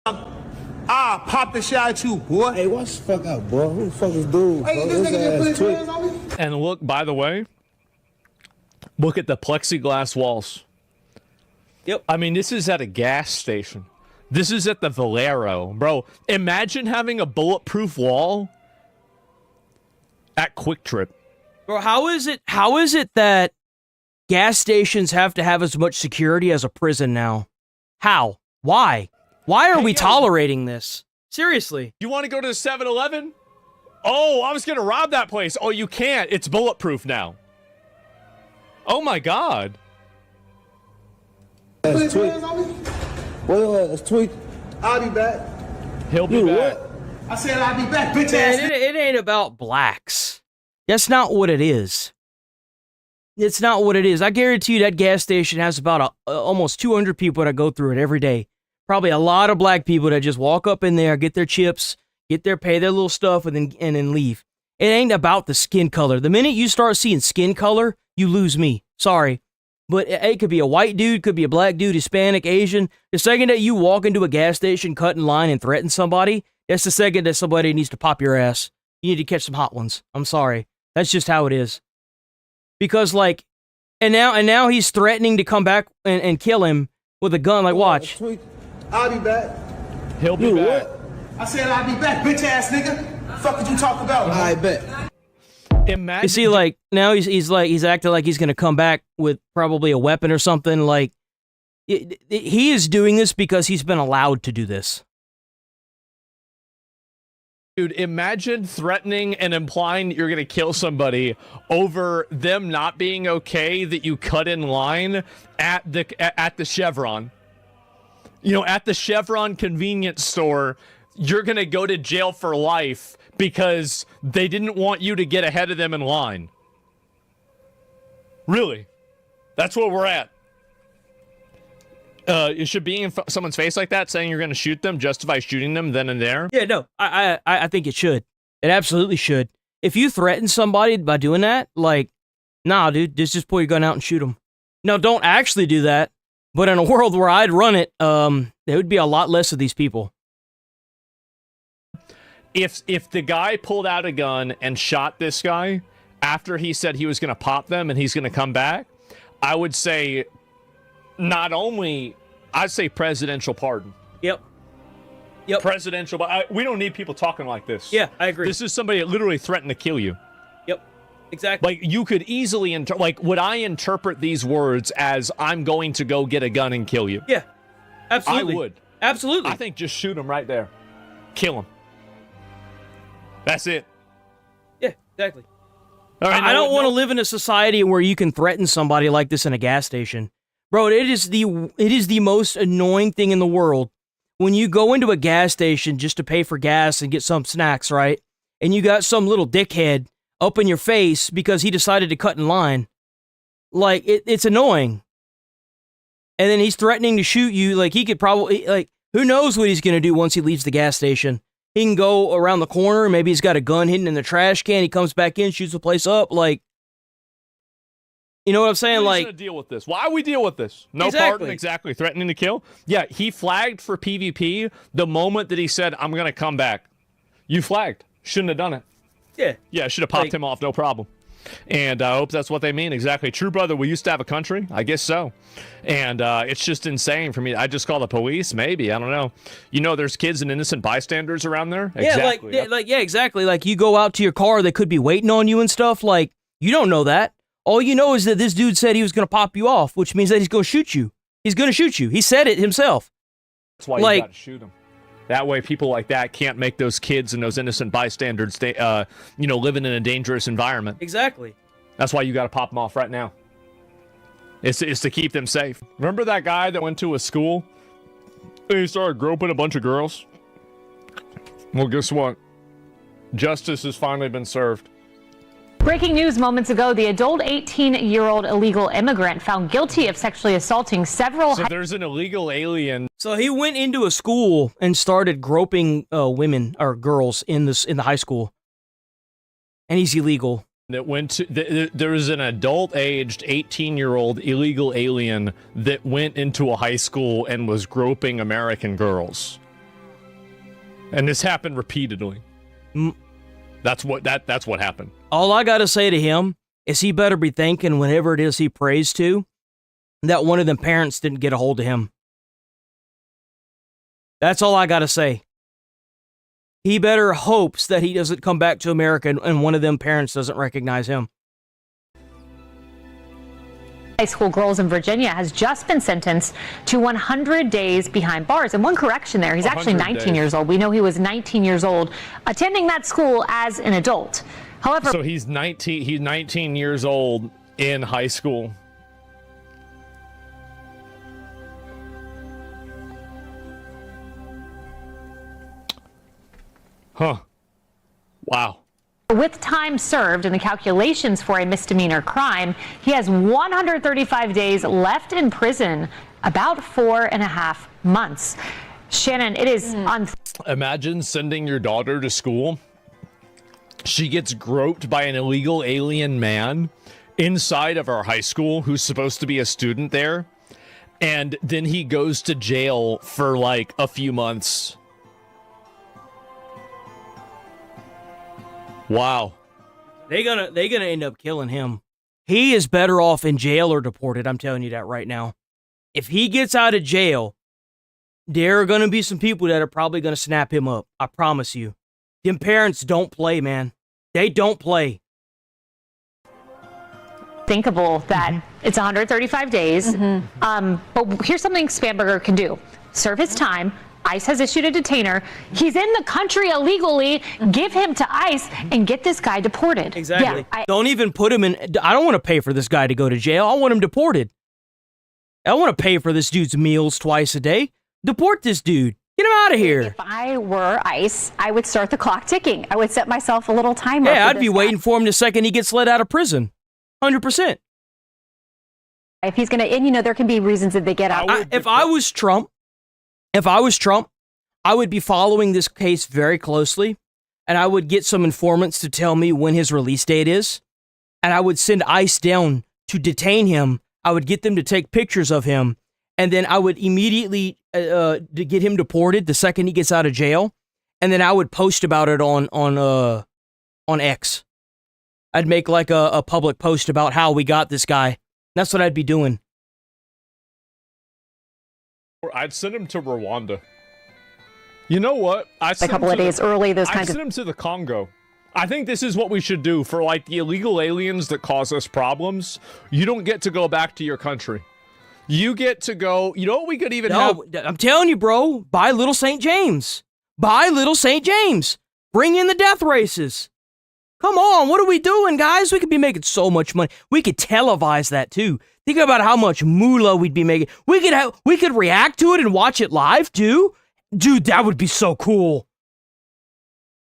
Ah, pop the shit out you, boy. Hey, watch the fuck out, boy. Who the fuck is dude? Hey, this nigga just put his hands on me. And look, by the way, look at the plexiglass walls. Yep. I mean, this is at a gas station. This is at the Valero. Bro, imagine having a bulletproof wall at Quick Trip. Bro, how is it that gas stations have to have as much security as a prison now? How? Why? Why are we tolerating this? Seriously. You want to go to the 7-Eleven? Oh, I was going to rob that place. Oh, you can't. It's bulletproof now. Oh my God. That's tweet. Well, that's tweet. I'll be back. He'll be back. What? I said I'll be back, bitch Man, ass. it ain't about blacks. That's not what it is. It's not what it is. I guarantee you that gas station has about almost 200 people that go through it every day. Probably a lot of black people that just walk up in there, get their chips, pay their little stuff, and then leave. It ain't about the skin color. The minute you start seeing skin color, you lose me. Sorry. But it could be a white dude, could be a black dude, Hispanic, Asian. The second that you walk into a gas station, cut in line, and threaten somebody, that's the second that somebody needs to pop your ass. You need to catch some hot ones. I'm sorry. That's just how it is. Because, like, and now he's threatening to come back and kill him with a gun. Like, watch. I'll be back. He'll be back. What? I said I'll be back, bitch ass nigga. Fuck did you talk about? I bet. Imagine. You see, like, now he's acting like he's going to come back with probably a weapon or something. Like, he is doing this because he's been allowed to do this. Dude, imagine threatening and implying that you're going to kill somebody over them not being okay that you cut in line at the Chevron. You know, at the Chevron convenience store, you're going to go to jail for life because they didn't want you to get ahead of them in line. Really? That's where we're at. You should be in someone's face like that, saying you're going to shoot them, justify shooting them then and there. Yeah, no, I think it should. It absolutely should. If you threaten somebody by doing that, like, nah, dude, just pull your gun out and shoot them. No, don't actually do that. But in a world where I'd run it, there would be a lot less of these people. If the guy pulled out a gun and shot this guy after he said he was going to pop them and he's going to come back, I would say not only, I'd say presidential pardon. Yep. Presidential, but we don't need people talking like this. Yeah, I agree. This is somebody that literally threatened to kill you. Yep, exactly. Like, you could easily, would I interpret these words as I'm going to go get a gun and kill you? Yeah, absolutely. I would. Absolutely. I think just shoot him right there. Kill him. That's it. Yeah, exactly. All right, I don't want to live in a society where you can threaten somebody like this in a gas station. Bro, it is the most annoying thing in the world when you go into a gas station just to pay for gas and get some snacks, right? And you got some little dickhead up in your face because he decided to cut in line. Like, it's annoying. And then he's threatening to shoot you. Like, he could probably, like, who knows what he's going to do once he leaves the gas station. He can go around the corner. Maybe he's got a gun hidden in the trash can. He comes back in, shoots the place up. Like, you know what I'm saying? Who's gonna deal with this? Why we deal with this? No pardon, exactly. Threatening to kill? Yeah, he flagged for PvP the moment that he said, I'm going to come back. You flagged. Shouldn't have done it. Yeah. Yeah, should have popped him off, no problem. And I hope that's what they mean, exactly. True, brother, we used to have a country? I guess so. And it's just insane for me. I just call the police, maybe. I don't know. You know, there's kids and innocent bystanders around there? Yeah, exactly. Exactly. Like, you go out to your car, they could be waiting on you and stuff. Like, you don't know that. All you know is that this dude said he was going to pop you off, which means that he's going to shoot you. He's going to shoot you. He said it himself. That's why you got to shoot him. That way people like that can't make those kids and those innocent bystanders, living in a dangerous environment. Exactly. That's why you got to pop them off right now. It's to keep them safe. Remember that guy that went to a school and he started groping a bunch of girls? Well, guess what? Justice has finally been served. Breaking news moments ago, the adult 18-year-old illegal immigrant found guilty of sexually assaulting several... So there's an illegal alien. So he went into a school and started groping women or girls in the high school. And he's illegal. That went to there was an adult-aged 18-year-old illegal alien that went into a high school and was groping American girls. And this happened repeatedly. That's what happened. All I gotta say to him is he better be thinking whenever it is he prays to that one of them parents didn't get a hold of him. That's all I gotta say. He better hopes that he doesn't come back to America and one of them parents doesn't recognize him. High school girls in Virginia has just been sentenced to 100 days behind bars. And one correction there, he's actually 19 years old. We know he was 19 years old attending that school as an adult. However, so he's 19 years old in high school. Huh. Wow. With time served and the calculations for a misdemeanor crime, he has 135 days left in prison, about 4.5 months. Shannon, it is on. Imagine sending your daughter to school. She gets groped by an illegal alien man inside of our high school who's supposed to be a student there, and then he goes to jail for like a few months. Wow. They're gonna end up killing him. He is better off in jail or deported. I'm telling you that right now. If he gets out of jail, there are gonna be some people that are probably gonna snap him up. I promise you. Them parents don't play, man. They don't play. Thinkable that it's 135 days. But here's something Spanberger can do. Serve his time. ICE has issued a detainer. He's in the country illegally. Give him to ICE and get this guy deported. Exactly. Yeah, don't even put him in. I don't want to pay for this guy to go to jail. I want him deported. I want to pay for this dude's meals twice a day. Deport this dude. Get him out of here. If I were ICE, I would start the clock ticking. I would set myself a little timer. Yeah, I'd be waiting for him the second he gets let out of prison. 100%. If he's going to, and there can be reasons that they get out. If I was Trump, I would be following this case very closely, and I would get some informants to tell me when his release date is, and I would send ICE down to detain him. I would get them to take pictures of him, and then I would immediately to get him deported the second he gets out of jail, and then I would post about it on X. I'd make like a public post about how we got this guy. That's what I'd be doing. I'd send him to Rwanda. You know what? A couple of days early, those kinds I'd send him to the Congo. I think this is what we should do for like the illegal aliens that cause us problems. You don't get to go back to your country. You get to go. You know what we could even have? I'm telling you, bro. Buy Little St. James. Buy Little St. James. Bring in the death races. Come on, what are we doing, guys? We could be making so much money. We could televise that too. Think about how much moolah we'd be making. We could react to it and watch it live too. Dude, that would be so cool.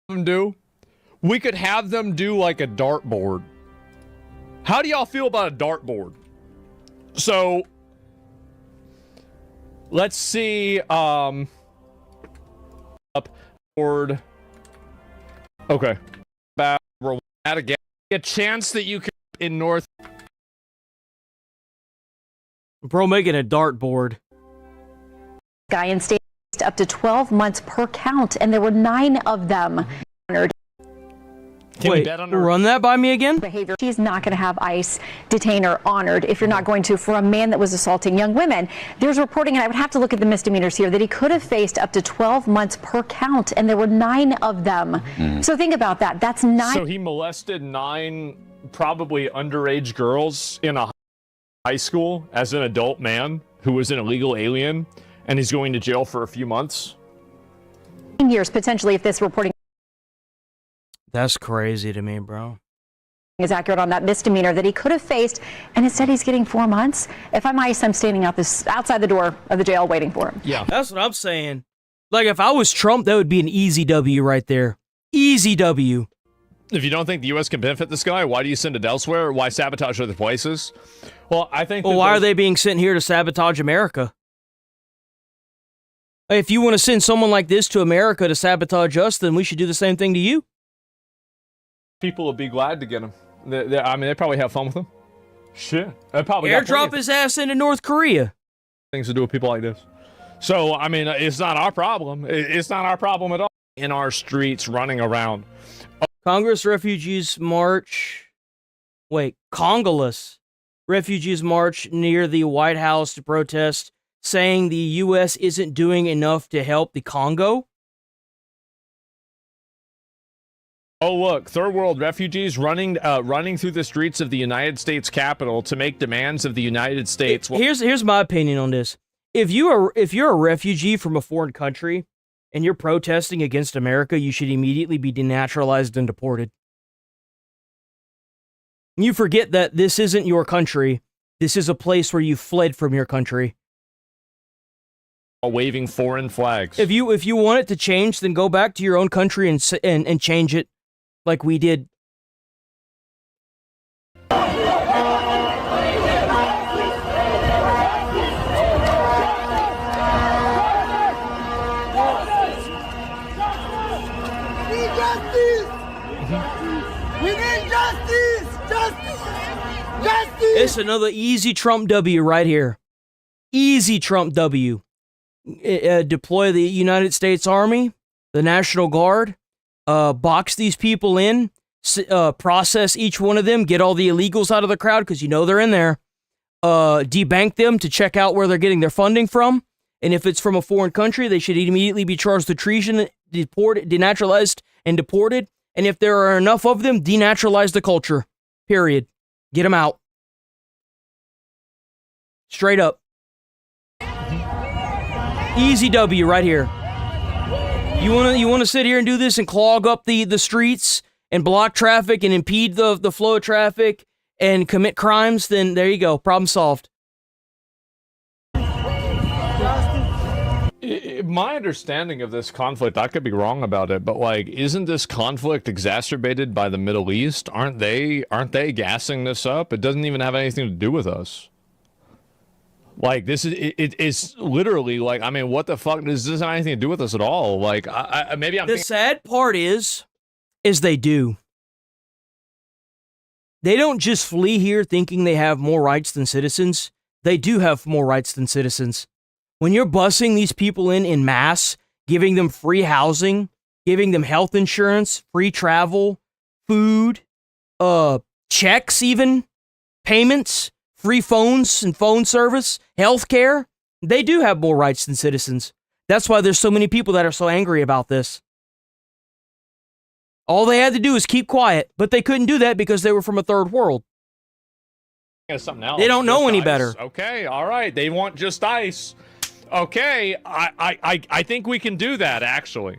We could have them do like a dartboard. How do y'all feel about a dartboard? So let's see. Upboard. Okay. At again, a chance that you could in North. Bro, making a dartboard. Guy in state up to 12 months per count, and there were 9 of them honored. Wait, run that by me again? Behavior. She's not going to have ICE detainer honored if you're not going to for a man that was assaulting young women. There's reporting, and I would have to look at the misdemeanors here, that he could have faced up to 12 months per count, and there were 9 of them. So think about that. That's 9. So he molested 9 probably underage girls in a high school as an adult man who was an illegal alien, and he's going to jail for a few months. Years potentially if this reporting. That's crazy to me, bro. Is accurate on that misdemeanor that he could have faced, and instead he's getting 4 months. If I'm ICE, I'm standing outside the door of the jail waiting for him. Yeah, that's what I'm saying. Like if I was Trump, that would be an easy W right there. Easy W. If you don't think the U.S. can benefit this guy, why do you send it elsewhere? Why sabotage other places? Well, I think. Well, why are they being sent here to sabotage America? If you want to send someone like this to America to sabotage us, then we should do the same thing to you. People would be glad to get him. They probably have fun with him. Shit. Probably airdrop his ass into North Korea. Things to do with people like this. So, I mean, it's not our problem. It's not our problem at all. In our streets running around. Congress refugees march. Wait, Congolese refugees march near the White House to protest, saying the U.S. isn't doing enough to help the Congo. Oh, look, third world refugees running through the streets of the United States Capitol to make demands of the United States. Here's my opinion on this. If you're a refugee from a foreign country and you're protesting against America, you should immediately be denaturalized and deported. You forget that this isn't your country. This is a place where you fled from your country. Waving foreign flags. If you want it to change, then go back to your own country and change it. Like we did. We need justice! Justice! It's another easy Trump W right here. Easy Trump W. Deploy the United States Army, the National Guard, box these people in, process each one of them, get all the illegals out of the crowd because you know they're in there, debank them to check out where they're getting their funding from, and if it's from a foreign country, they should immediately be charged with treason, deported, denaturalized, and deported, and if there are enough of them, denaturalize the culture. Period. Get them out. Straight up. Easy W right here. You wanna sit here and do this and clog up the streets and block traffic and impede the flow of traffic and commit crimes, then there you go. Problem solved. My understanding of this conflict, I could be wrong about it, but like, isn't this conflict exacerbated by the Middle East? Aren't they gassing this up? It doesn't even have anything to do with us. Like, this is, it's literally like, I mean, what the fuck, does this have anything to do with us at all? Like, maybe I'm The sad part is they do. They don't just flee here thinking they have more rights than citizens. They do have more rights than citizens. When you're busing these people in mass, giving them free housing, giving them health insurance, free travel, food, checks even, payments, free phones and phone service, healthcare, they do have more rights than citizens. That's why there's so many people that are so angry about this. All they had to do is keep quiet, but they couldn't do that because they were from a third world. Something else. They don't know any better. Okay, all right. They want just ice. Okay, I think we can do that, actually.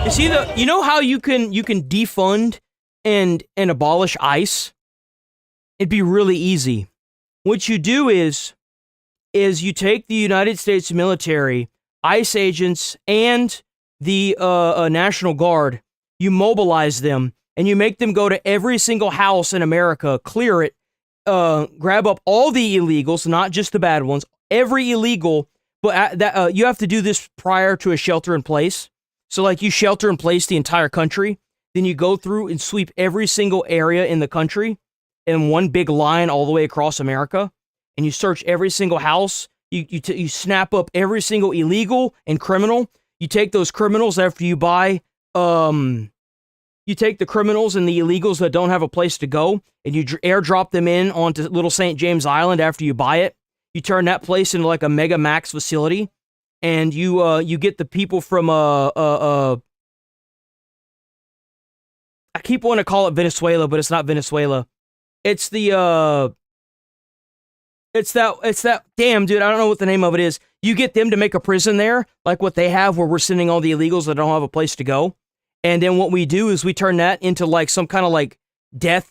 You see, you know how you can defund and abolish ICE? It'd be really easy. What you do is you take the United States military, ICE agents, and the National Guard, you mobilize them, and you make them go to every single house in America, clear it, grab up all the illegals, not just the bad ones, every illegal, but you have to do this prior to a shelter in place. So like you shelter in place the entire country, then you go through and sweep every single area in the country in one big line all the way across America, and you search every single house. You snap up every single illegal and criminal. You take those criminals after you buy, you take the criminals and the illegals that don't have a place to go, and you airdrop them in onto Little St. James Island after you buy it. You turn that place into like a mega max facility, and you get the people from I keep wanting to call it Venezuela, but it's not Venezuela. It's the it's that damn dude, I don't know what the name of it is. You get them to make a prison there, like what they have where we're sending all the illegals that don't have a place to go. And then what we do is we turn that into like some kind of like death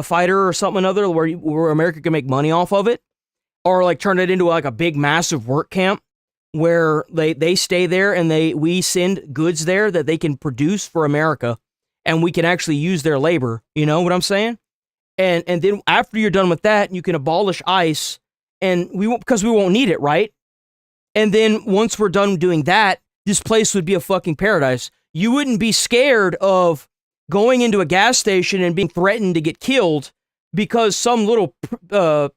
fighter or something or other where America can make money off of it. Or like turn it into like a big massive work camp where they stay there and we send goods there that they can produce for America, and we can actually use their labor. You know what I'm saying? And then after you're done with that, you can abolish ICE, and because we won't need it, right? And then once we're done doing that, this place would be a fucking paradise. You wouldn't be scared of going into a gas station and being threatened to get killed because some little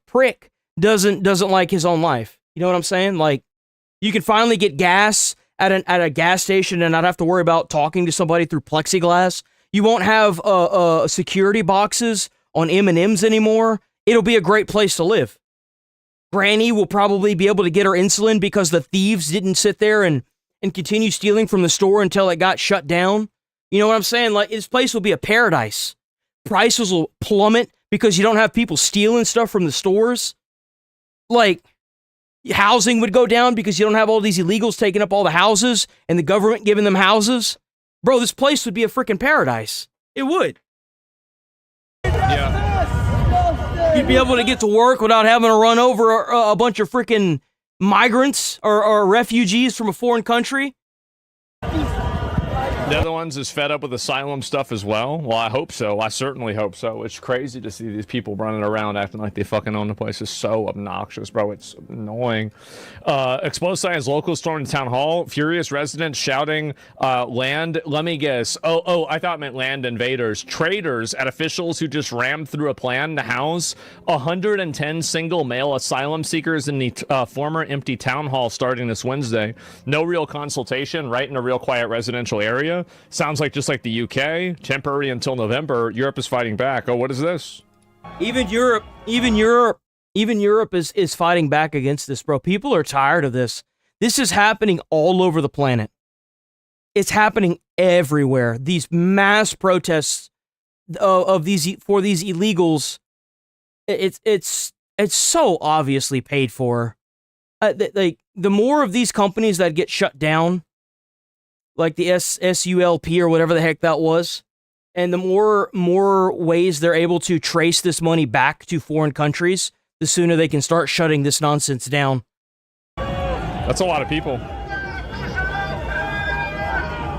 prick doesn't like his own life. You know what I'm saying? Like, you can finally get gas at a gas station and not have to worry about talking to somebody through plexiglass. You won't have security boxes on M&Ms anymore. It'll be a great place to live. Granny will probably be able to get her insulin because the thieves didn't sit there and continue stealing from the store until it got shut down. You know what I'm saying? Like, this place will be a paradise. Prices will plummet because you don't have people stealing stuff from the stores. Like, housing would go down because you don't have all these illegals taking up all the houses and the government giving them houses. Bro, this place would be a freaking paradise. It would. Yeah. You'd be able to get to work without having to run over a bunch of freaking migrants or refugees from a foreign country. The other ones is fed up with asylum stuff as well. Well, I hope so. I certainly hope so. It's crazy to see these people running around acting like they fucking own the place. It's so obnoxious, bro. It's annoying. Explosive science local stormed town hall. Furious residents shouting, land. Let me guess. Oh, I thought it meant land invaders. Traitors at officials who just rammed through a plan to house 110 single male asylum seekers in the former empty town hall starting this Wednesday. No real consultation, right in a real quiet residential area. Sounds like just like the UK, temporary until November. Europe is fighting back. Oh, what is this? Even Europe is fighting back against this, bro. People are tired of this. This is happening all over the planet. It's happening everywhere. These mass protests of these illegals. It's so obviously paid for. Like the more of these companies that get shut down, like the SULP or whatever the heck that was, and the more ways they're able to trace this money back to foreign countries, the sooner they can start shutting this nonsense down. That's a lot of people.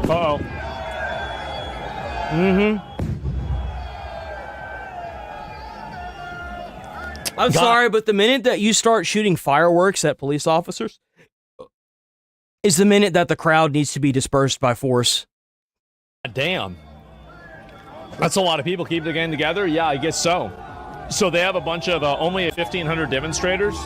Uh-oh. I'm sorry, but the minute that you start shooting fireworks at police officers is the minute that the crowd needs to be dispersed by force. Damn. That's a lot of people keeping the game together? Yeah, I guess so. So they have a bunch of only 1,500 demonstrators?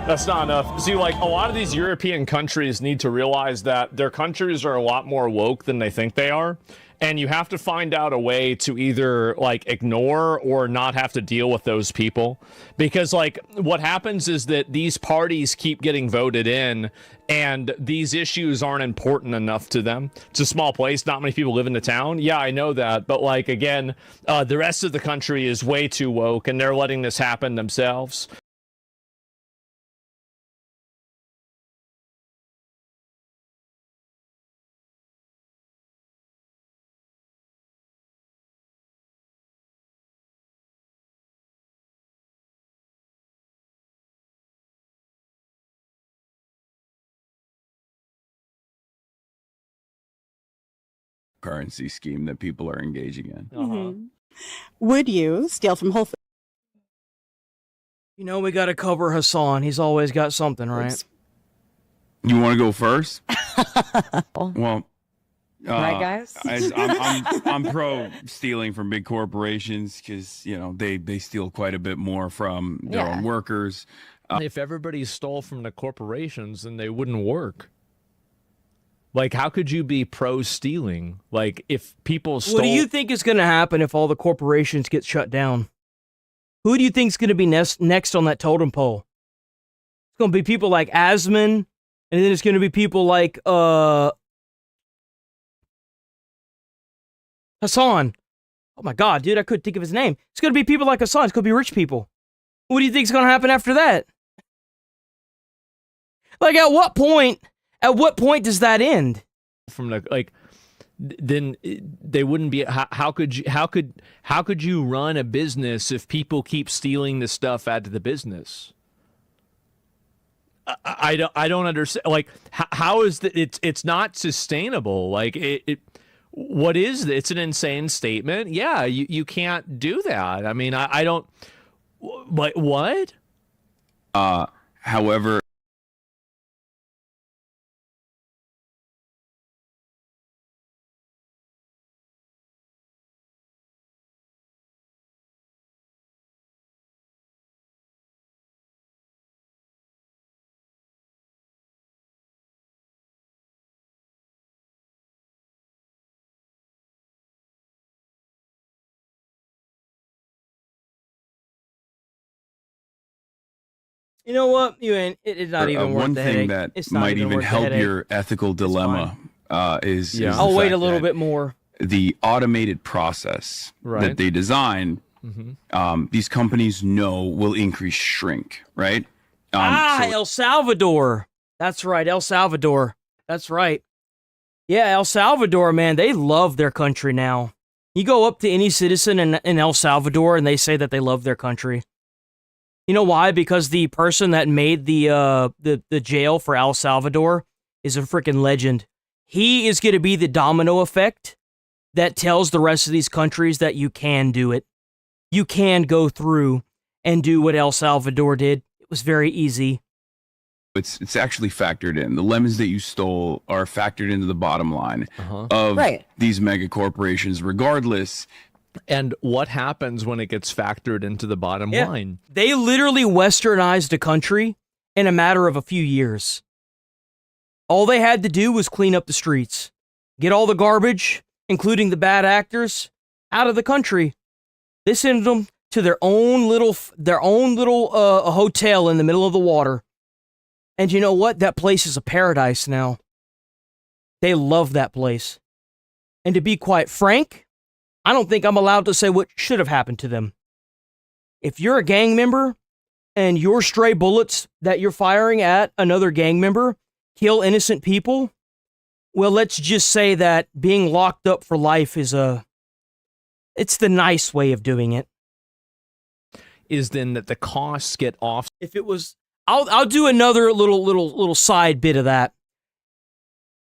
That's not enough. See, like, a lot of these European countries need to realize that their countries are a lot more woke than they think they are. And you have to find out a way to either, like, ignore or not have to deal with those people. Because, like, what happens is that these parties keep getting voted in, and these issues aren't important enough to them. It's a small place. Not many people live in the town. Yeah, I know that. But, like, again, the rest of the country is way too woke, and they're letting this happen themselves. Currency scheme that people are engaging in. Would you steal from Whole Foods? You know, we got to cover Hassan. He's always got something, right? You want to go first? Well, right, guys? I'm pro stealing from big corporations because, you know, they steal quite a bit more from their own workers. If everybody stole from the corporations, then they wouldn't work. Like, how could you be pro-stealing? Like, if people stole... What do you think is going to happen if all the corporations get shut down? Who do you think is going to be next on that totem pole? It's going to be people like Asman, and then it's going to be people like Hassan. Oh my God, dude, I couldn't think of his name. It's going to be people like Hassan. It's going to be rich people. What do you think is going to happen after that? Like, at what point does that end? From the, like, then they wouldn't be. How could you run a business if people keep stealing the stuff out of the business? I don't understand. Like, how is that? It's not sustainable. Like, what is it? It's an insane statement. Yeah, you can't do that. I mean, I don't. Like, what? However. You know what? It's not even worth one the thing headache. that might even help your ethical dilemma is I'll wait a little bit more. The automated process that they design, these companies know will increase shrink, right? El Salvador. That's right, El Salvador. That's right. Yeah, El Salvador, man, they love their country now. You go up to any citizen in El Salvador and they say that they love their country. You know why? Because the person that made the jail for El Salvador is a freaking legend. he is going to be the domino effect that tells the rest of these countries that you can do it. You can go through and do what El Salvador did. It was very easy. It's actually factored in. The lemons that you stole are factored into the bottom line of these mega corporations, regardless. And what happens when it gets factored into the bottom line? They literally westernized a country in a matter of a few years. All they had to do was clean up the streets, get all the garbage, including the bad actors, out of the country. They sent them to their own little hotel in the middle of the water. And you know what? That place is a paradise now. They love that place. And to be quite frank, I don't think I'm allowed to say what should have happened to them. If you're a gang member and your stray bullets that you're firing at another gang member kill innocent people, well, let's just say that being locked up for life is it's the nice way of doing it. Is then that the costs get off. If it was, I'll do another little side bit of that.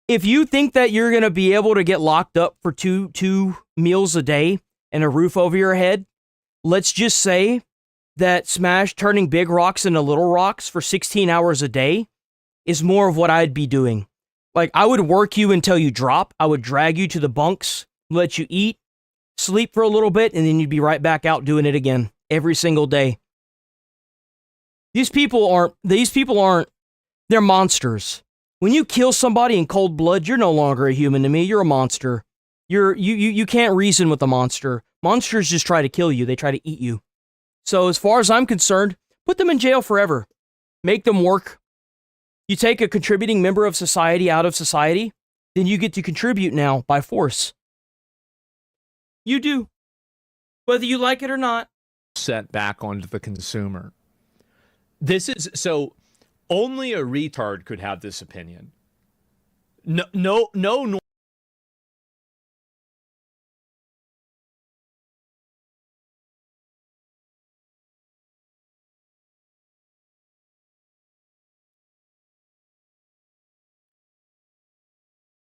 If you think that you're going to be able to get locked up for two meals a day and a roof over your head, let's just say that Smash turning big rocks into little rocks for 16 hours a day is more of what I'd be doing. Like, I would work you until you drop. I would drag you to the bunks, let you eat, sleep for a little bit, and then you'd be right back out doing it again every single day. These people aren't, they're monsters. When you kill somebody in cold blood, you're no longer a human to me. You're a monster. You can't reason with a monster. Monsters just try to kill you. They try to eat you. So as far as I'm concerned, put them in jail forever. Make them work. You take a contributing member of society out of society, then you get to contribute now by force. You do. Whether you like it or not. Set back onto the consumer. This is so only a retard could have this opinion. No.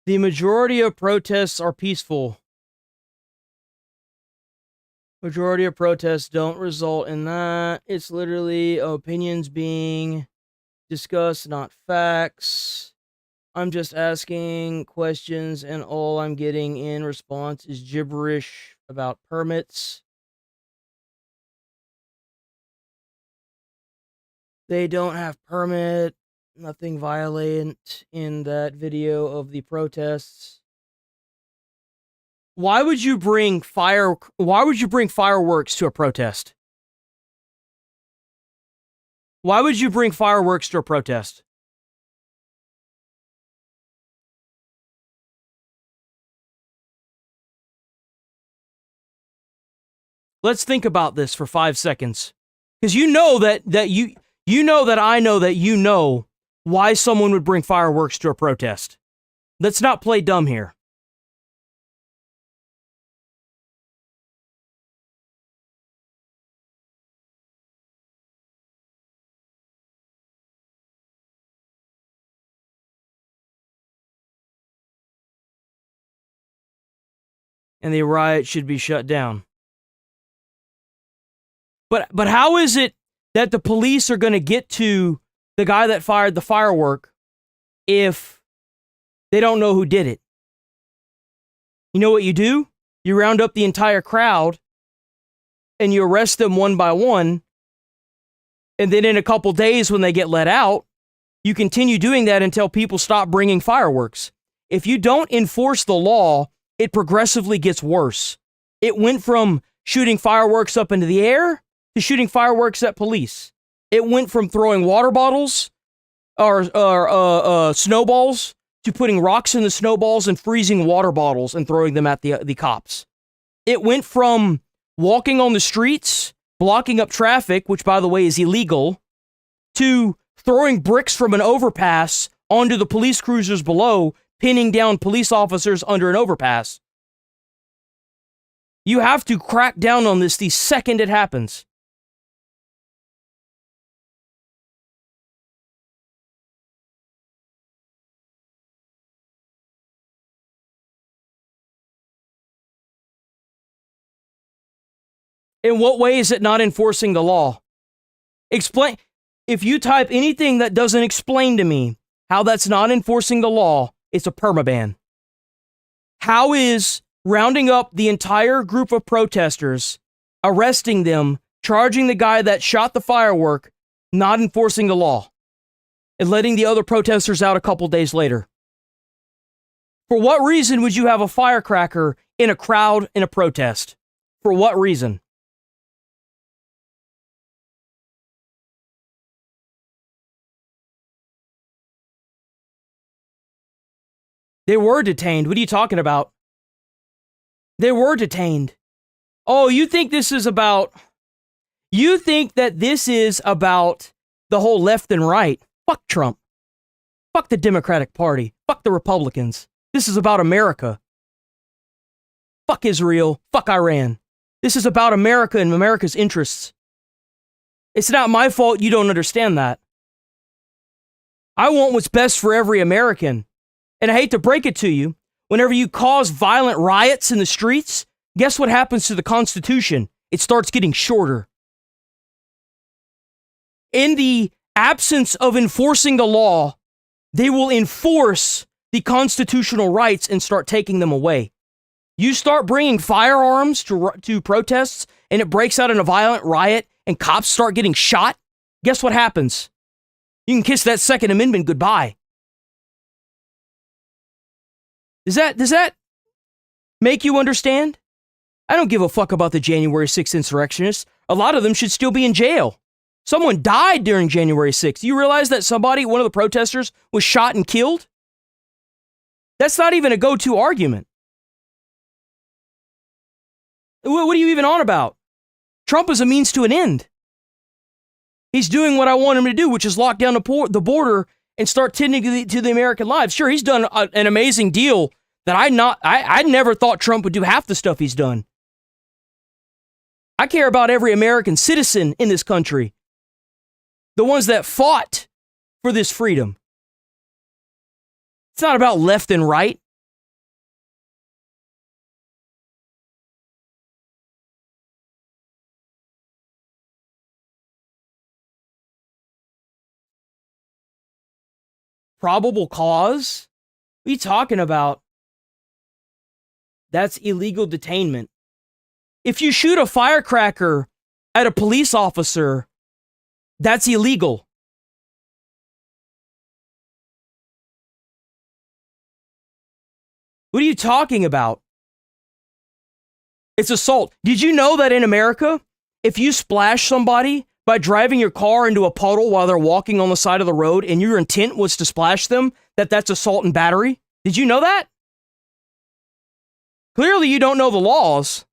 The majority of protests are peaceful. Majority of protests don't result in that. It's literally opinions being discussed, not facts. I'm just asking questions, and all I'm getting in response is gibberish about permits. They don't have permit. Nothing violent in that video of the protests. Why would you bring fireworks to a protest? Why would you bring fireworks to a protest? Let's think about this for 5 seconds. Because you know that I know that you know why someone would bring fireworks to a protest. Let's not play dumb here. And the riot should be shut down. But how is it that the police are going to get to the guy that fired the firework if they don't know who did it? You know what you do? You round up the entire crowd and you arrest them one by one. And then in a couple days when they get let out, you continue doing that until people stop bringing fireworks. If you don't enforce the law, it progressively gets worse. It went from shooting fireworks up into the air to shooting fireworks at police. It went from throwing water bottles or snowballs to putting rocks in the snowballs and freezing water bottles and throwing them at the cops. It went from walking on the streets, blocking up traffic, which by the way is illegal, to throwing bricks from an overpass onto the police cruisers below, pinning down police officers under an overpass. You have to crack down on this the second it happens. In what way is it not enforcing the law? Explain. If you type anything that doesn't explain to me how that's not enforcing the law, it's a permaban. How is rounding up the entire group of protesters, arresting them, charging the guy that shot the firework, not enforcing the law, and letting the other protesters out a couple days later? For what reason would you have a firecracker in a crowd in a protest? For what reason? They were detained. What are you talking about? They were detained. Oh, you think this is about... You think that this is about the whole left and right. Fuck Trump. Fuck the Democratic Party. Fuck the Republicans. This is about America. Fuck Israel. Fuck Iran. This is about America and America's interests. It's not my fault you don't understand that. I want what's best for every American. And I hate to break it to you, whenever you cause violent riots in the streets, guess what happens to the Constitution? It starts getting shorter. In the absence of enforcing the law, they will enforce the constitutional rights and start taking them away. You start bringing firearms to protests and it breaks out in a violent riot and cops start getting shot, guess what happens? You can kiss that Second Amendment goodbye. Does that make you understand? I don't give a fuck about the January 6th insurrectionists. A lot of them should still be in jail. Someone died during January 6th. You realize that one of the protesters, was shot and killed? That's not even a go-to argument. What are you even on about? Trump is a means to an end. He's doing what I want him to do, which is lock down the border and start tending to the American lives. Sure, he's done an amazing deal that I never thought Trump would do half the stuff he's done. I care about every American citizen in this country. The ones that fought for this freedom. It's not about left and right. Probable cause? What are you talking about? That's illegal detainment. If you shoot a firecracker at a police officer, that's illegal. What are you talking about? It's assault. Did you know that in America, if you splash somebody by driving your car into a puddle while they're walking on the side of the road and your intent was to splash them, that's assault and battery? Did you know that? Clearly you don't know the laws.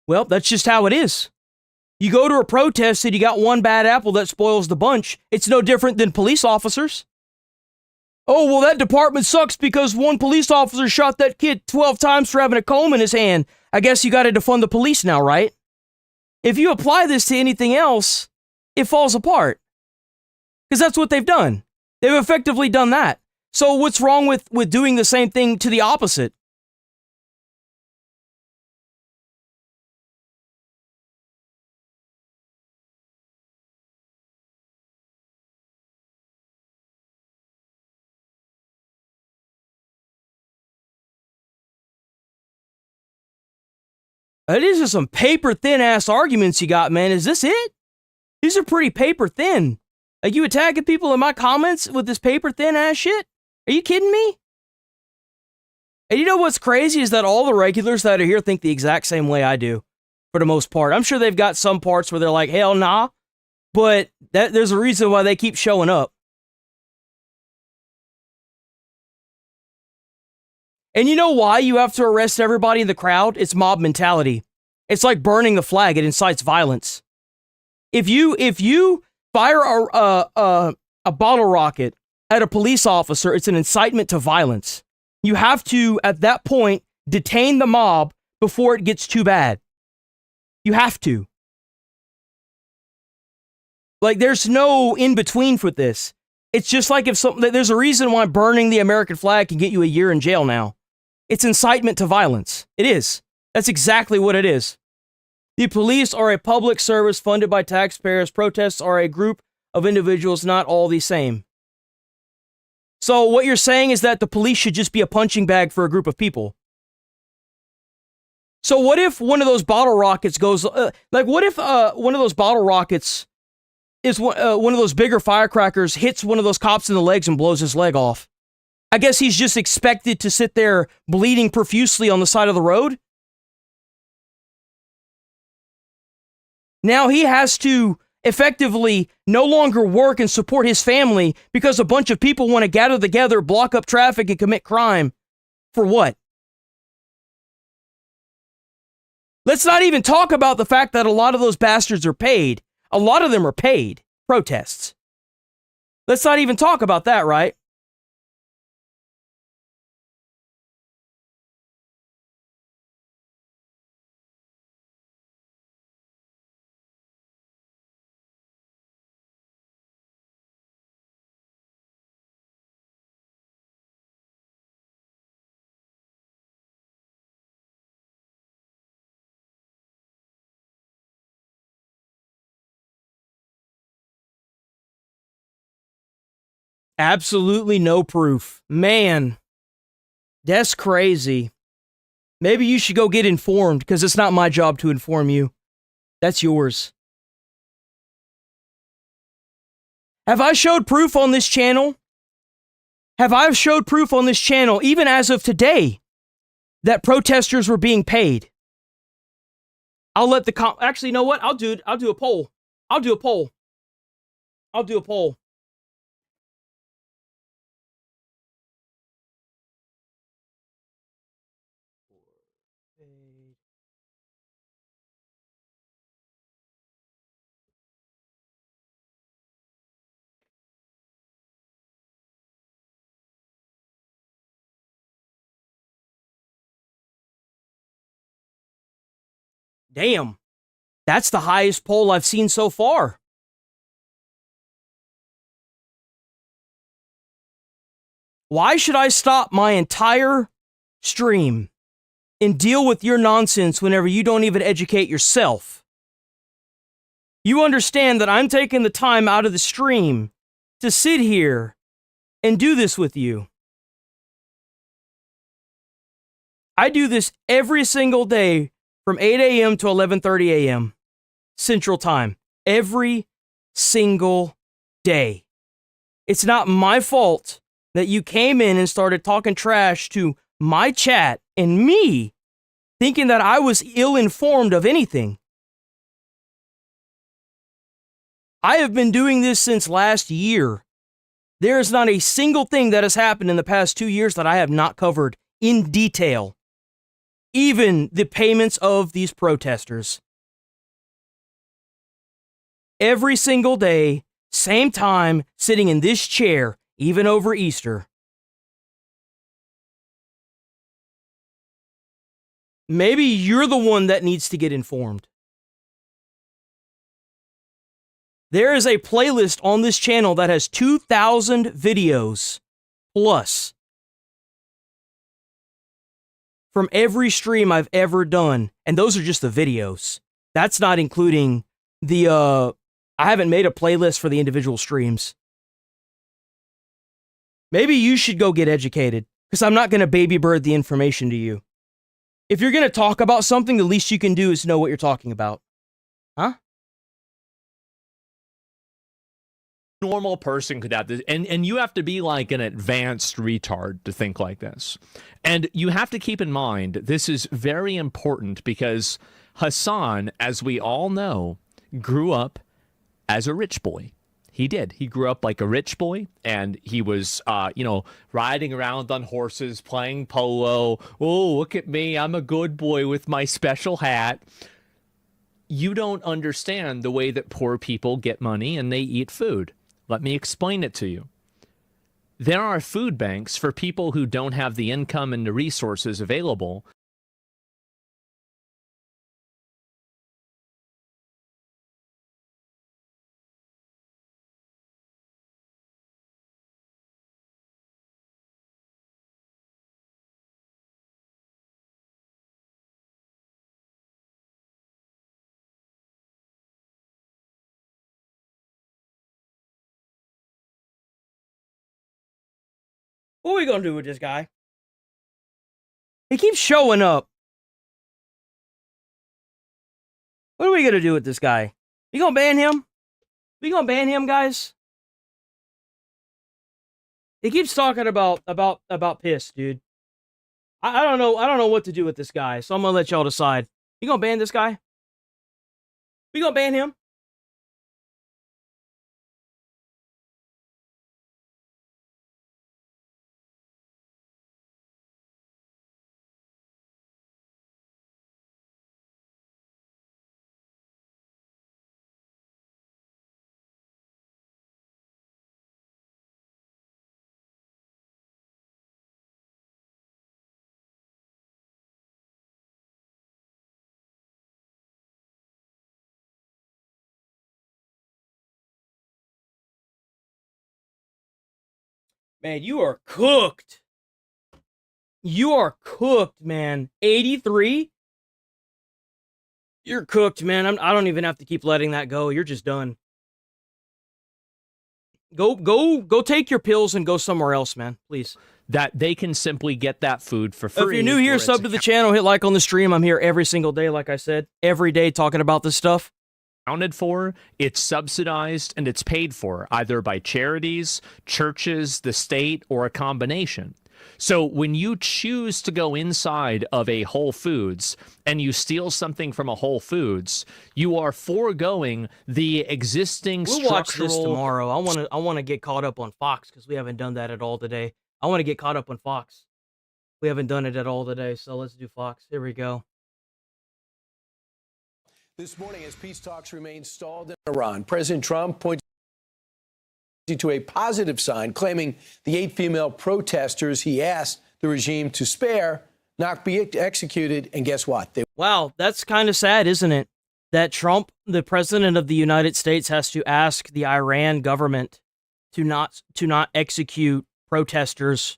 Well, that's just how it is. You go to a protest and you got one bad apple that spoils the bunch. It's no different than police officers. Oh, well, that department sucks because one police officer shot that kid 12 times for having a comb in his hand. I guess you got to defund the police now, right? If you apply this to anything else, it falls apart. Because that's what they've done. They've effectively done that. So what's wrong with doing the same thing to the opposite? These are some paper-thin ass arguments you got, man. Is this it? These are pretty paper-thin. Like, you attacking people in my comments with this paper-thin ass shit? Are you kidding me? And you know what's crazy is that all the regulars that are here think the exact same way I do, for the most part. I'm sure they've got some parts where they're like, hell nah, but there's a reason why they keep showing up. And you know why you have to arrest everybody in the crowd? It's mob mentality. It's like burning the flag. It incites violence. If you fire a bottle rocket at a police officer, it's an incitement to violence. You have to, at that point, detain the mob before it gets too bad. You have to. Like, there's no in-between for this. It's just like if there's a reason why burning the American flag can get you a year in jail now. It's incitement to violence. It is. That's exactly what it is. The police are a public service funded by taxpayers. Protests are a group of individuals, not all the same. So what you're saying is that the police should just be a punching bag for a group of people. So what if one of those bottle rockets goes, what if one of those bottle rockets is one of those bigger firecrackers hits one of those cops in the legs and blows his leg off? I guess he's just expected to sit there bleeding profusely on the side of the road? Now he has to effectively no longer work and support his family because a bunch of people want to gather together, block up traffic, and commit crime. For what? Let's not even talk about the fact that a lot of those bastards are paid. A lot of them are paid protests. Let's not even talk about that, right? Absolutely no proof. Man, that's crazy. Maybe you should go get informed, because it's not my job to inform you. That's yours. Have I showed proof on this channel? Have I showed proof on this channel, even as of today, that protesters were being paid? I'll let the actually, you know what? I'll do a poll. I'll do a poll. I'll do a poll. Damn. That's the highest poll I've seen so far. Why should I stop my entire stream and deal with your nonsense whenever you don't even educate yourself? You understand that I'm taking the time out of the stream to sit here and do this with you. I do this every single day from 8 a.m. to 11:30 a.m. Central Time. Every single day. It's not my fault that you came in and started talking trash to my chat and me, thinking that I was ill-informed of anything. I have been doing this since last year. There is not a single thing that has happened in the past 2 years that I have not covered in detail. Even the payments of these protesters. Every single day, same time, sitting in this chair, even over Easter. Maybe you're the one that needs to get informed. There is a playlist on this channel that has 2,000 videos plus from every stream I've ever done. And those are just the videos. That's not including the, I haven't made a playlist for the individual streams. Maybe you should go get educated, because I'm not going to baby bird the information to you. If you're going to talk about something, the least you can do is know what you're talking about. Huh? Normal person could have this, and you have to be like an advanced retard to think like this. And you have to keep in mind, this is very important, because Hassan, as we all know, grew up as a rich boy. He did. He grew up like a rich boy, and he was, riding around on horses, playing polo. Oh, look at me. I'm a good boy with my special hat. You don't understand the way that poor people get money and they eat food. Let me explain it to you. There are food banks for people who don't have the income and the resources available What are we gonna do with this guy? He keeps showing up. What are we gonna do with this guy? We gonna ban him? We gonna ban him, guys? He keeps talking about piss, dude. I don't know what to do with this guy, so I'm gonna let y'all decide. You gonna ban this guy? We gonna ban him? Man, you are cooked. You are cooked, man. 83? You're cooked, man. I don't even have to keep letting that go. You're just done. Go take your pills and go somewhere else, man. Please. That they can simply get that food for free. If you're new here, sub to the channel, hit like on the stream. I'm here every single day, like I said. Every day talking about this stuff. Accounted for, it's subsidized, and it's paid for either by charities, churches, the state, or a combination. So when you choose to go inside of a Whole Foods and you steal something from a Whole Foods, you are foregoing the existing We'll watch this tomorrow. I want to get caught up on Fox because we haven't done that at all today. I want to get caught up on Fox. We haven't done it at all today, so let's do Fox. Here we go. This morning, as peace talks remain stalled in Iran, President Trump points to a positive sign, claiming the 8 female protesters he asked the regime to spare not be executed. And guess what? Wow, that's kind of sad, isn't it? That Trump, the president of the United States, has to ask the Iran government to not execute protesters.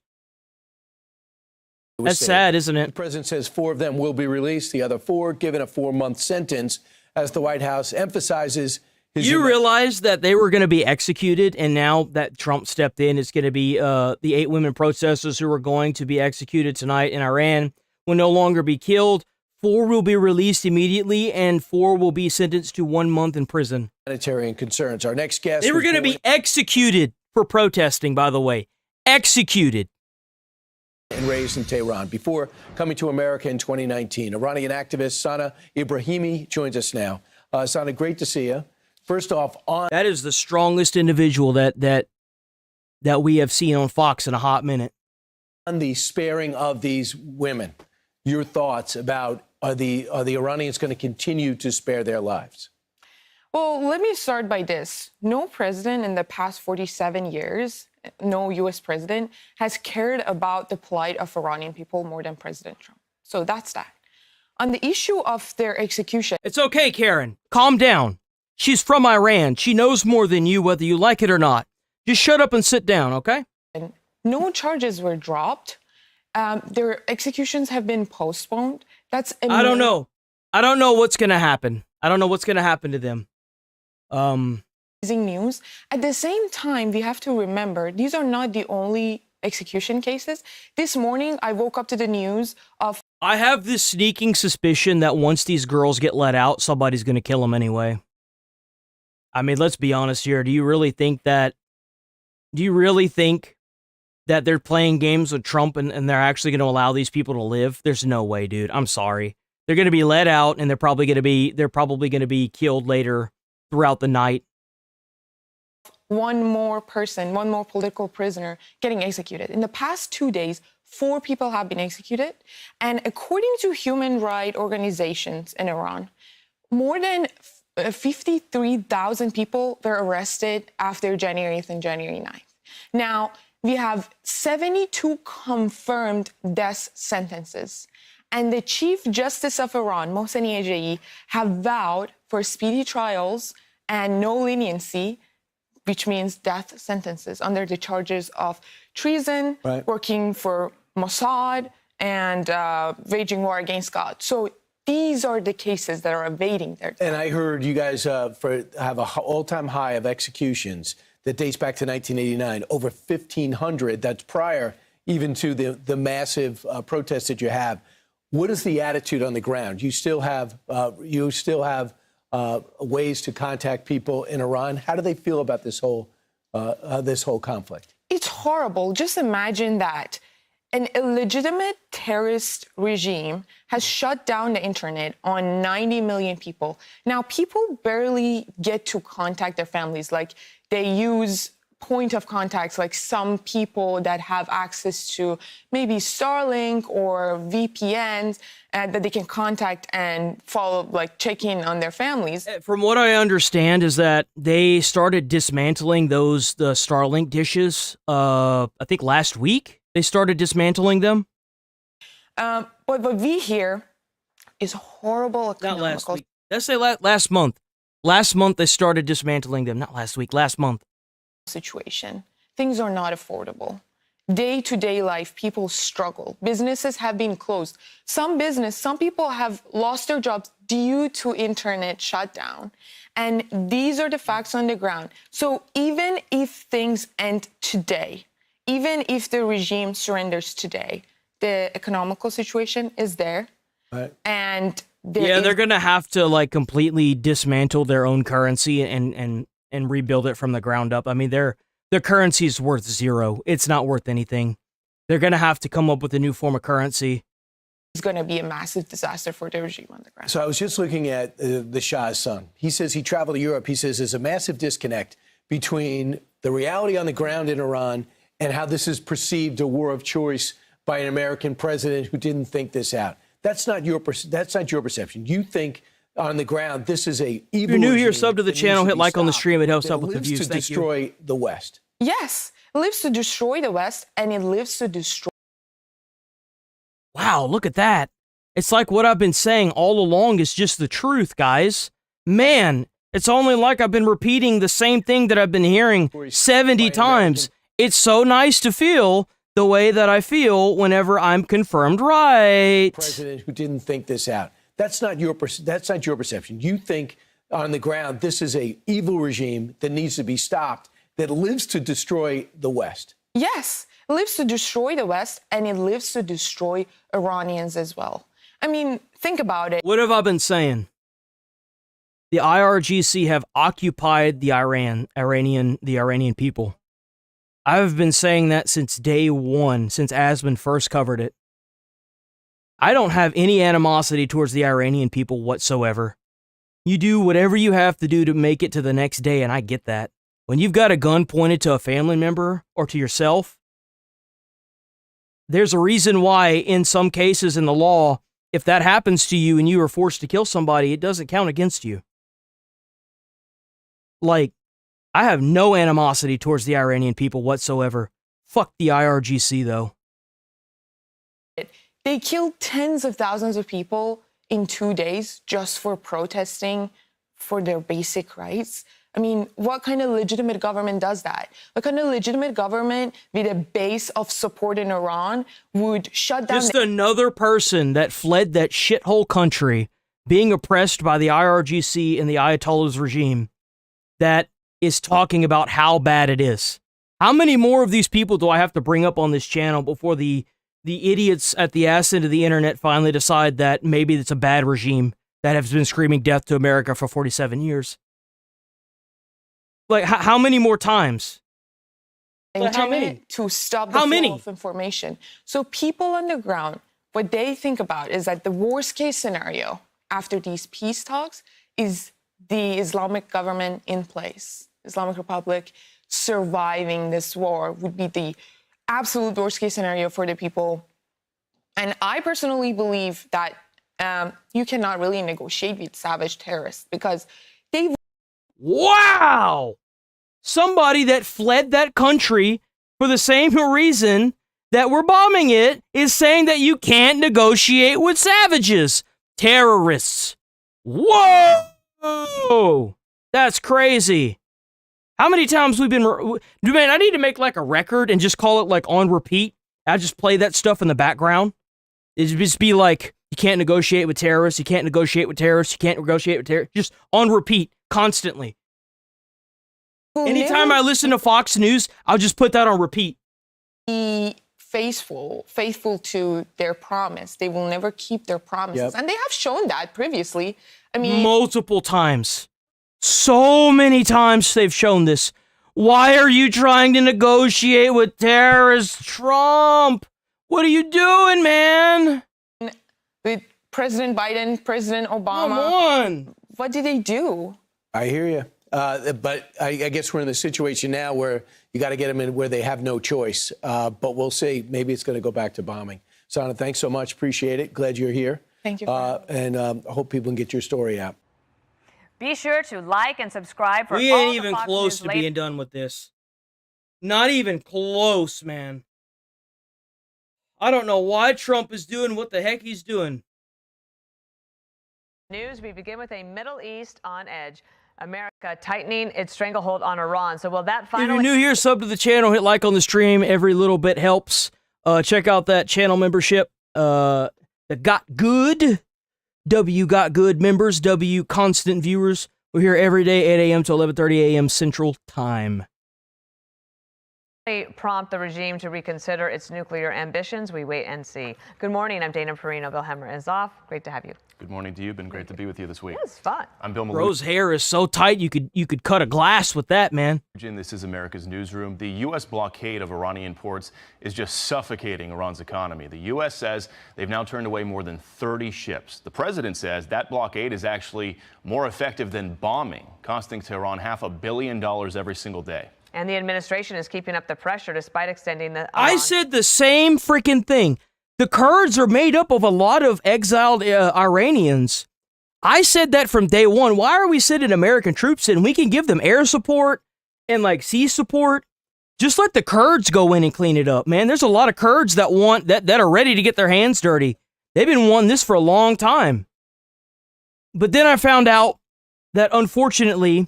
That's sad, isn't it? The president says 4 of them will be released, the other 4 given a 4-month sentence, as the White House emphasizes his... You realize that they were going to be executed, and now that Trump stepped in, it's going to be the 8 women protesters who are going to be executed tonight in Iran will no longer be killed. 4 will be released immediately, and 4 will be sentenced to 1 month in prison. Humanitarian concerns. Our next guest... They were going to be executed for protesting, by the way. Executed. And raised in Tehran before coming to America in 2019. Iranian activist Sana Ibrahimi joins us now. Sana, great to see you. First off, that is the strongest individual that we have seen on Fox in a hot minute. On the sparing of these women, your thoughts about are the Iranians going to continue to spare their lives? Well, let me start by this. No president in the past 47 years, no U.S. president, has cared about the plight of Iranian people more than President Trump. So that's that. On the issue of their execution... It's okay, Karen. Calm down. She's from Iran. She knows more than you, whether you like it or not. Just shut up and sit down, okay? No charges were dropped. Their executions have been postponed. That's... I don't know. I don't know what's going to happen. I don't know what's going to happen to them. News. At the same time, we have to remember these are not the only execution cases. This morning, I woke up to the news of... I have this sneaking suspicion that once these girls get let out, somebody's going to kill them anyway. I mean, let's be honest here. Do you really think that they're playing games with Trump and they're actually going to allow these people to live? There's no way, dude. I'm sorry. They're going to be let out and they're probably going to be killed later throughout the night. One more political prisoner getting executed. In the past 2 days, 4 people have been executed. And according to human rights organizations in Iran, more than 53,000 people were arrested after January 8th and January 9th. Now, we have 72 confirmed death sentences. And the Chief Justice of Iran, Mohsen Ejei, have vowed for speedy trials and no leniency, which means death sentences under the charges of treason, working for Mossad, and waging war against God. So these are the cases that are evading their death. And I heard you guys have an all-time high of executions that dates back to 1989, over 1,500. That's prior even to the massive protests that you have. What is the attitude on the ground? You still have ways to contact people in Iran. How do they feel about this whole conflict? It's horrible. Just imagine that an illegitimate terrorist regime has shut down the internet on 90 million people. Now, people barely get to contact their families. Like, they use point of contacts, like some people that have access to maybe Starlink or VPNs that they can contact and follow, like check in on their families. From what I understand is that they started dismantling the Starlink dishes, I think last week. They started dismantling them. But what we hear is horrible Not economical. last week. Let's say last month. Last month they started dismantling them. Not last week. Last month. Situation. Things are not affordable. Day-to-day life, people struggle. Businesses have been closed. Some people have lost their jobs due to internet shutdown. And these are the facts on the ground. So even if things end today, even if the regime surrenders today, the economical situation is there. Right. And they're going to have to like completely dismantle their own currency and rebuild it from the ground up. I mean, their currency is worth zero. It's not worth anything. They're going to have to come up with a new form of currency. It's going to be a massive disaster for the regime on the ground. So I was just looking at the Shah's son. He says he traveled to Europe. He says there's a massive disconnect between the reality on the ground in Iran and how this is perceived a war of choice by an American president who didn't think this out. That's not your perception. You think on the ground this is a evil. If you're new here, regime sub to the that channel, needs to hit be like on the stopped, stream. It helps that out with the lives views. to Thank you. destroy the West. Yes, it lives to destroy the West, and it lives to destroy. Wow, look at that. It's like what I've been saying all along is just the truth, guys. Man, it's only like I've been repeating the same thing that I've been hearing 70 times. It's so nice to feel the way that I feel whenever I'm confirmed right. President who didn't think this out. That's not your perception. You think on the ground this is a evil regime that needs to be stopped, that lives to destroy the West. Yes, it lives to destroy the West, and it lives to destroy Iranians as well. I mean, think about it. What have I been saying? The IRGC have occupied the Iranian people. I've been saying that since day one, since Asman first covered it. I don't have any animosity towards the Iranian people whatsoever. You do whatever you have to do to make it to the next day, and I get that. When you've got a gun pointed to a family member or to yourself, there's a reason why in some cases in the law, if that happens to you and you are forced to kill somebody, it doesn't count against you. Like, I have no animosity towards the Iranian people whatsoever. Fuck the IRGC, though. They killed tens of thousands of people in 2 days just for protesting for their basic rights. I mean, what kind of legitimate government does that? What kind of legitimate government with a base of support in Iran would shut down... Just another person that fled that shithole country, being oppressed by the IRGC and the Ayatollah's regime, that is talking about how bad it is. How many more of these people do I have to bring up on this channel before the idiots at the ass end of the internet finally decide that maybe it's a bad regime that has been screaming death to America for 47 years? Like, how many more times? Like, how many? To stop the flow of information. So people on the ground, what they think about is that the worst case scenario after these peace talks is the Islamic government in place, Islamic Republic surviving this war would be the absolute worst case scenario for the people. And I personally believe that you cannot really negotiate with savage terrorists because they... Wow! Somebody that fled that country for the same reason that we're bombing it is saying that you can't negotiate with savages. Terrorists. Whoa! That's crazy. How many times we've been... Man, I need to make like a record and just call it like on repeat. I just play that stuff in the background. It'd just be like, you can't negotiate with terrorists, you can't negotiate with terrorists, you can't negotiate with terrorists. Just on repeat, constantly. Anytime I listen to Fox News, I'll just put that on repeat. The faithful to their promise. They will never keep their promises. And they have shown that previously. I mean, multiple times. So many times they've shown this. Why are you trying to negotiate with terrorist Trump? What are you doing, man? With President Biden, President Obama. Come on. What did they do? I hear you. But I guess we're in the situation now where you got to get them in where they have no choice. But we'll see. Maybe it's going to go back to bombing. Sana, thanks so much. Appreciate it. Glad you're here. Thank you. And I hope people can get your story out. Be sure to like and subscribe for We all ain't the even Fox close News to being done with this. Not even close, man. I don't know why Trump is doing what the heck he's doing. News, we begin with a Middle East on edge. America tightening its stranglehold on Iran. So will that If finally... you're new here, sub to the channel, hit like on the stream. Every little bit helps. Check out that channel membership. The Got Good. W Got Good members. W constant viewers. We're here every day, 8 a.m. to 11:30 a.m. Central Time. prompt the regime to reconsider its nuclear ambitions? We wait and see. Good morning. I'm Dana Perino. Bill Hemmer is off. Great to have you. Good morning to you. Been great to be with you this week. It was fun. I'm Bill Malou. Bro's hair is so tight you could cut a glass with that, man. This is America's Newsroom. The U.S. blockade of Iranian ports is just suffocating Iran's economy. The U.S. says they've now turned away more than 30 ships. The president says that blockade is actually more effective than bombing, costing Tehran $500 million every single day. And the administration is keeping up the pressure despite extending the... I said the same freaking thing. The Kurds are made up of a lot of exiled Iranians. I said that from day one. Why are we sending American troops in? We can give them air support and like sea support. Just let the Kurds go in and clean it up, man. There's a lot of Kurds that want that are ready to get their hands dirty. They've been wanting this for a long time. But then I found out that unfortunately,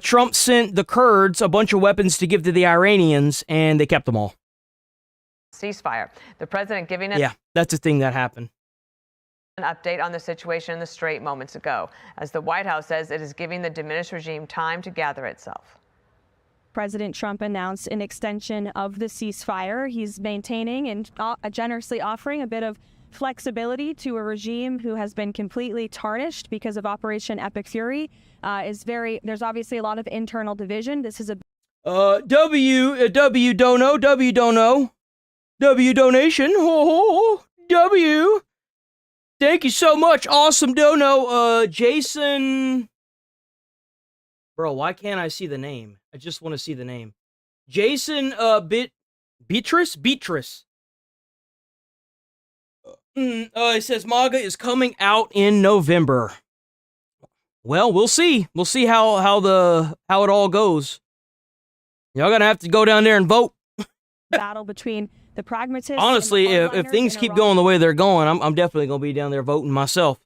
Trump sent the Kurds a bunch of weapons to give to the Iranians, and they kept them all. Ceasefire. The president giving it... Yeah, that's a thing that happened. An update on the situation in the Strait moments ago, as the White House says it is giving the diminished regime time to gather itself. President Trump announced an extension of the ceasefire. He's maintaining and generously offering a bit of flexibility to a regime who has been completely tarnished because of Operation Epic Fury. There's obviously a lot of internal division. This is a W don't know. W donation. W. Thank you so much. Awesome dono. Jason. Bro, why can't I see the name? I just want to see the name. Jason Beatrice. It says MAGA is coming out in November. Well, we'll see. We'll see how it all goes. Y'all gonna have to go down there and vote. battle between the pragmatists. Honestly, if things keep going the way they're going, I'm definitely gonna be down there voting myself.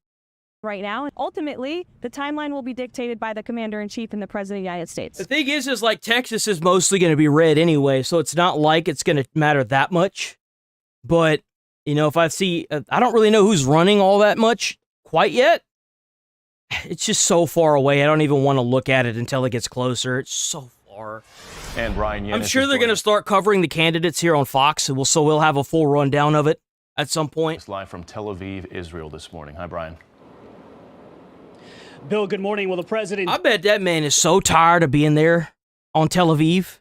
Right now, ultimately, the timeline will be dictated by the commander-in-chief and the president of the United States. The thing is like Texas is mostly going to be red anyway, so it's not like it's going to matter that much. But, you know, if I see, I don't really know who's running all that much quite yet. It's just so far away. I don't even want to look at it until it gets closer. It's so far. And Brian, I'm sure they're going to start covering the candidates here on Fox, and we'll have a full rundown of it at some point. It's live from Tel Aviv, Israel this morning. Hi, Brian. Bill, good morning. Well, the president... I bet that man is so tired of being there on Tel Aviv.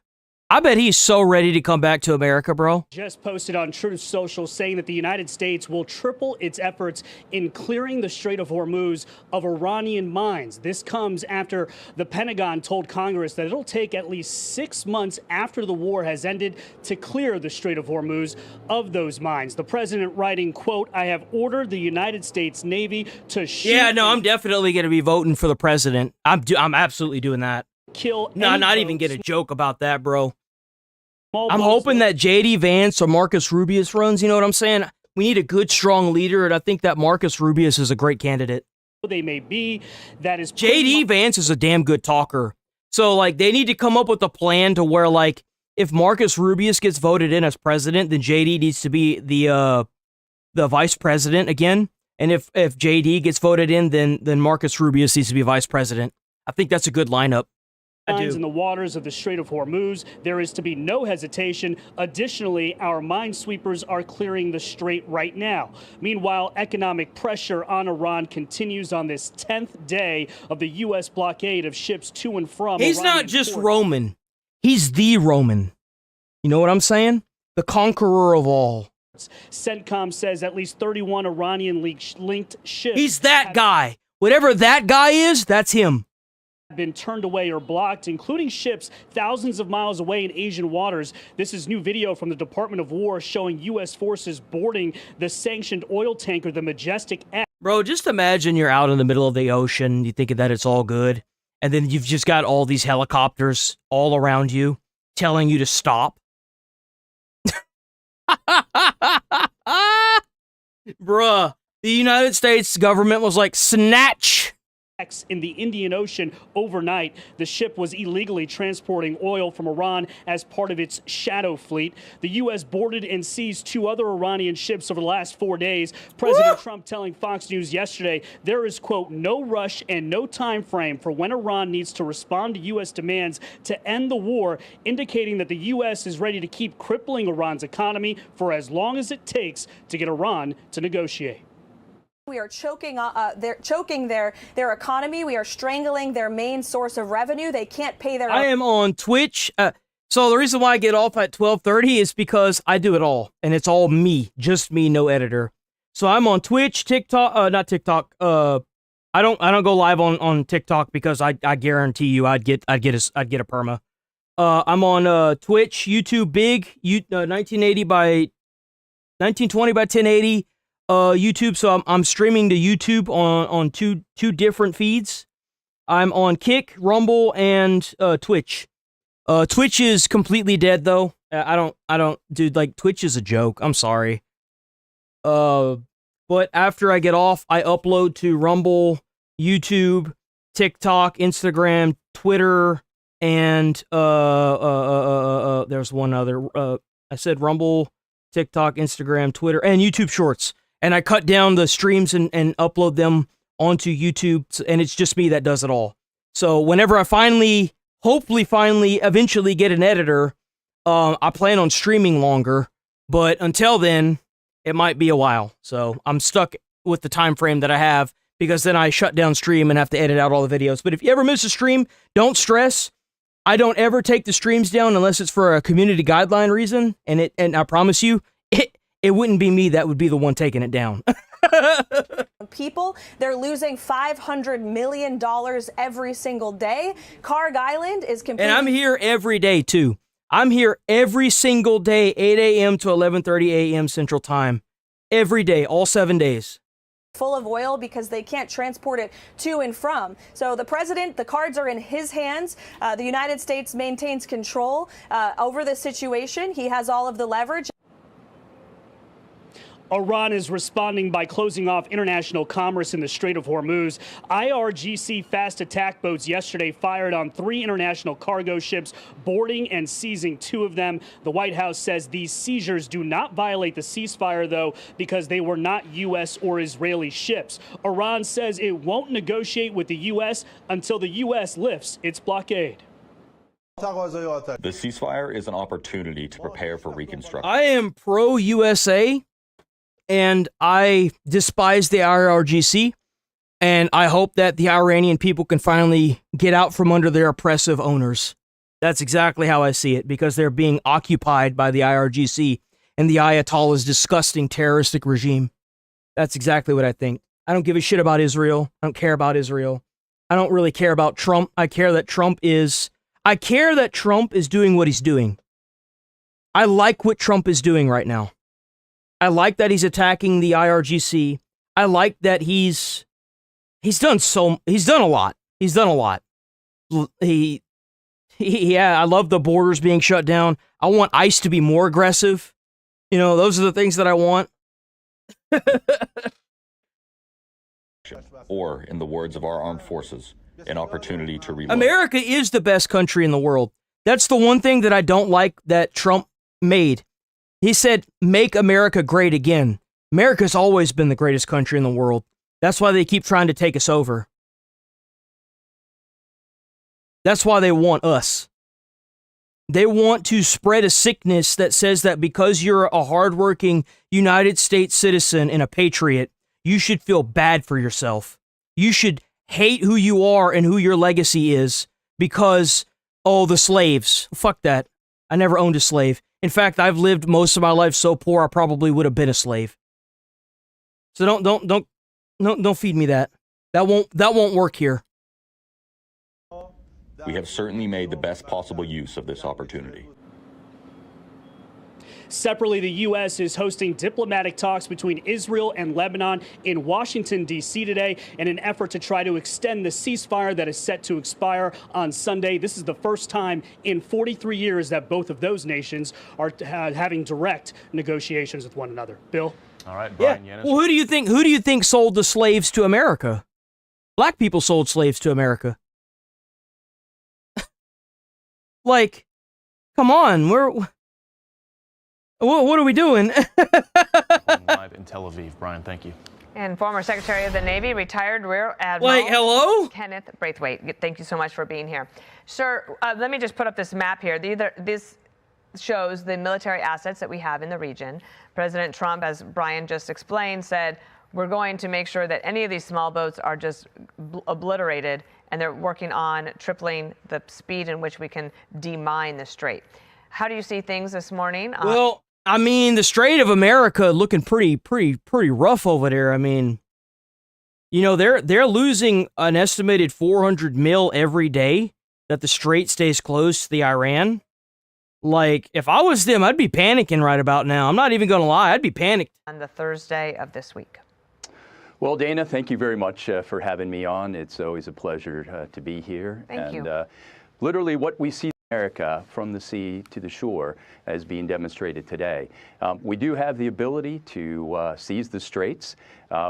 I bet he's so ready to come back to America, bro. Just posted on Truth Social saying that the United States will triple its efforts in clearing the Strait of Hormuz of Iranian mines. This comes after the Pentagon told Congress that it'll take at least 6 months after the war has ended to clear the Strait of Hormuz of those mines. The president writing, quote, "I have ordered the United States Navy to shoot..." Yeah, no, I'm definitely going to be voting for the president. I'm absolutely doing that. Kill not even get a joke about that, bro. I'm hoping that JD Vance or Marcus Rubius runs, you know what I'm saying? We need a good, strong leader, and I think that Marcus Rubius is a great candidate. They may be, that is... JD Vance is a damn good talker. So, like, they need to come up with a plan to where, like, if Marcus Rubius gets voted in as president, then JD needs to be the vice president again. And if JD gets voted in, then Marcus Rubius needs to be vice president. I think that's a good lineup. In the waters of the Strait of Hormuz, there is to be no hesitation. Additionally, our minesweepers are clearing the strait right now. Meanwhile, economic pressure on Iran continues on this 10th day of the U.S. blockade of ships to and from. He's Iranian not just ports. Roman. He's the Roman. You know what I'm saying? The conqueror of all. CENTCOM says at least 31 Iranian-linked ships. He's that guy. Whatever that guy is, that's him. Been turned away or blocked, including ships thousands of miles away in Asian waters. This is new video from the Department of War showing U.S. forces boarding the sanctioned oil tanker, the Majestic X. Bro, just imagine you're out in the middle of the ocean, you think that it's all good, and then you've just got all these helicopters all around you telling you to stop. Bruh, the United States government was like, snatch! In the Indian Ocean overnight. The ship was illegally transporting oil from Iran as part of its shadow fleet. The U.S. boarded and seized 2 other Iranian ships over the last 4 days. President Trump telling Fox News yesterday there is, quote, no rush and no time frame for when Iran needs to respond to U.S. demands to end the war, indicating that the U.S. is ready to keep crippling Iran's economy for as long as it takes to get Iran to negotiate. We are choking their economy. We are strangling their main source of revenue. They can't pay their. I am on Twitch. So the reason why I get off at 12:30 is because I do it all, and it's all me, just me, no editor. So I'm on Twitch, TikTok, not TikTok. I don't go live on TikTok because I guarantee you I'd get a perma. I'm on Twitch, YouTube, big 1980 by 1920 by 1080. YouTube, so I'm streaming to YouTube on two different feeds. I'm on Kick, Rumble, and Twitch. Twitch is completely dead though. I don't, dude. Like Twitch is a joke. I'm sorry. But after I get off, I upload to Rumble, YouTube, TikTok, Instagram, Twitter, and there's one other. I said Rumble, TikTok, Instagram, Twitter, and YouTube Shorts. And I cut down the streams and upload them onto YouTube, and it's just me that does it all. So whenever I hopefully eventually get an editor, I plan on streaming longer, but until then, it might be a while. So I'm stuck with the time frame that I have, because then I shut down stream and have to edit out all the videos. But if you ever miss a stream, don't stress. I don't ever take the streams down unless it's for a community guideline reason, and I promise you, it wouldn't be me that would be the one taking it down. People, they're losing $500 million every single day. Carg Island is completely. And I'm here every day, too. I'm here every single day, 8 a.m. to 11:30 a.m. Central Time. Every day, all 7 days. Full of oil because they can't transport it to and from. So the president, the cards are in his hands. The United States maintains control over the situation. He has all of the leverage. Iran is responding by closing off international commerce in the Strait of Hormuz. IRGC fast attack boats yesterday fired on 3 international cargo ships, boarding and seizing 2 of them. The White House says these seizures do not violate the ceasefire, though, because they were not U.S. or Israeli ships. Iran says it won't negotiate with the U.S. until the U.S. lifts its blockade. The ceasefire is an opportunity to prepare for reconstruction. I am pro-USA. And I despise the IRGC, and I hope that the Iranian people can finally get out from under their oppressive owners. That's exactly how I see it, because they're being occupied by the IRGC and the Ayatollah's disgusting terroristic regime. That's exactly what I think. I don't give a shit about Israel. I don't care about Israel. I don't really care about Trump. I care that Trump is doing what he's doing. I like what Trump is doing right now. I like that he's attacking the IRGC. I like that he's done a lot. He's done a lot. I love the borders being shut down. I want ICE to be more aggressive. You know, those are the things that I want. Or, in the words of our armed forces, an opportunity to reload. America is the best country in the world. That's the one thing that I don't like that Trump made. He said, make America great again. America's always been the greatest country in the world. That's why they keep trying to take us over. That's why they want us. They want to spread a sickness that says that because you're a hardworking United States citizen and a patriot, you should feel bad for yourself. You should hate who you are and who your legacy is because, oh, the slaves. Fuck that. I never owned a slave. In fact, I've lived most of my life so poor I probably would have been a slave. So don't feed me that. That won't work here. We have certainly made the best possible use of this opportunity. Separately, the U.S. is hosting diplomatic talks between Israel and Lebanon in Washington, D.C. today in an effort to try to extend the ceasefire that is set to expire on Sunday. This is the first time in 43 years that both of those nations are having direct negotiations with one another. Bill? All right, Brian Yanis. Well, who do you think sold the slaves to America? Black people sold slaves to America. Like, come on, what are we doing? Live in Tel Aviv. Brian, thank you. And former Secretary of the Navy, retired Rear Admiral hello? Kenneth Braithwaite. Thank you so much for being here. Sir, let me just put up this map here. This shows the military assets that we have in the region. President Trump, as Brian just explained, said, we're going to make sure that any of these small boats are just obliterated, and they're working on tripling the speed in which we can demine the strait. How do you see things this morning? Well, I mean, the Strait of America looking pretty rough over there. I mean, you know, they're losing an estimated 400 mil every day that the strait stays closed to the Iran. Like, if I was them, I'd be panicking right about now. I'm not even going to lie. I'd be panicked. On the Thursday of this week. Well, Dana, thank you very much for having me on. It's always a pleasure to be here. Thank you. Literally what we see in America from the sea to the shore is being demonstrated today. We do have the ability to seize the straits.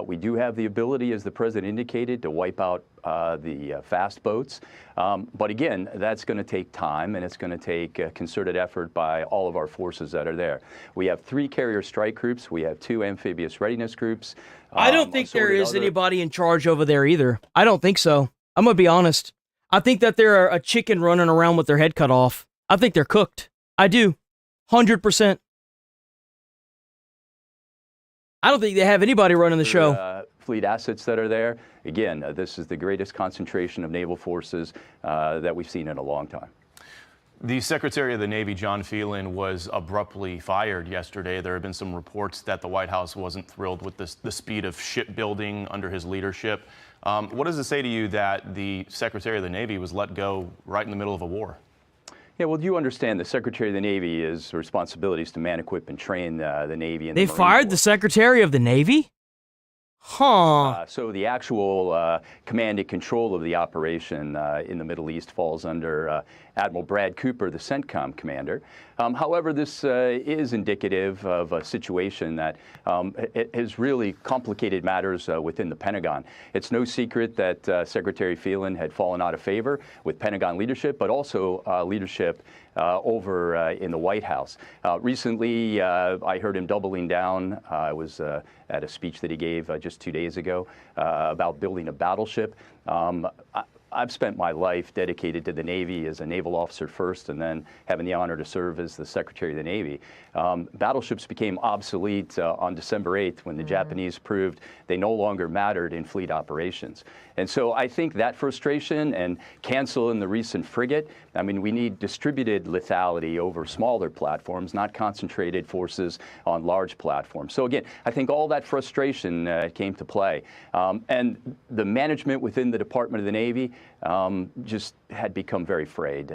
We do have the ability, as the president indicated, to wipe out the fast boats. But again, that's going to take time, and it's going to take a concerted effort by all of our forces that are there. We have 3 carrier strike groups. We have 2 amphibious readiness groups. I don't think there is anybody in charge over there either. I don't think so. I'm going to be honest. I think that they're a chicken running around with their head cut off. I think they're cooked. I do. 100%. I don't think they have anybody running the show. Fleet assets that are there. Again, this is the greatest concentration of naval forces that we've seen in a long time. The Secretary of the Navy, John Phelan, was abruptly fired yesterday. There have been some reports that the White House wasn't thrilled with the speed of shipbuilding under his leadership. What does it say to you that the Secretary of the Navy was let go right in the middle of a war? Yeah, well, you understand the Secretary of the Navy is responsibility is to man, equip, and train the Navy. And they fired the Secretary of the Navy? Huh. So the actual command and control of the operation in the Middle East falls under Admiral Brad Cooper, the CENTCOM commander. However, this is indicative of a situation that has really complicated matters within the Pentagon. It's no secret that Secretary Phelan had fallen out of favor with Pentagon leadership, but also leadership over in the White House. Recently, I heard him doubling down. I was at a speech that he gave just 2 days ago about building a battleship. I've spent my life dedicated to the Navy as a naval officer first, and then having the honor to serve as the Secretary of the Navy. Battleships became obsolete on December 8th when the Japanese proved they no longer mattered in fleet operations. And so I think that frustration and canceling the recent frigate, I mean, we need distributed lethality over smaller platforms, not concentrated forces on large platforms. So again, I think all that frustration came to play. And the management within the Department of the Navy just had become very frayed.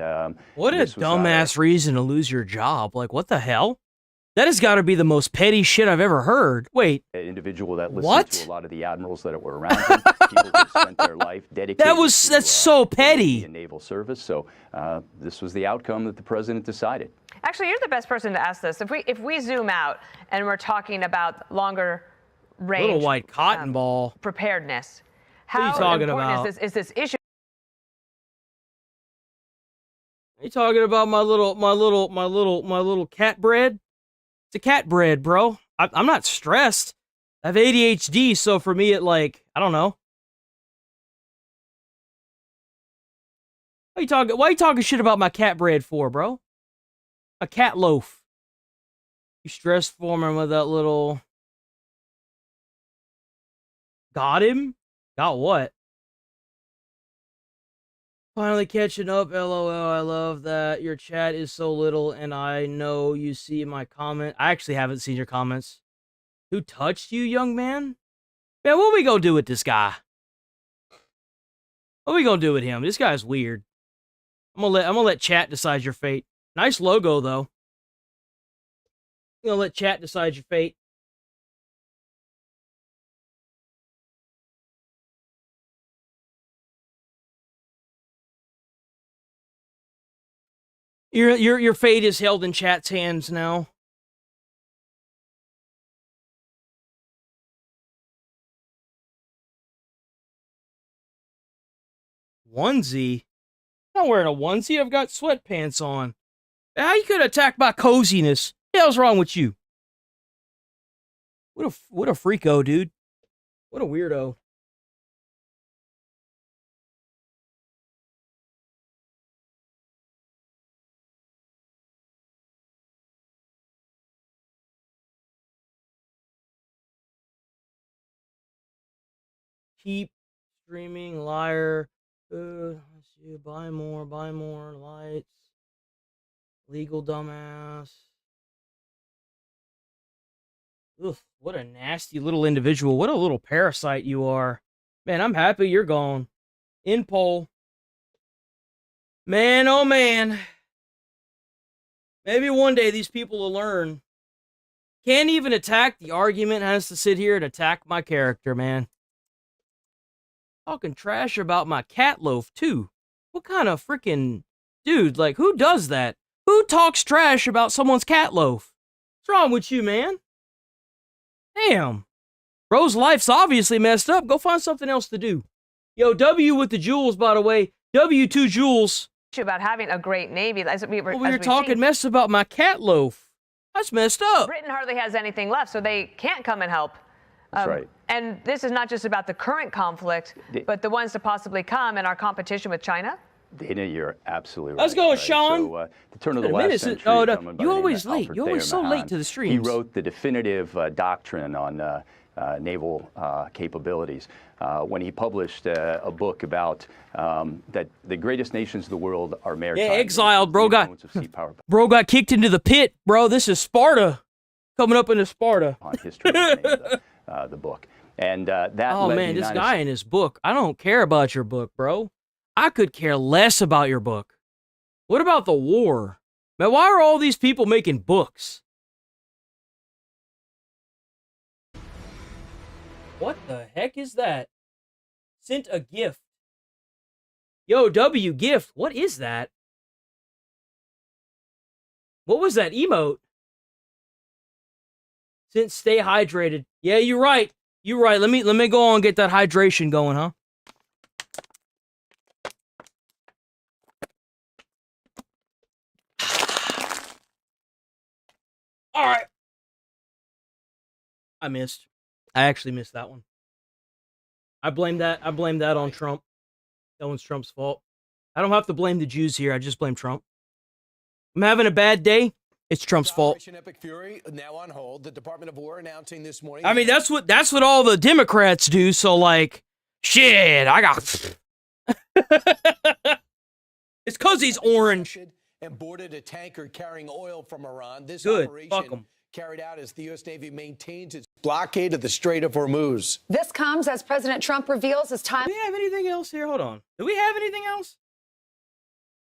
What a dumbass reason to lose your job. Like, what the hell? That has got to be the most petty shit I've ever heard. Wait. An individual that listened to a lot of the admirals that were around him, people who spent their life dedicated that's so petty. In naval service. So this was the outcome that the president decided. Actually, you're the best person to ask this. If we zoom out and we're talking about longer range, little white cotton ball preparedness, what are you how talking important about? is this issue? Are you talking about my little cat bread? It's a cat bread, bro. I'm not stressed. I have ADHD, so for me, I don't know. Why you talking shit about my cat bread for, bro? A cat loaf. You stress forming with that little... Got him? Got what? Finally catching up, LOL, I love that. Your chat is so little, and I know you see my comment. I actually haven't seen your comments. Who touched you, young man? Man, what we gonna do with this guy? What we gonna do with him? This guy's weird. I'm gonna let chat decide your fate. Nice logo, though. I'm gonna let chat decide your fate. Your fate is held in chat's hands now. Onesie? I'm not wearing a onesie. I've got sweatpants on. How you could attack my coziness? What the hell's wrong with you? What a freako, dude. What a weirdo. Keep streaming, liar. Let's see, buy more lights. Legal dumbass. Ugh, what a nasty little individual. What a little parasite you are. Man, I'm happy you're gone. In poll. Man, oh man. Maybe one day these people will learn. Can't even attack the argument, has to sit here and attack my character, man. Talking trash about my cat loaf, too. What kind of freaking dude? Like, who does that? Who talks trash about someone's cat loaf? What's wrong with you, man? Damn. Bro's life's obviously messed up. Go find something else to do. Yo, W with the jewels, by the way. W2 jewels. About having a great Navy. As we were talking mess about my cat loaf. That's messed up. Britain hardly has anything left, so they can't come and help. That's right. And this is not just about the current conflict, but the ones to possibly come and our competition with China. Dana, you're absolutely right. Let's go, right? Sean. So, the turn of the last century. You always late. You're always so late to the streams. He wrote the definitive doctrine on naval capabilities when he published a book about that the greatest nations of the world are maritime. Yeah, exiled, bro. Bro got kicked into the pit, bro. This is Sparta. Coming up into Sparta. On history, the book. And that oh man, this guy in his book. I don't care about your book, bro. I could care less about your book. What about the war? Man, why are all these people making books? What the heck is that? Sent a gift. Yo, W gift. What is that? What was that emote? Since stay hydrated. Yeah, you're right. You're right. Let me go on and get that hydration going, huh? All right. I actually missed that one. I blame that on Trump. That one's Trump's fault. I don't have to blame the Jews here. I just blame Trump. I'm having a bad day. It's Trump's fault. Epic Fury now on hold. The Department of War announcing this morning. I mean, that's what all the Democrats do. So like, shit, I got. It's because he's orange. And boarded a tanker carrying oil from Iran. This Good. operation Fuck 'em. carried out as the U.S. Navy maintains its blockade of the Strait of Hormuz. This comes as President Trump reveals his time. Do we have anything else here? Hold on. Do we have anything else?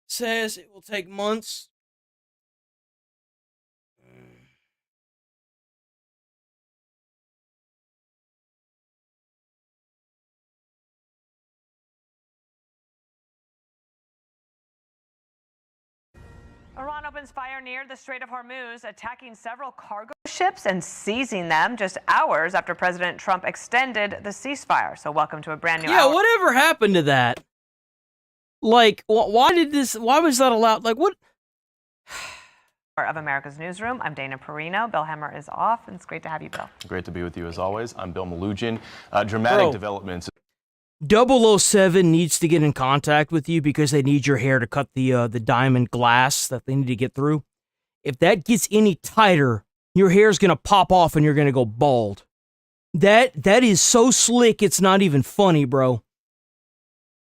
Says it will take months. Iran opens fire near the Strait of Hormuz, attacking several cargo ships and seizing them just hours after President Trump extended the ceasefire. So welcome to a brand new hour. Whatever happened to that? Like, why was that allowed? Like, what? Of America's Newsroom. I'm Dana Perino. Bill Hemmer is off, and it's great to have you, Bill. Great to be with you as always. I'm Bill Malugin. Dramatic developments. 007 needs to get in contact with you because they need your hair to cut the diamond glass that they need to get through. If that gets any tighter, your hair's gonna pop off and you're gonna go bald. That is so slick, it's not even funny, bro.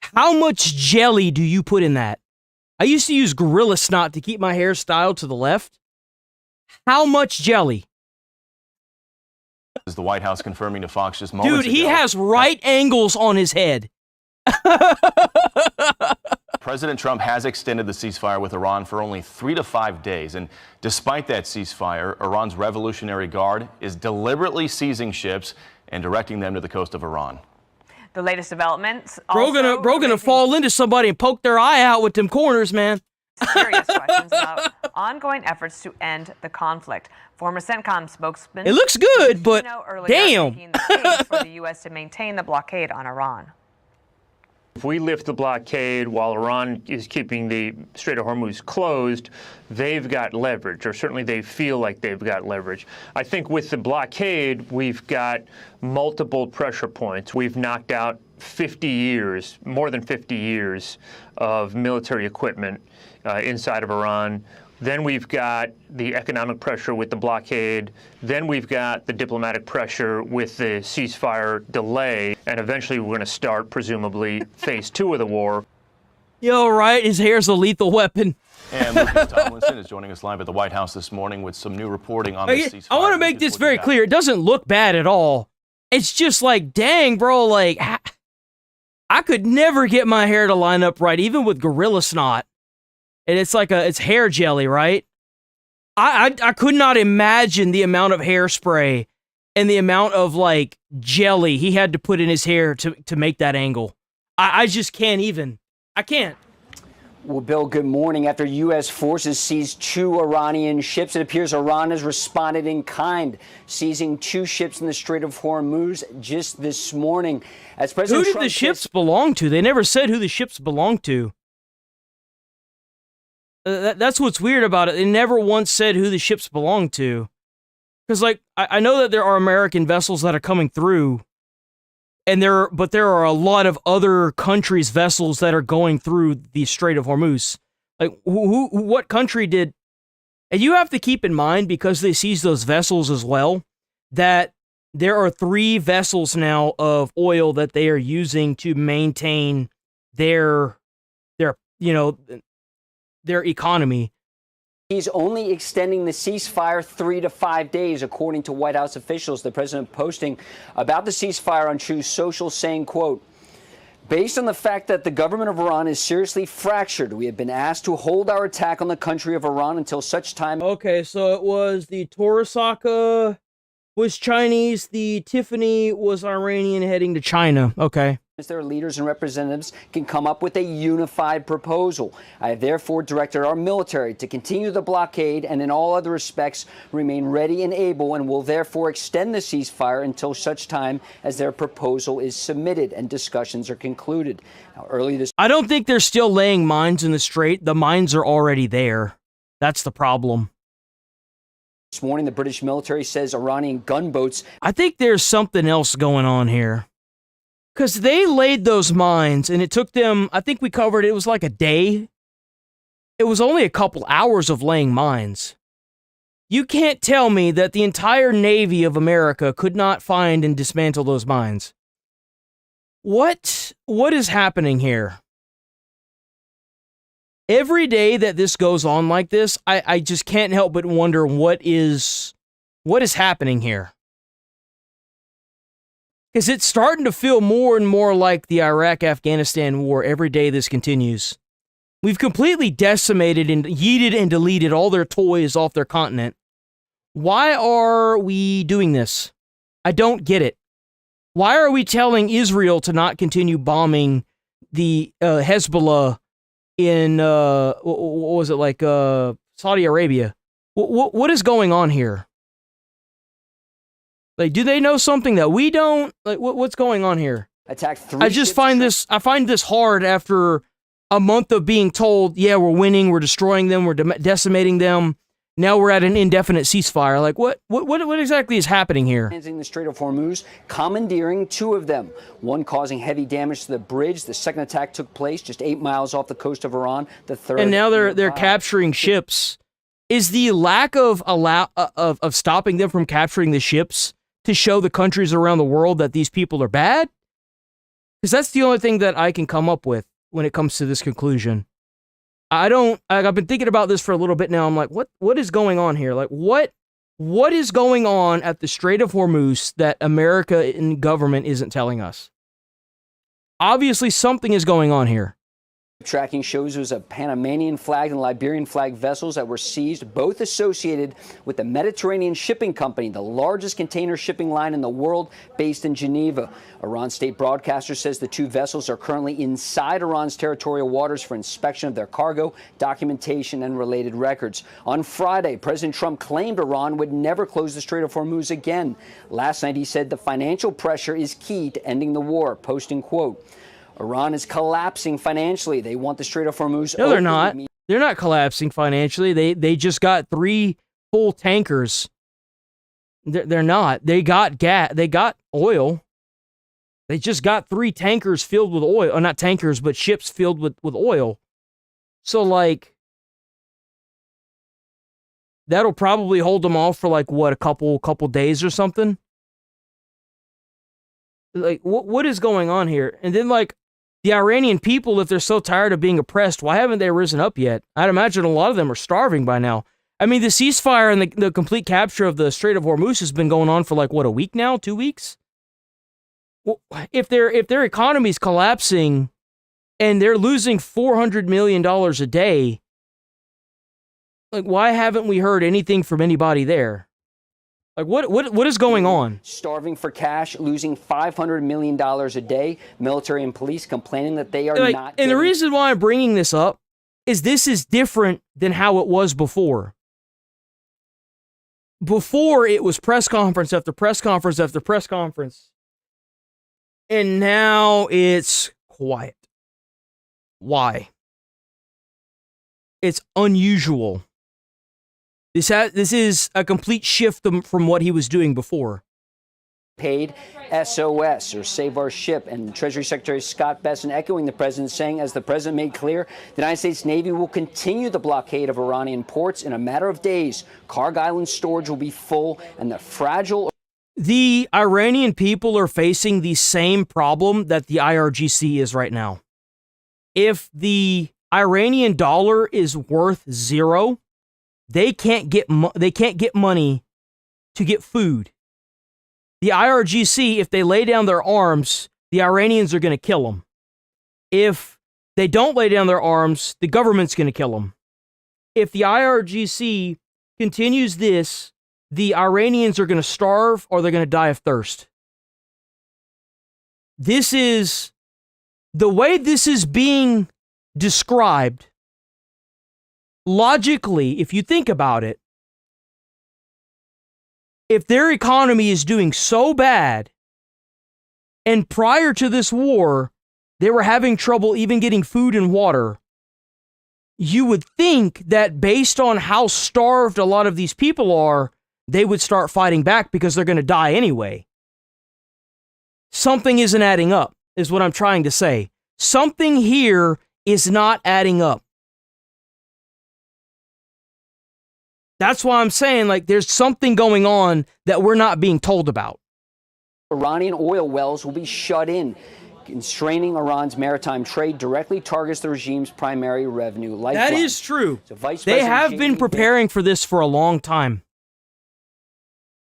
How much jelly do you put in that? I used to use gorilla snot to keep my hair styled to the left. How much jelly? Is the White House confirming to Fox just moments Dude, he ago. has right angles on his head. President Trump has extended the ceasefire with Iran for only 3 to 5 days. And despite that ceasefire, Iran's Revolutionary Guard is deliberately seizing ships and directing them to the coast of Iran. The latest developments. Bro gonna fall into somebody and poke their eye out with them corners, man. Serious questions about ongoing efforts to end the conflict. Former CENTCOM spokesman. It looks good, but damn. Making the case for the U.S. to maintain the blockade on Iran. If we lift the blockade while Iran is keeping the Strait of Hormuz closed, they've got leverage, or certainly they feel like they've got leverage. I think with the blockade, we've got multiple pressure points. We've knocked out 50 years, more than 50 years of military equipment inside of Iran. Then we've got the economic pressure with the blockade. Then we've got the diplomatic pressure with the ceasefire delay. And eventually we're going to start, presumably, phase 2 of the war. Yo, right? His hair's a lethal weapon. And Lucas Tomlinson is joining us live at the White House this morning with some new reporting on the ceasefire. I want to make this very clear. It doesn't look bad at all. It's just like, dang, bro, like, I could never get my hair to line up right, even with gorilla snot. And it's like it's hair jelly, right? I could not imagine the amount of hairspray and the amount of, like, jelly he had to put in his hair to make that angle. I just can't even. I can't. Well, Bill, good morning. After U.S. forces seized 2 Iranian ships, it appears Iran has responded in kind, seizing 2 ships in the Strait of Hormuz just this morning. As President Who did Trump the ships belong to? They never said who the ships belonged to. That's what's weird about it. They never once said who the ships belonged to. Because, like, I know that there are American vessels that are coming through, but there are a lot of other countries' vessels that are going through the Strait of Hormuz. Like, what country did? And you have to keep in mind, because they seized those vessels as well, that there are 3 vessels now of oil that they are using to maintain their economy. He's only extending the ceasefire 3 to 5 days, according to White House officials. The president posting about the ceasefire on Truth Social, saying, quote, based on the fact that the government of Iran is seriously fractured, we have been asked to hold our attack on the country of Iran until such time. Okay, so it was the Torasaka was Chinese, the Tiffany was Iranian heading to China. Okay. Their leaders and representatives can come up with a unified proposal. I have therefore directed our military to continue the blockade and in all other respects remain ready and able, and will therefore extend the ceasefire until such time as their proposal is submitted and discussions are concluded. Now, early this I don't think they're still laying mines in the strait. The mines are already there. That's the problem. This morning, the British military says Iranian gunboats. I think there's something else going on here. Because they laid those mines, and it took them, I think we covered it was like a day. It was only a couple hours of laying mines. You can't tell me that the entire Navy of America could not find and dismantle those mines. What is happening here? Every day that this goes on like this, I just can't help but wonder what is happening here. Because it's starting to feel more and more like the Iraq-Afghanistan war every day this continues. We've completely decimated and yeeted and deleted all their toys off their continent. Why are we doing this? I don't get it. Why are we telling Israel to not continue bombing the Hezbollah in, what was it, like Saudi Arabia? What is going on here? Like, do they know something that we don't? Like, what's going on here? Attacked 3 I just find this hard after a month of being told, yeah, we're winning, we're destroying them, we're decimating them, now we're at an indefinite ceasefire. Like, what exactly is happening here? In the Strait of Hormuz, commandeering 2 of them, one causing heavy damage to the bridge. The second attack took place just 8 miles off the coast of Iran. The third, and now they're capturing ships. Is the lack of stopping them from capturing the ships to show the countries around the world that these people are bad? Because that's the only thing that I can come up with when it comes to this conclusion. I've been thinking about this for a little bit now. I'm like, what is going on here? Like, what is going on at the Strait of Hormuz that America and government isn't telling us? Obviously, something is going on here. Tracking shows it was a Panamanian flag and Liberian flag vessels that were seized, both associated with the Mediterranean Shipping Company, the largest container shipping line in the world, based in Geneva. Iran's state broadcaster says the 2 vessels are currently inside Iran's territorial waters for inspection of their cargo, documentation, and related records. On Friday, President Trump claimed Iran would never close the Strait of Hormuz again. Last night, he said the financial pressure is key to ending the war, posting, quote, Iran is collapsing financially. They want the Strait of Hormuz. No, they're not. They're not collapsing financially. They just got 3 full tankers. They're not. They got gas. They got oil. They just got 3 tankers filled with oil. Or not tankers, but ships filled with oil. So, like, that'll probably hold them off for, like, what, a couple days or something? Like, what is going on here? And then, like, the Iranian people, if they're so tired of being oppressed, why haven't they risen up yet? I'd imagine a lot of them are starving by now. I mean, the ceasefire and the complete capture of the Strait of Hormuz has been going on for like, what, a week now? 2 weeks? Well, if their economy's collapsing and they're losing $400 million a day, like, why haven't we heard anything from anybody there? Like, what is going on? Starving for cash, losing $500 million a day. Military and police complaining that they are not. And the reason why I'm bringing this up is this is different than how it was before. Before, it was press conference after press conference after press conference. And now it's quiet. Why? It's unusual. This is a complete shift from what he was doing before. Paid SOS, or Save Our Ship, and Treasury Secretary Scott Bessent echoing the president, saying, as the president made clear, the United States Navy will continue the blockade of Iranian ports. In a matter of days, Kharg Island storage will be full, and the fragile... The Iranian people are facing the same problem that the IRGC is right now. If the Iranian dollar is worth 0, they can't get money to get food. The IRGC, if they lay down their arms, the Iranians are going to kill them. If they don't lay down their arms, the government's going to kill them. If the IRGC continues this, the Iranians are going to starve or they're going to die of thirst. This is the way this is being described. Logically, if you think about it, if their economy is doing so bad, and prior to this war, they were having trouble even getting food and water, you would think that based on how starved a lot of these people are, they would start fighting back because they're going to die anyway. Something isn't adding up, is what I'm trying to say. Something here is not adding up. That's why I'm saying, like, there's something going on that we're not being told about. Iranian oil wells will be shut in. Constraining Iran's maritime trade directly targets the regime's primary revenue lifeline. That is true. So Vice They President have been preparing for this for a long time.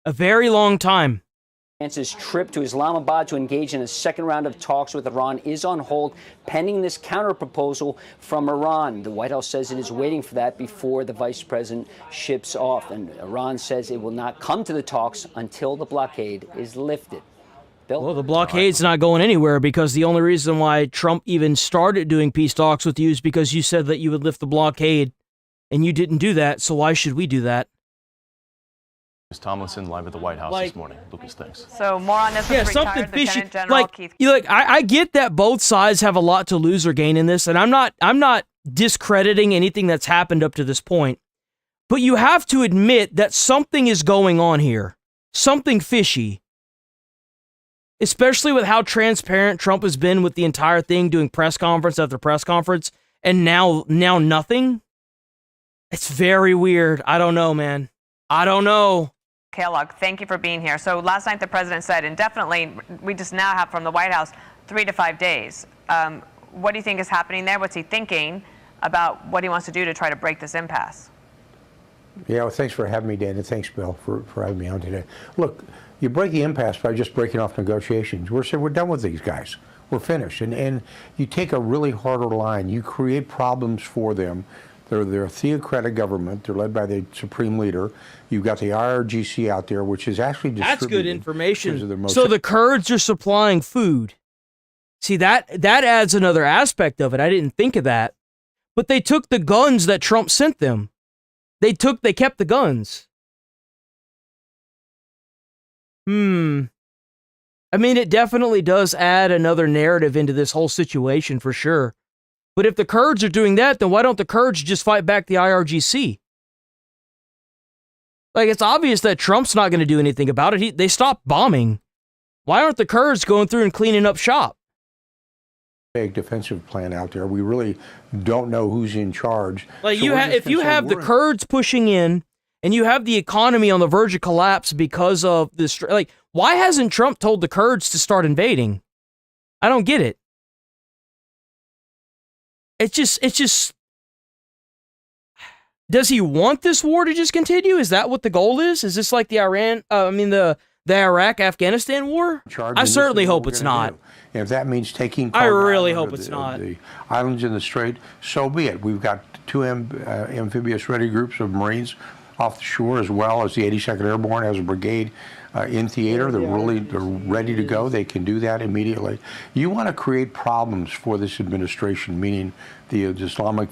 A very long time. Vance's trip to Islamabad to engage in a second round of talks with Iran is on hold, pending this counterproposal from Iran. The White House says it is waiting for that before the vice president ships off. And Iran says it will not come to the talks until the blockade is lifted. Bill? Well, the blockade's not going anywhere because the only reason why Trump even started doing peace talks with you is because you said that you would lift the blockade, and you didn't do that, so why should we do that? Tomlinson live at the White House this morning. Lucas, thanks. So more on this. Yeah, with something retired fishy. Lieutenant General Keith. I get that both sides have a lot to lose or gain in this, and I'm not discrediting anything that's happened up to this point. But you have to admit that something is going on here. Something fishy. Especially with how transparent Trump has been with the entire thing, doing press conference after press conference, and now nothing. It's very weird. I don't know, man. I don't know. Kellogg, thank you for being here. So last night the president said indefinitely, we just now have from the White House 3 to 5 days. What do you think is happening there? What's he thinking about what he wants to do to try to break this impasse? Yeah, well, thanks for having me, Dan, and thanks, Bill, for having me on today. Look, you break the impasse by just breaking off negotiations. We're done with these guys. We're finished. And you take a really harder line. You create problems for them. They're a theocratic government. They're led by the supreme leader. You've got the IRGC out there, which is actually distributed. That's good information. So the Kurds are supplying food. See, that adds another aspect of it. I didn't think of that. But they took the guns that Trump sent them. They kept the guns. I mean, it definitely does add another narrative into this whole situation for sure. But if the Kurds are doing that, then why don't the Kurds just fight back the IRGC? Like, it's obvious that Trump's not going to do anything about it. They stopped bombing. Why aren't the Kurds going through and cleaning up shop? Big defensive plan out there. We really don't know who's in charge. Like, if you have the Kurds pushing in, and you have the economy on the verge of collapse because of this, like, why hasn't Trump told the Kurds to start invading? I don't get it. It's just, does he want this war to just continue? Is that what the goal is? Is this like the Iraq-Afghanistan war? I certainly hope it's not. And if that means taking I really hope it's not. The islands in the Strait, so be it. We've got 2 amphibious ready groups of Marines off the shore, as well as the 82nd Airborne has a brigade in theater. They're ready to go. They can do that immediately. You want to create problems for this administration, meaning the Islamic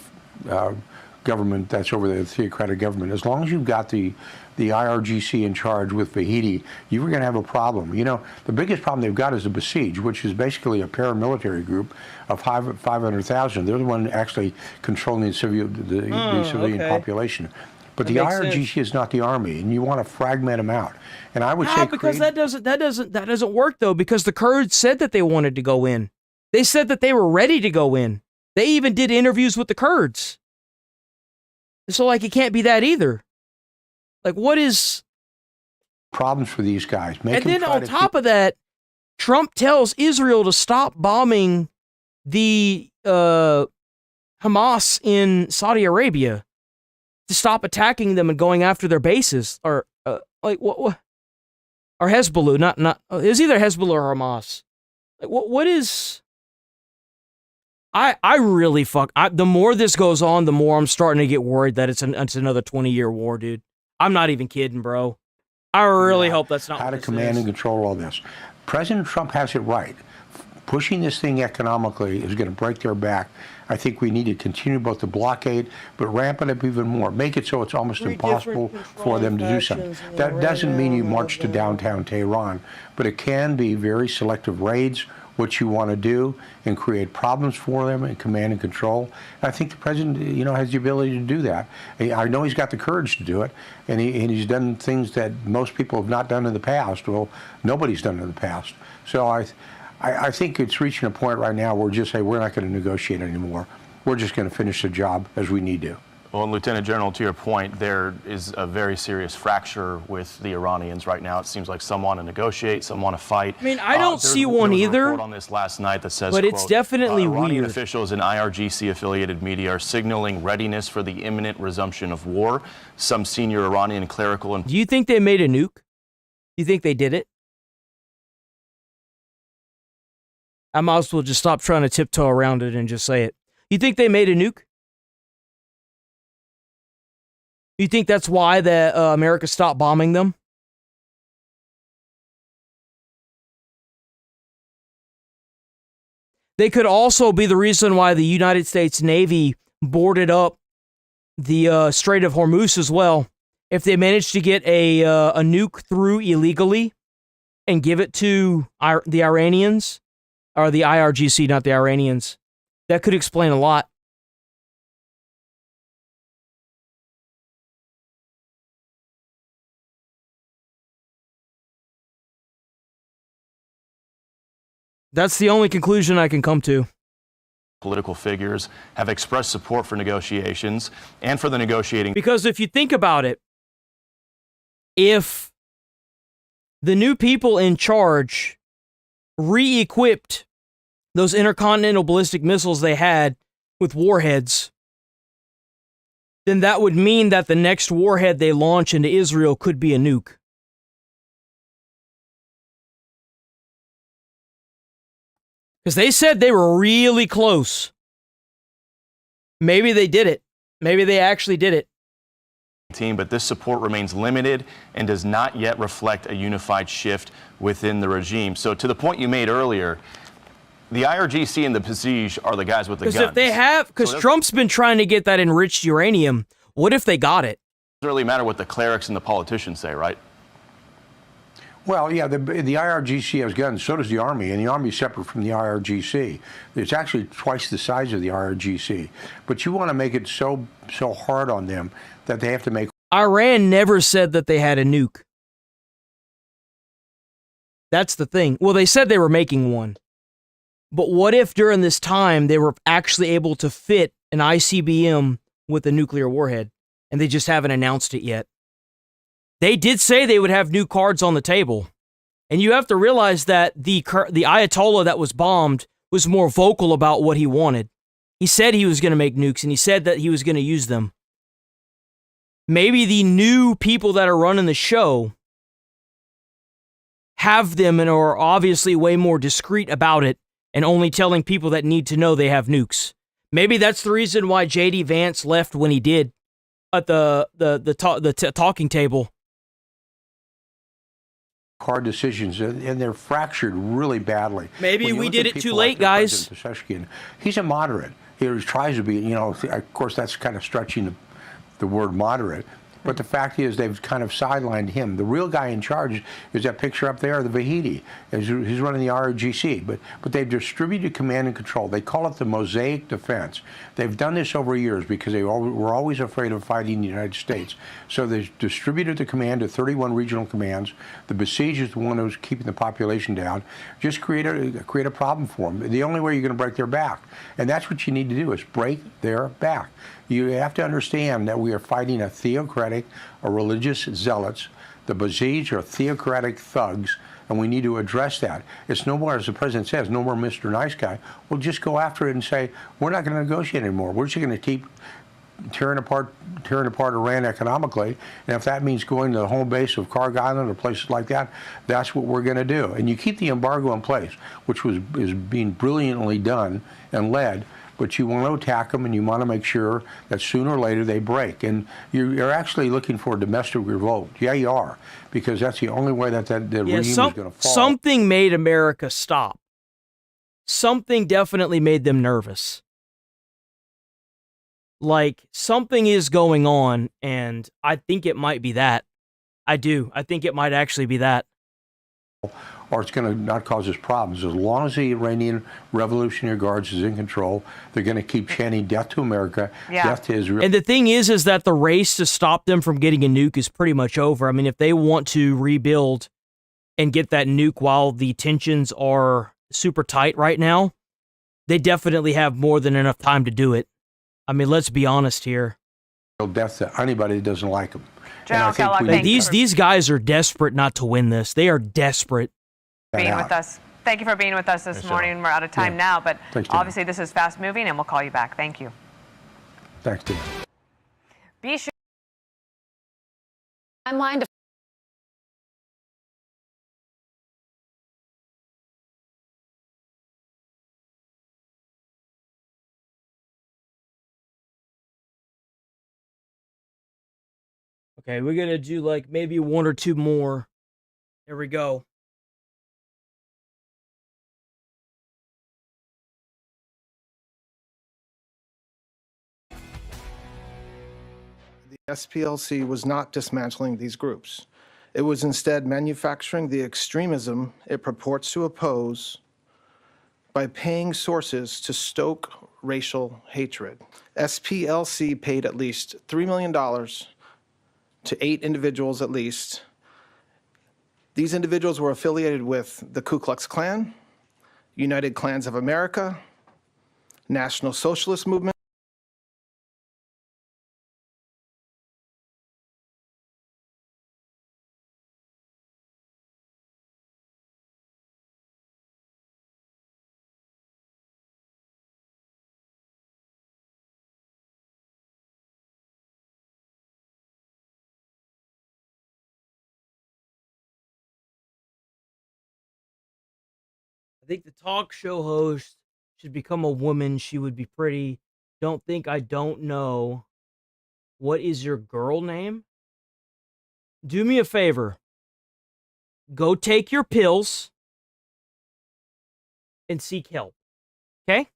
government that's over there, the theocratic government. As long as you've got the IRGC in charge with Vahidi, you're going to have a problem. You know, the biggest problem they've got is the Besieged, which is basically a paramilitary group of 500,000. They're the one actually controlling the civilian population. But the IRGC is not the army, and you want to fragment them out. And I would say because that doesn't work though, because the Kurds said that they wanted to go in. They said that they were ready to go in. They even did interviews with the Kurds. So like it can't be that either. Like what is problems for these guys? And then on top of that, Trump tells Israel to stop bombing the Hamas in Saudi Arabia, to stop attacking them and going after their bases, or like what or Hezbollah, not it's either Hezbollah or Hamas. Like what is? I really the more this goes on, the more I'm starting to get worried that it's another 20-year war, dude. I'm not even kidding, bro. I really hope that's not how to command and control all this. President Trump has it right. Pushing this thing economically is going to break their back. I think we need to continue both the blockade, but ramp it up even more. Make it so it's almost impossible for them to do something. That doesn't mean you march to downtown Tehran, but it can be very selective raids, what you want to do, and create problems for them and command and control. And I think the president, has the ability to do that. I know he's got the courage to do it, and he's done things that most people have not done in the past. Well, nobody's done in the past. So I think it's reaching a point right now where just say we're not going to negotiate anymore. We're just going to finish the job as we need to. Well, and Lieutenant General, to your point, there is a very serious fracture with the Iranians right now. It seems like some want to negotiate, some want to fight. I mean, I don't see one either. There was a report on this last night that says, but quote, it's definitely Iranian weird. officials and IRGC-affiliated media are signaling readiness for the imminent resumption of war. Some senior Iranian clerical and... Do you think they made a nuke? Do you think they did it? I might as well just stop trying to tiptoe around it and just say it. You think they made a nuke? You think that's why America stopped bombing them? They could also be the reason why the United States Navy boarded up the Strait of Hormuz as well. If they managed to get a nuke through illegally and give it to the Iranians, or the IRGC, not the Iranians, that could explain a lot. That's the only conclusion I can come to. Political figures have expressed support for negotiations and for the negotiating. Because if you think about it, if the new people in charge re-equipped those intercontinental ballistic missiles they had with warheads, then that would mean that the next warhead they launch into Israel could be a nuke. Because they said they were really close. Maybe they did it. Maybe they actually did it. But this support remains limited and does not yet reflect a unified shift within the regime. So to the point you made earlier, the IRGC and the Basij are the guys with the guns. Because if they have, because Trump's been trying to get that enriched uranium, what if they got it? It doesn't really matter what the clerics and the politicians say, right? Well, yeah, the IRGC has guns, so does the Army, and the Army is separate from the IRGC. It's actually twice the size of the IRGC. But you want to make it so hard on them that they have to make... Iran never said that they had a nuke. That's the thing. Well, they said they were making one. But what if during this time they were actually able to fit an ICBM with a nuclear warhead, and they just haven't announced it yet? They did say they would have new cards on the table. And you have to realize that the Ayatollah that was bombed was more vocal about what he wanted. He said he was going to make nukes, and he said that he was going to use them. Maybe the new people that are running the show have them and are obviously way more discreet about it and only telling people that need to know they have nukes. Maybe that's the reason why J.D. Vance left when he did at the talking table. Hard decisions, and they're fractured really badly. Maybe we did it too late, guys. He's a moderate. He tries to be, of course, that's kind of stretching the word moderate. But the fact is, they've kind of sidelined him. The real guy in charge is that picture up there, the Vahidi. He's running the ROGC. But they've distributed command and control. They call it the mosaic defense. They've done this over years because they were always afraid of fighting the United States. So they distributed the command to 31 regional commands. The Basij is the one who's keeping the population down. Just create a problem for them. The only way you're going to break their back. And that's what you need to do, is break their back. You have to understand that we are fighting a theocratic, a religious zealots. The Basij are theocratic thugs, and we need to address that. It's no more, as the president says, no more Mr. Nice Guy. We'll just go after it and say, we're not going to negotiate anymore. We're just going to keep tearing apart Iran economically. And if that means going to the home base of Karg Island or places like that, that's what we're going to do. And you keep the embargo in place, which is being brilliantly done and led. But you want to attack them, and you want to make sure that sooner or later they break. And you're actually looking for a domestic revolt. Yeah, you are, because that's the only way that the regime is going to fall. Something made America stop. Something definitely made them nervous. Like, something is going on, and I think it might be that. I do. I think it might actually be that. Or it's going to not cause us problems. As long as the Iranian Revolutionary Guards is in control, they're going to keep chanting death to America, death to Israel. And the thing is that the race to stop them from getting a nuke is pretty much over. I mean, if they want to rebuild and get that nuke while the tensions are super tight right now, they definitely have more than enough time to do it. I mean, let's be honest here. Death to anybody that doesn't like them. General Kellogg, these guys are desperate not to win this. They are desperate. Being with us. Thank you for being with us this morning. We're out of time now, but obviously this is fast moving, and we'll call you back. Thank you. Thanks, Dan. Be sure. Timeline to Okay, we're going to do like maybe one or two more. Here we go. The SPLC was not dismantling these groups. It was instead manufacturing the extremism it purports to oppose by paying sources to stoke racial hatred. SPLC paid at least $3 million to 8 individuals at least. These individuals were affiliated with the Ku Klux Klan, United Klans of America, National Socialist Movement. I think the talk show host should become a woman. She would be pretty. Don't think I don't know. What is your girl name? Do me a favor. Go take your pills and seek help. Okay?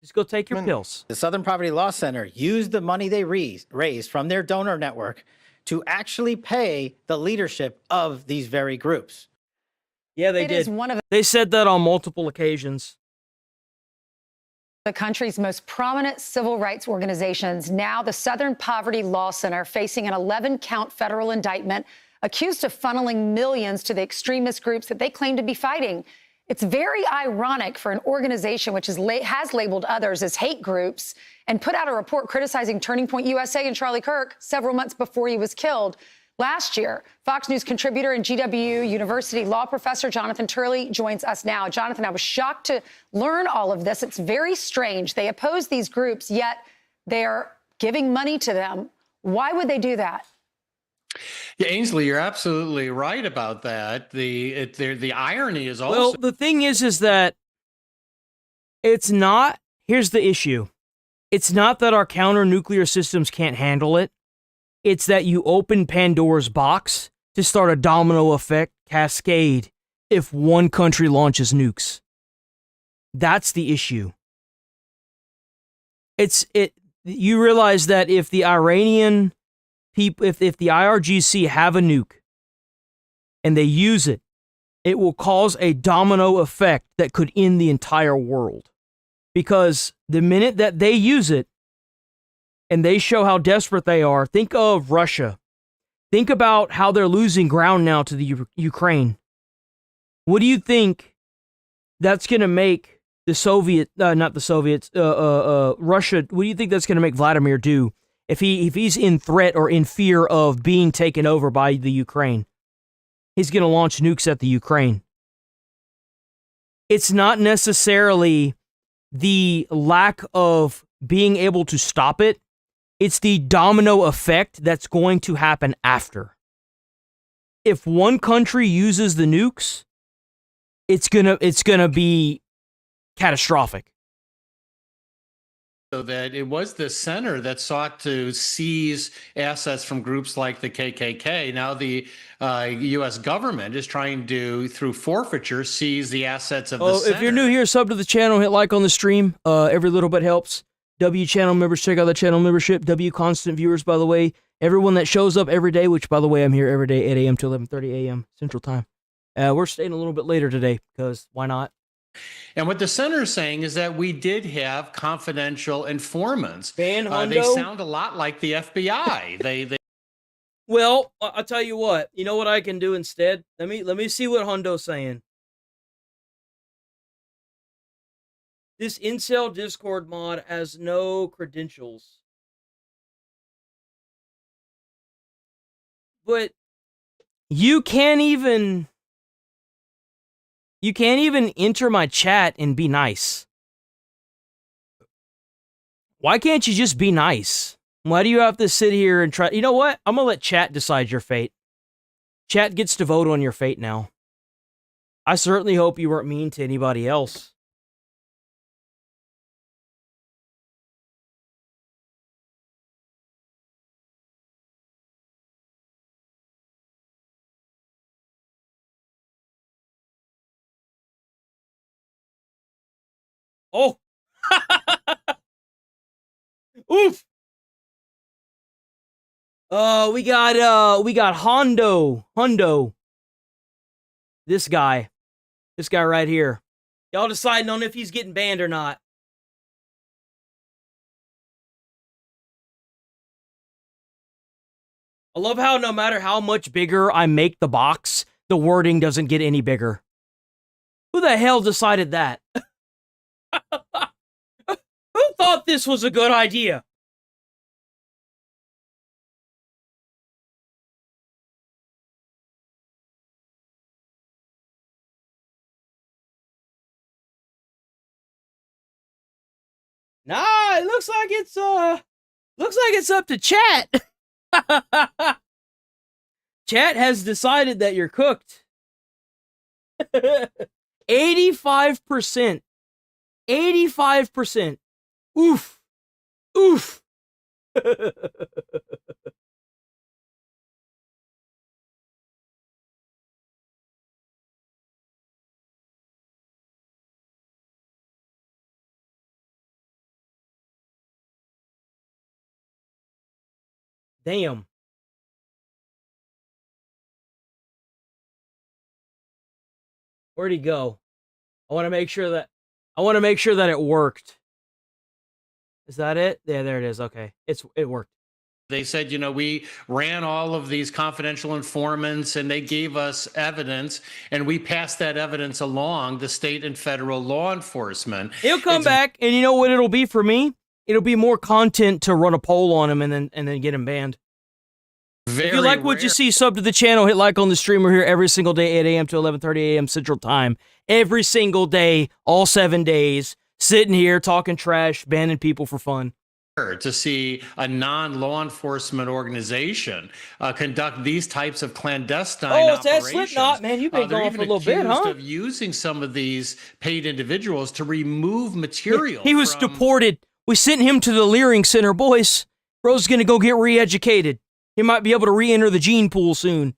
Just go take your pills. The Southern Poverty Law Center used the money they raised from their donor network to actually pay the leadership of these very groups. Yeah, they It did. is one of They said that on multiple occasions. the country's most prominent civil rights organizations. Now the Southern Poverty Law Center facing an 11-count federal indictment, accused of funneling millions to the extremist groups that they claim to be fighting. It's very ironic for an organization which has labeled others as hate groups and put out a report criticizing Turning Point USA and Charlie Kirk several months before he was killed. Last year, Fox News contributor and GW University law professor Jonathan Turley joins us now. Jonathan, I was shocked to learn all of this. It's very strange. They oppose these groups, yet they're giving money to them. Why would they do that? Yeah, Ainsley, you're absolutely right about that. The irony is also Well, the thing is that it's not. Here's the issue. It's not that our counter-nuclear systems can't handle it. It's that you open Pandora's box to start a domino effect cascade if one country launches nukes. That's the issue. You realize that if the Iranian people, if the IRGC have a nuke and they use it, it will cause a domino effect that could end the entire world. Because the minute that they use it, and they show how desperate they are. Think of Russia. Think about how they're losing ground now to the Ukraine. What do you think that's going to make the Russia, what do you think that's going to make Vladimir do if he's in threat or in fear of being taken over by the Ukraine? He's going to launch nukes at the Ukraine. It's not necessarily the lack of being able to stop it. It's the domino effect that's going to happen after. If one country uses the nukes, it's gonna be catastrophic. so that it was the center that sought to seize assets from groups like the KKK. Now the U.S. government is trying to, through forfeiture, seize the assets of the center. If you're new here, sub to the channel, hit like on the stream. Every little bit helps. W channel members, check out the channel membership. W constant viewers, by the way. Everyone that shows up every day, which, by the way, I'm here every day, 8 a.m. to 11:30 a.m. Central Time. We're staying a little bit later today, because why not? And what the center is saying is that we did have confidential informants. Van Hundo? They sound a lot like the FBI. Well, I'll tell you what. You know what I can do instead? Let me see what Hondo's saying. This incel Discord mod has no credentials. But you can't even enter my chat and be nice. Why can't you just be nice? Why do you have to sit here and try? You know what? I'm going to let chat decide your fate. Chat gets to vote on your fate now. I certainly hope you weren't mean to anybody else. Oh! Oof! We got Hondo. This guy right here. Y'all deciding on if he's getting banned or not. I love how no matter how much bigger I make the box, the wording doesn't get any bigger. Who the hell decided that? Who thought this was a good idea? Nah, it looks like it's up to chat. Chat has decided that you're cooked. 85%. 85%. Oof. Oof. Damn. Where'd he go? I want to make sure that it worked. Is that it? Yeah, there it is. Okay. It worked. They said, we ran all of these confidential informants and they gave us evidence and we passed that evidence along to state and federal law enforcement. He'll come back and you know what it'll be for me? It'll be more content to run a poll on him and then get him banned. If you like what you see, sub to the channel, hit like on the stream. We're here every single day, 8 a.m. to 11:30 a.m. Central Time. Every single day, all 7 days, sitting here talking trash, banning people for fun. To see a non-law enforcement organization conduct these types of clandestine operations. It's that Slipknot, man. You've been going for a little bit, huh? Of using some of these paid individuals to remove material. He was deported. We sent him to the Leering Center, boys. Bro's gonna go get re-educated. He might be able to re-enter the gene pool soon.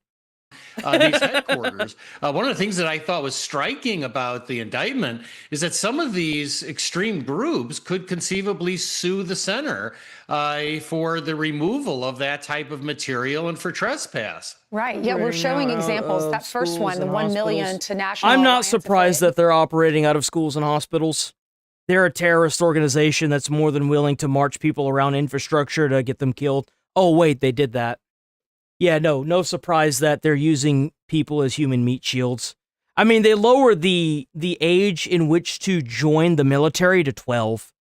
These headquarters. One of the things that I thought was striking about the indictment is that some of these extreme groups could conceivably sue the center for the removal of that type of material and for trespass. Right. Yeah, we're showing examples. That first one, the 1 million to National. I'm not surprised that they're operating out of schools and hospitals. They're a terrorist organization that's more than willing to march people around infrastructure to get them killed. Oh, wait, they did that. Yeah, no surprise that they're using people as human meat shields. I mean, they lowered the age in which to join the military to 12.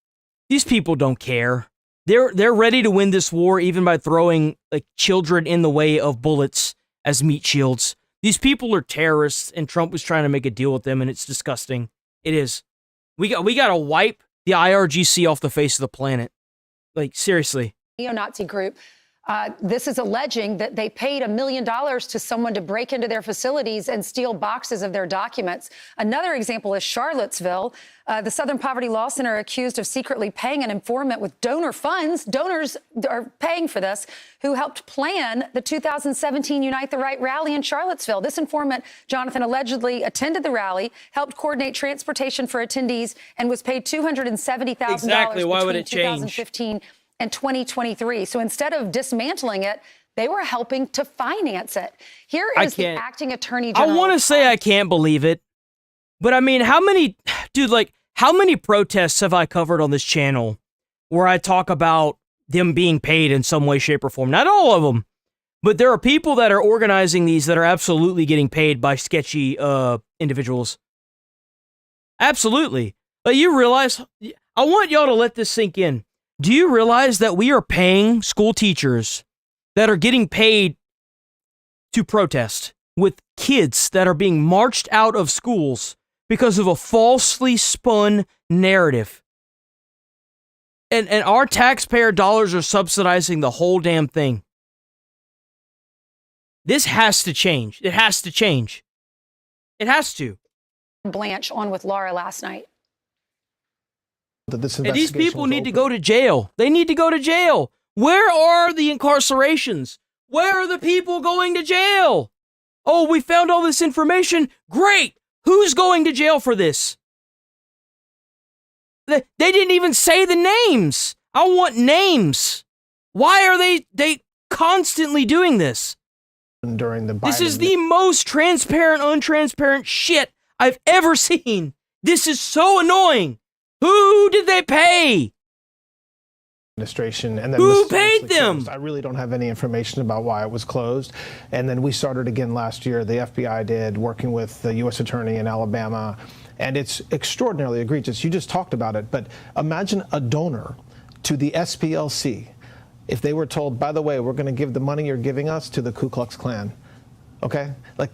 These people don't care. They're ready to win this war even by throwing like children in the way of bullets as meat shields. These people are terrorists, and Trump was trying to make a deal with them, and it's disgusting. It is. We got to wipe the IRGC off the face of the planet. Like, seriously. Neo-Nazi group. This is alleging that they paid $1 million to someone to break into their facilities and steal boxes of their documents. Another example is Charlottesville. The Southern Poverty Law Center accused of secretly paying an informant with donor funds. Donors are paying for this, who helped plan the 2017 Unite the Right rally in Charlottesville. This informant, Jonathan, allegedly attended the rally, helped coordinate transportation for attendees, and was paid $270,000 exactly. Why would it change? 2015 and 2023. So instead of dismantling it, they were helping to finance it. Here is the acting attorney general. I want to say I can't believe it, but I mean, how many protests have I covered on this channel where I talk about them being paid in some way, shape, or form? Not all of them, but there are people that are organizing these that are absolutely getting paid by sketchy individuals. Absolutely. You realize, I want y'all to let this sink in. Do you realize that we are paying school teachers that are getting paid to protest with kids that are being marched out of schools because of a falsely spun narrative? And our taxpayer dollars are subsidizing the whole damn thing. This has to change. It has to change. It has to. Blanche on with Laura last night. And these people need to go to jail. They need to go to jail. Where are the incarcerations? Where are the people going to jail? Oh, we found all this information. Great. Who's going to jail for this? They didn't even say the names. I want names. Why are they constantly doing this? During the This is the most transparent, untransparent shit I've ever seen. This is so annoying. Who did they pay? administration, and then who paid mysteriously them? closed. I really don't have any information about why it was closed. And then we started again last year. The FBI did, working with the U.S. Attorney in Alabama, and it's extraordinarily egregious. You just talked about it, but imagine a donor to the SPLC if they were told, by the way, we're going to give the money you're giving us to the Ku Klux Klan. Okay, like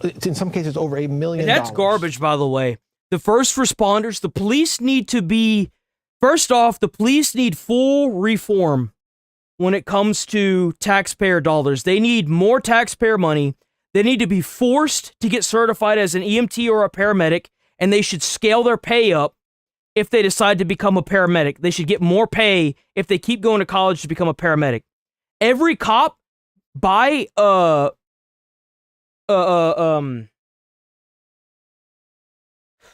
it's in some cases over $1 million. And that's garbage, by the way. The first responders, the police need to be. First off, the police need full reform when it comes to taxpayer dollars. They need more taxpayer money. They need to be forced to get certified as an EMT or a paramedic, and they should scale their pay up if they decide to become a paramedic. They should get more pay if they keep going to college to become a paramedic. Every cop by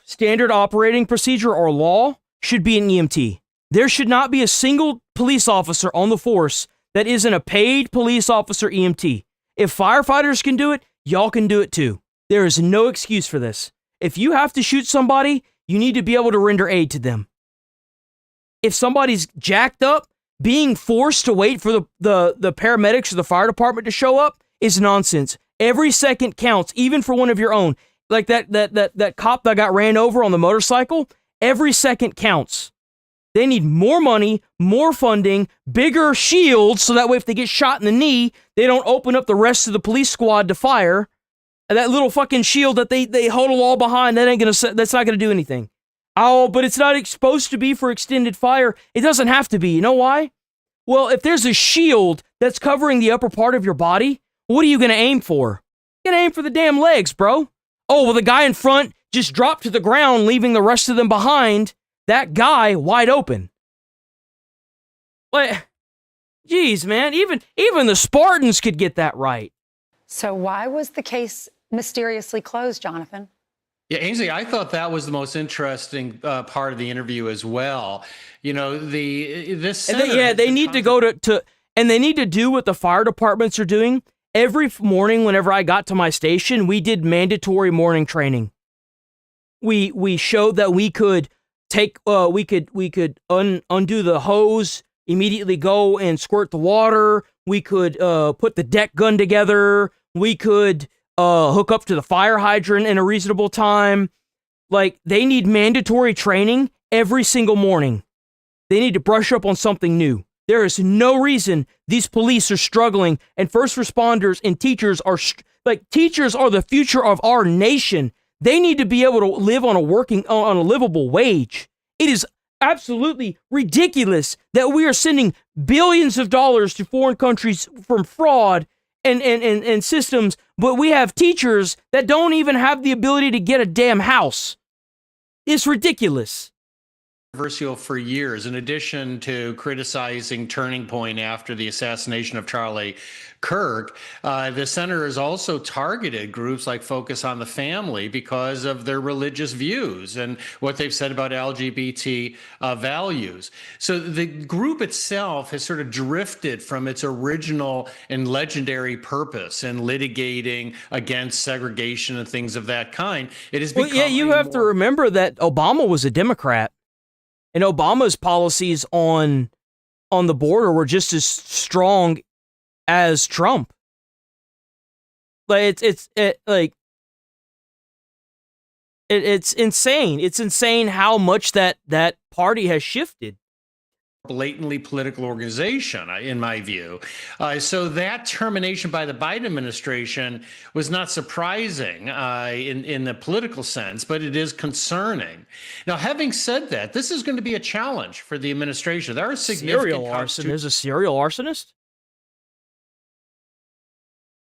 standard operating procedure or law should be an EMT. There should not be a single police officer on the force that isn't a paid police officer EMT. If firefighters can do it, y'all can do it too. There is no excuse for this. If you have to shoot somebody, you need to be able to render aid to them. If somebody's jacked up, being forced to wait for the paramedics or the fire department to show up is nonsense. Every second counts, even for one of your own. Like that cop that got ran over on the motorcycle, every second counts. They need more money, more funding, bigger shields, so that way if they get shot in the knee, they don't open up the rest of the police squad to fire. And that little fucking shield that they huddle all behind, that's not gonna do anything. Oh, but it's not supposed to be for extended fire. It doesn't have to be. You know why? Well, if there's a shield that's covering the upper part of your body, what are you gonna aim for? You're gonna aim for the damn legs, bro. Oh, well, the guy in front just dropped to the ground, leaving the rest of them behind. That guy wide open. What? Jeez, man. Even the Spartans could get that right. So why was the case mysteriously closed, Jonathan? Yeah, Ainsley, I thought that was the most interesting part of the interview as well. You know, this center they need to go to and they need to do what the fire departments are doing. Every morning, whenever I got to my station, we did mandatory morning training. We showed that we could take we could undo the hose, immediately go and squirt the water. We could put the deck gun together. We could hook up to the fire hydrant in a reasonable time. Like, they need mandatory training every single morning. They need to brush up on something new. There is no reason these police are struggling, and first responders and teachers are teachers are the future of our nation. They need to be able to live on a livable wage. It is absolutely ridiculous that we are sending billions of dollars to foreign countries from fraud and systems, but we have teachers that don't even have the ability to get a damn house. It's ridiculous. Controversial for years. In addition to criticizing Turning Point after the assassination of Charlie Kirk, the center has also targeted groups like Focus on the Family because of their religious views and what they've said about LGBT values. So the group itself has sort of drifted from its original and legendary purpose in litigating against segregation and things of that kind. It has become you have to remember that Obama was a Democrat. And Obama's policies on the border were just as strong as Trump. Like it's insane. It's insane how much that party has shifted. Blatantly political organization, in my view. So that termination by the Biden administration was not surprising in the political sense, but it is concerning. Now, having said that, this is going to be a challenge for the administration. There are significant serial arson. There's a serial arsonist?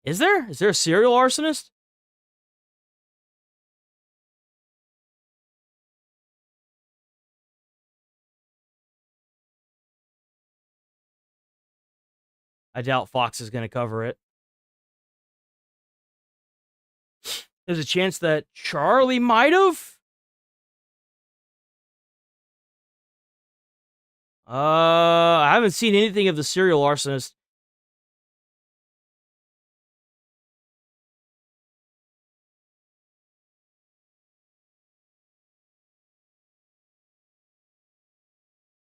Is there? Is there a serial arsonist? I doubt Fox is going to cover it. There's a chance that Charlie might have. I haven't seen anything of the serial arsonist.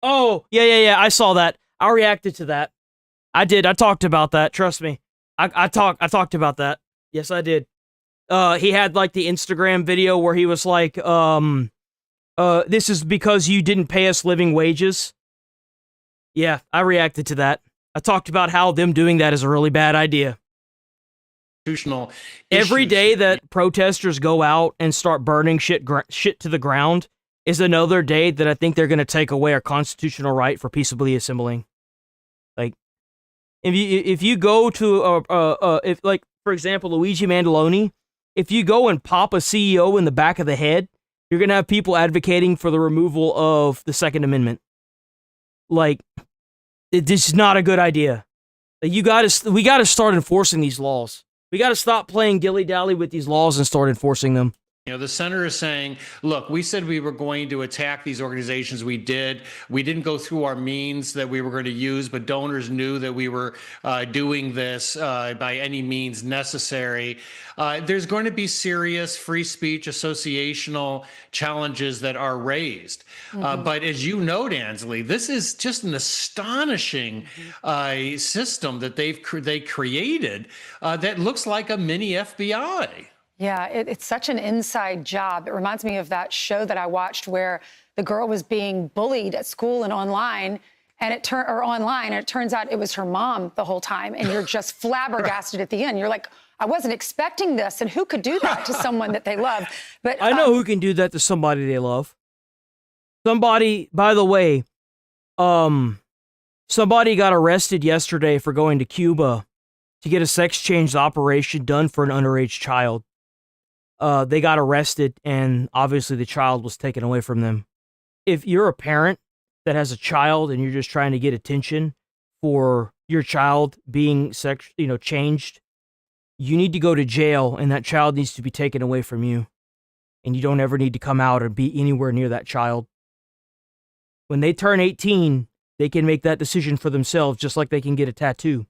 Oh, yeah. I saw that. I reacted to that. I did. I talked about that. Trust me. I talked about that. Yes, I did. He had like the Instagram video where he was like, this is because you didn't pay us living wages. Yeah, I reacted to that. I talked about how them doing that is a really bad idea. Every day that protesters go out and start burning shit to the ground is another day that I think they're going to take away our constitutional right for peaceably assembling. Like, if you go to if like for example Luigi Mandaloni, if you go and pop a CEO in the back of the head, you're going to have people advocating for the removal of the Second Amendment. Like, this is not a good idea. Like, we got to start enforcing these laws. We got to stop playing dilly-dally with these laws and start enforcing them. You know, the senator is saying, look, we said we were going to attack these organizations. We did. We didn't go through our means that we were going to use, but donors knew that we were doing this by any means necessary. There's going to be serious free speech associational challenges that are raised. But as you note, Ansley, this is just an astonishing system that they created that looks like a mini FBI. Yeah, it's such an inside job. It reminds me of that show that I watched where the girl was being bullied at school and online, and it turns out it was her mom the whole time, and you're just flabbergasted at the end. You're like, I wasn't expecting this, and who could do that to someone that they love? But I know who can do that to somebody they love. Somebody, by the way, somebody got arrested yesterday for going to Cuba to get a sex change operation done for an underage child. They got arrested, and obviously the child was taken away from them. If you're a parent that has a child and you're just trying to get attention for your child being changed, you need to go to jail, and that child needs to be taken away from you. And you don't ever need to come out or be anywhere near that child. When they turn 18, they can make that decision for themselves, just like they can get a tattoo.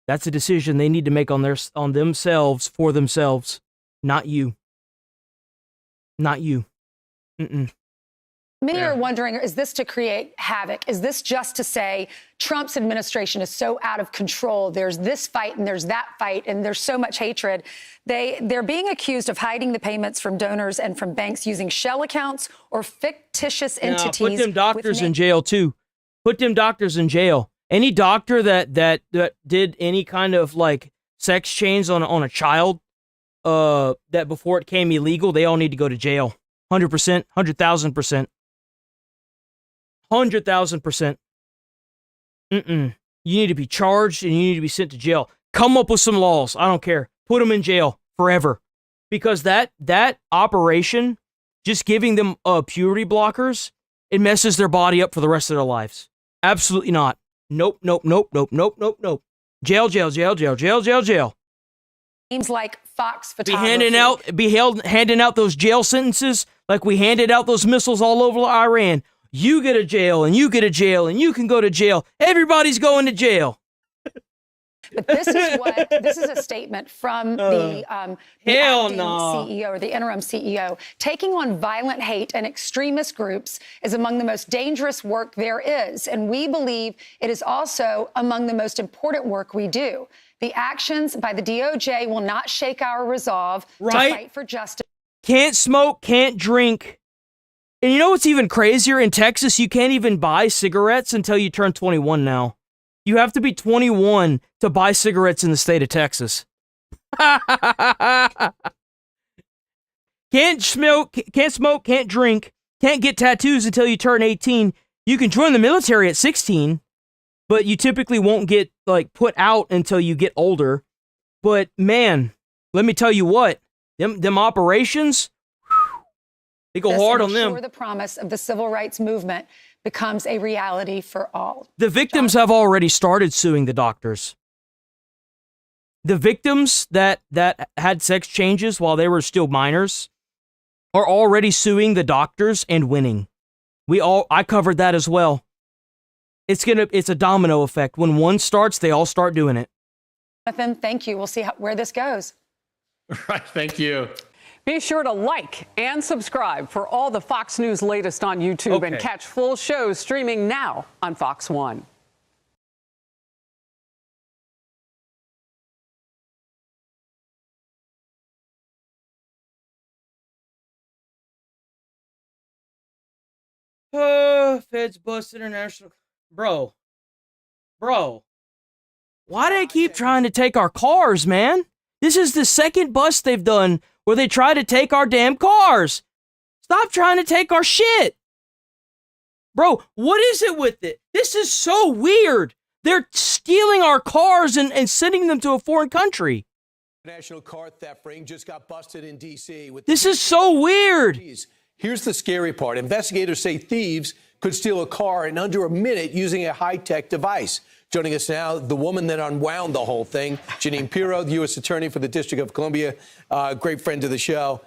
That's a decision they need to make on themselves for themselves. Not you. Not you. Many are wondering, is this to create havoc? Is this just to say Trump's administration is so out of control? There's this fight and there's that fight and there's so much hatred. They're being accused of hiding the payments from donors and from banks using shell accounts or fictitious entities. Put them doctors in jail too. Put them doctors in jail. Any doctor that did any kind of like sex change on a child, that before it came illegal, they all need to go to jail. 100%, 100,000%. 100,000%. You need to be charged and you need to be sent to jail. Come up with some laws. I don't care. Put them in jail forever. Because that operation, just giving them puberty blockers, it messes their body up for the rest of their lives. Absolutely not. Nope. Jail. Seems like Fox photography. Handing out those jail sentences like we handed out those missiles all over Iran. You get a jail, and you get a jail, and you can go to jail. Everybody's going to jail. But this is a statement from the acting CEO or the interim CEO. Taking on violent hate and extremist groups is among the most dangerous work there is, and we believe it is also among the most important work we do. The actions by the DOJ will not shake our resolve to fight for justice. Can't smoke, can't drink. And you know what's even crazier? In Texas, you can't even buy cigarettes until you turn 21 now. You have to be 21 to buy cigarettes in the state of Texas. Can't smoke, can't drink, can't get tattoos until you turn 18. You can join the military at 16, but you typically won't get put out until you get older. But man, let me tell you what, them operations, they go hard on them. The promise of the civil rights movement becomes a reality for all. The victims have already started suing the doctors. The victims that had sex changes while they were still minors are already suing the doctors and winning. I covered that as well. It's a domino effect. When one starts, they all start doing it. Jonathan, thank you. We'll see where this goes. Right. Thank you. Be sure to like and subscribe for all the Fox News latest on YouTube and catch full shows streaming now on Fox One. Feds bust international. Bro. Why do they keep trying to take our cars, man? This is the second bust they've done where they try to take our damn cars. Stop trying to take our shit. Bro, what is it with it? This is so weird. They're stealing our cars and sending them to a foreign country. National car theft ring just got busted in D.C. This is so weird. Here's the scary part. Investigators say thieves could steal a car in under a minute using a high-tech device. Joining us now, the woman that unwound the whole thing, Janine Pirro, the U.S. Attorney for the District of Columbia, great friend of the show.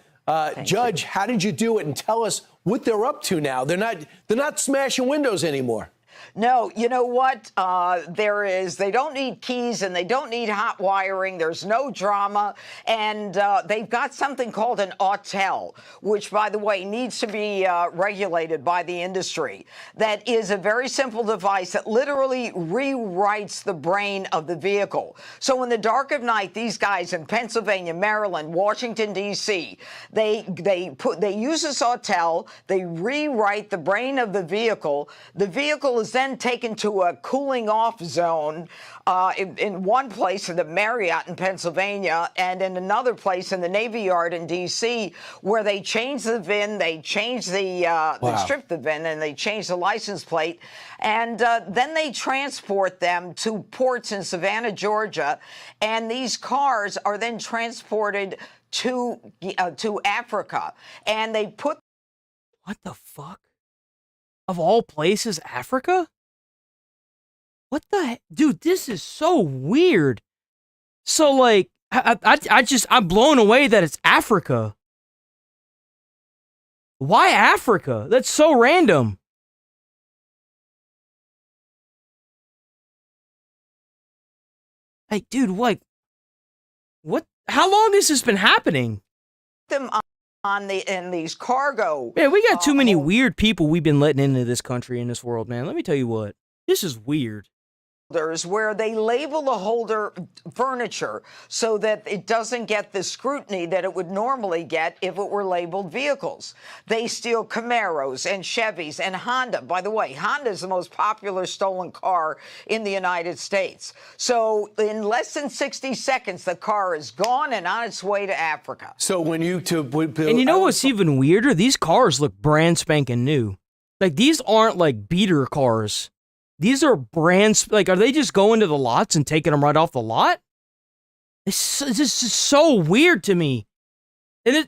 Judge, how did you do it? And tell us what they're up to now. They're not smashing windows anymore. No, you know what? They don't need keys and they don't need hot wiring. There's no drama. And they've got something called an autel, which, by the way, needs to be regulated by the industry. That is a very simple device that literally rewrites the brain of the vehicle. So in the dark of night, these guys in Pennsylvania, Maryland, Washington, D.C., they use this autel. They rewrite the brain of the vehicle. The vehicle is then taken to a cooling off zone in one place in the Marriott in Pennsylvania and in another place in the Navy Yard in D.C. where they change the VIN, they change they strip the VIN and they change the license plate, and then they transport them to ports in Savannah, Georgia, and these cars are then transported to Africa, and they put. What the fuck? Of all places, Africa? What the heck? Dude, this is so weird. So, like, I'm blown away that it's Africa. Why Africa? That's so random. Like, dude, like, what? How long has this been happening? Them in these cargo. Man, we got too many weird people we've been letting into this country and this world, man. Let me tell you what. This is weird. Where they label the holder furniture so that it doesn't get the scrutiny that it would normally get if it were labeled vehicles. They steal Camaros and Chevys and Honda. By the way, Honda is the most popular stolen car in the United States. So in less than 60 seconds, the car is gone and on its way to Africa. So when you and you know what's even weirder? These cars look brand spanking new. Like, these aren't like beater cars. These are brands, like, are they just going to the lots and taking them right off the lot? This is so weird to me. And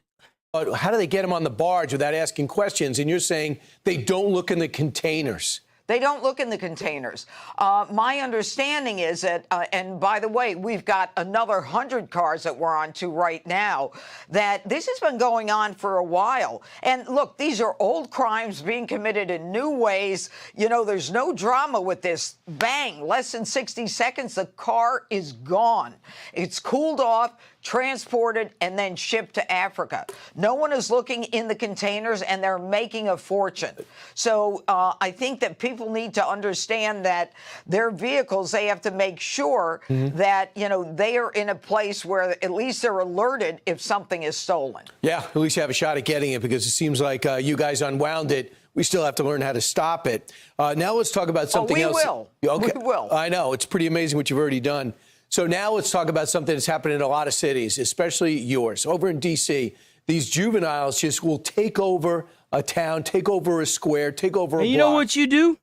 how do they get them on the barge without asking questions? And you're saying they don't look in the containers. They don't look in the containers. My understanding is that, and by the way, we've got another 100 cars that we're on to right now, that this has been going on for a while. And look, these are old crimes being committed in new ways. You know, there's no drama with this. Bang, less than 60 seconds, the car is gone. It's cooled off, transported, and then shipped to Africa. No one is looking in the containers, and they're making a fortune. So I think that people need to understand that their vehicles, they have to make sure that, you know, they are in a place where at least they're alerted if something is stolen. Yeah, at least you have a shot at getting it, because it seems like you guys unwound it. We still have to learn how to stop it. Now let's talk about something else. We will. I know. It's pretty amazing what you've already done. So now let's talk about something that's happened in a lot of cities, especially yours. Over in D.C., these juveniles just will take over a town, take over a square, take over a block. You know what you do?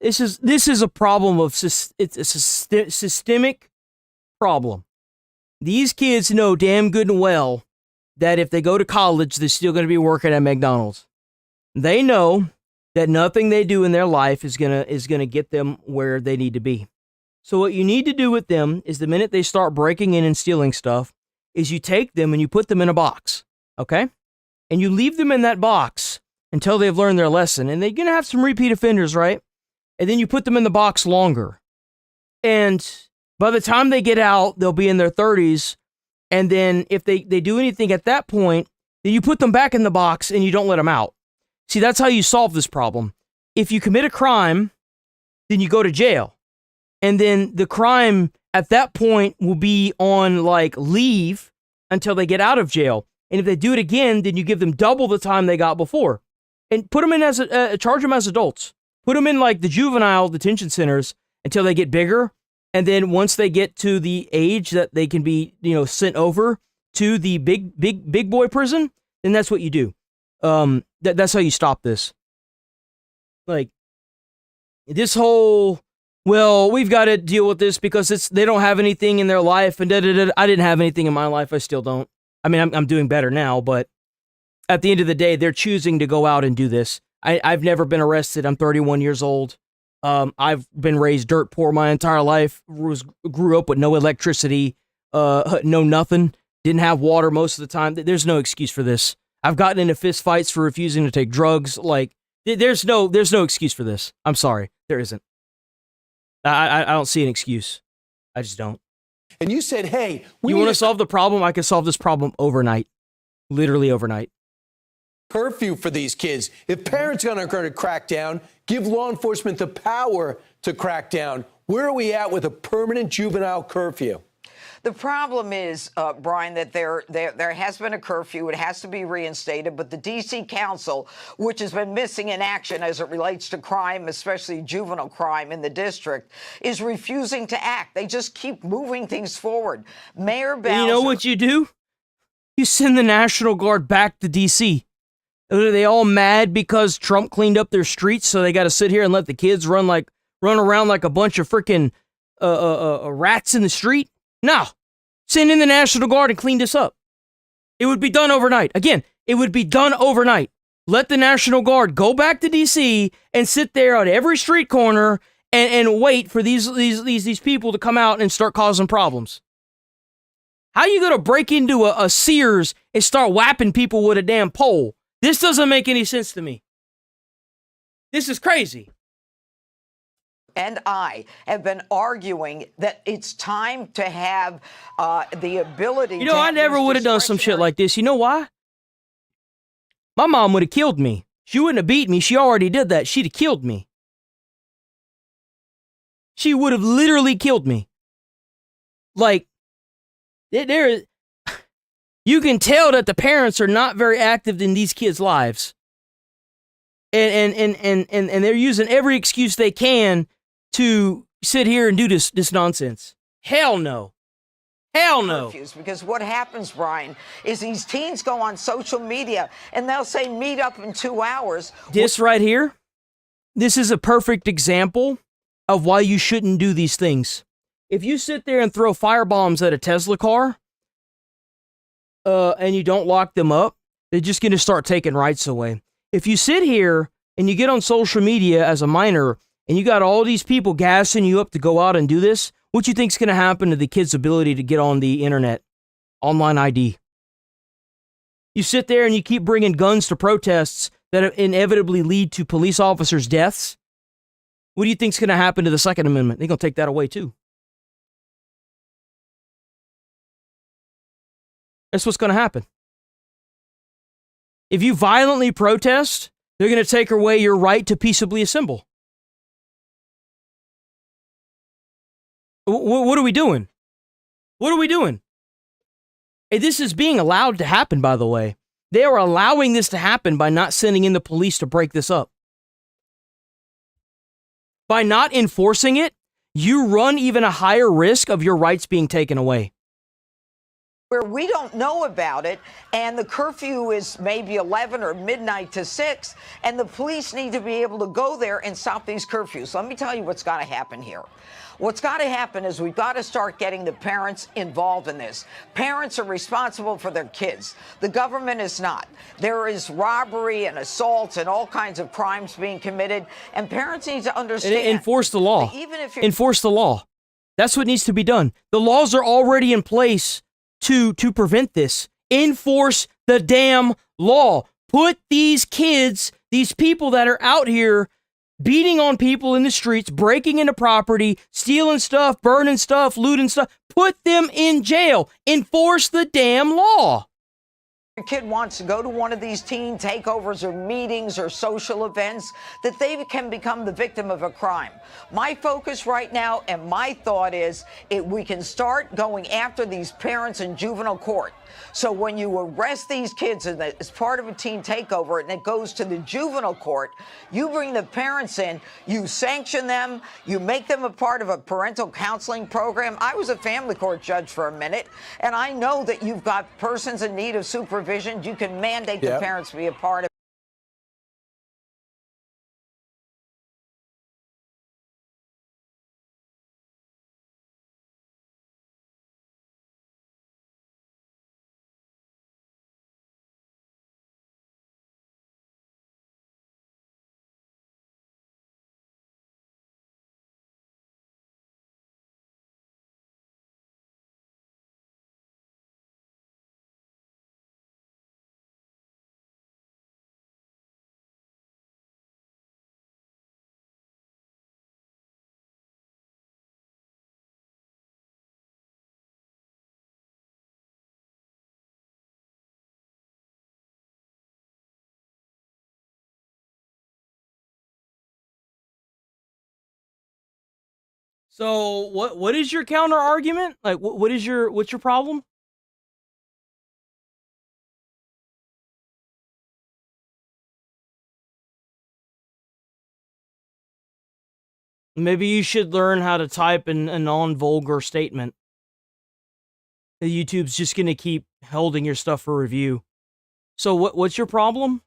This is a problem of it's a systemic problem. These kids know damn good and well that if they go to college, they're still going to be working at McDonald's. They know that nothing they do in their life is gonna get them where they need to be. So what you need to do with them is the minute they start breaking in and stealing stuff, is you take them and you put them in a box, okay? And you leave them in that box until they've learned their lesson. And they're going to have some repeat offenders, right? And then you put them in the box longer. And by the time they get out, they'll be in their 30s And then if they do anything at that point, then you put them back in the box and you don't let them out. See, that's how you solve this problem. If you commit a crime, then you go to jail. And then the crime at that point will be on like leave until they get out of jail. And if they do it again, then you give them double the time they got before. And put them in as charge them as adults. Put them in like the juvenile detention centers until they get bigger. And then once they get to the age that they can be, sent over to the big boy prison, then that's what you do. That's how you stop this. Like this whole, well, we've got to deal with this because they don't have anything in their life and I didn't have anything in my life. I still don't. I mean, I'm doing better now, but at the end of the day, they're choosing to go out and do this. I've never been arrested. I'm 31 years old. I've been raised dirt poor my entire life. Grew up with no electricity, no nothing. Didn't have water most of the time. There's no excuse for this. I've gotten into fist fights for refusing to take drugs. Like, there's no excuse for this. I'm sorry, there isn't. I don't see an excuse. I just don't. And you said, hey, you want to solve the problem? I can solve this problem overnight. Literally overnight. Curfew for these kids. If parents are going to crack down, give law enforcement the power to crack down. Where are we at with a permanent juvenile curfew? The problem is, Brian, that there has been a curfew. It has to be reinstated. But the D.C. Council, which has been missing in action as it relates to crime, especially juvenile crime in the district, is refusing to act. They just keep moving things forward. Mayor Bowser. You know what you do? You send the National Guard back to D.C. Are they all mad because Trump cleaned up their streets, so they got to sit here and let the kids run around like a bunch of freaking rats in the street? No. Send in the National Guard and clean this up. It would be done overnight. Again, it would be done overnight. Let the National Guard go back to D.C. and sit there at every street corner and wait for these people to come out and start causing problems. How you gonna break into a Sears and start whapping people with a damn pole? This doesn't make any sense to me. This is crazy. And I have been arguing that it's time to have the ability to... I never would have done some shit like this. You know why? My mom would have killed me. She wouldn't have beat me. She already did that. She'd have killed me. She would have literally killed me. Like, you can tell that the parents are not very active in these kids' lives. And they're using every excuse they can to sit here and do this nonsense. Hell no. Hell no. Because what happens, Brian, is these teens go on social media and they'll say meet up in 2 hours. This right here, this is a perfect example of why you shouldn't do these things. If you sit there and throw firebombs at a Tesla car, and you don't lock them up, they're just going to start taking rights away. If you sit here and you get on social media as a minor and you got all these people gassing you up to go out and do this, what you think's going to happen to the kid's ability to get on the internet? Online ID. You sit there and you keep bringing guns to protests that inevitably lead to police officers' deaths. What do you think's going to happen to the Second Amendment? They're going to take that away too. That's what's going to happen. If you violently protest, they're going to take away your right to peaceably assemble. What are we doing? What are we doing? Hey, this is being allowed to happen, by the way. They are allowing this to happen by not sending in the police to break this up. By not enforcing it, you run even a higher risk of your rights being taken away. Where we don't know about it, and the curfew is maybe 11 or midnight to 6, and the police need to be able to go there and stop these curfews. Let me tell you what's got to happen here. What's got to happen is we've got to start getting the parents involved in this. Parents are responsible for their kids. The government is not. There is robbery and assaults and all kinds of crimes being committed, and parents need to understand. Enforce the law. Even if you're Enforce the law. That's what needs to be done. The laws are already in place to prevent this. Enforce the damn law. Put these kids, these people that are out here beating on people in the streets, breaking into property, stealing stuff, burning stuff, looting stuff. Put them in jail. Enforce the damn law. A kid wants to go to one of these teen takeovers or meetings or social events, that they can become the victim of a crime. My focus right now and my thought is we can start going after these parents in juvenile court. So when you arrest these kids as part of a teen takeover and it goes to the juvenile court, you bring the parents in, you sanction them, you make them a part of a parental counseling program. I was a family court judge for a minute, and I know that you've got persons in need of supervision. You can mandate the parents be a part of. So what is your counter argument? Like what's your problem? Maybe you should learn how to type in a non-vulgar statement. YouTube's just gonna keep holding your stuff for review. So what's your problem?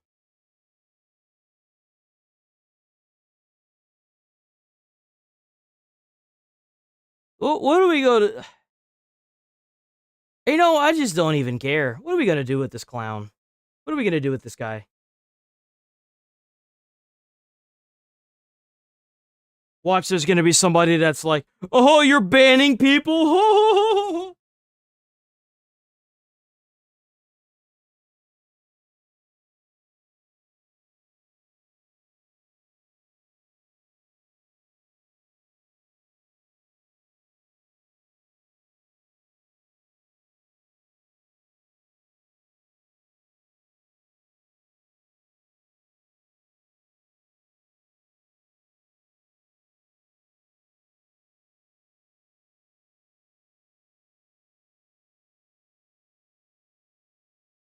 What do we go to? You know, I just don't even care. What are we gonna do with this clown? What are we gonna do with this guy? Watch, there's gonna be somebody that's like, oh, you're banning people?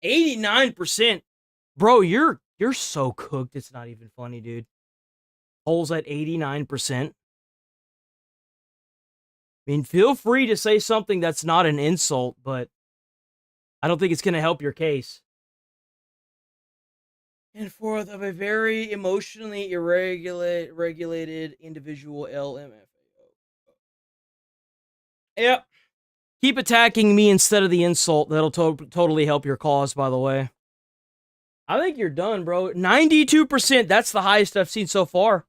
89%. Bro, you're so cooked, it's not even funny, dude. Polls at 89%. I mean, feel free to say something that's not an insult, but I don't think it's going to help your case. And fourth, of a very emotionally regulated individual, LMFAO. Yep. Keep attacking me instead of the insult. That'll totally help your cause, by the way. I think you're done, bro. 92%. That's the highest I've seen so far.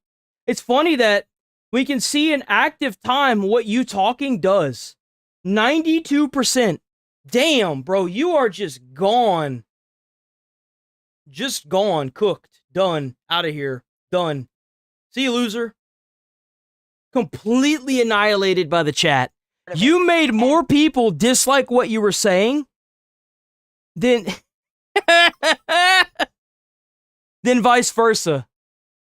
It's funny that we can see in active time what you talking does. 92%. Damn, bro. You are just gone. Just gone. Cooked. Done. Out of here. Done. See you, loser. Completely annihilated by the chat. You made more people dislike what you were saying than vice versa.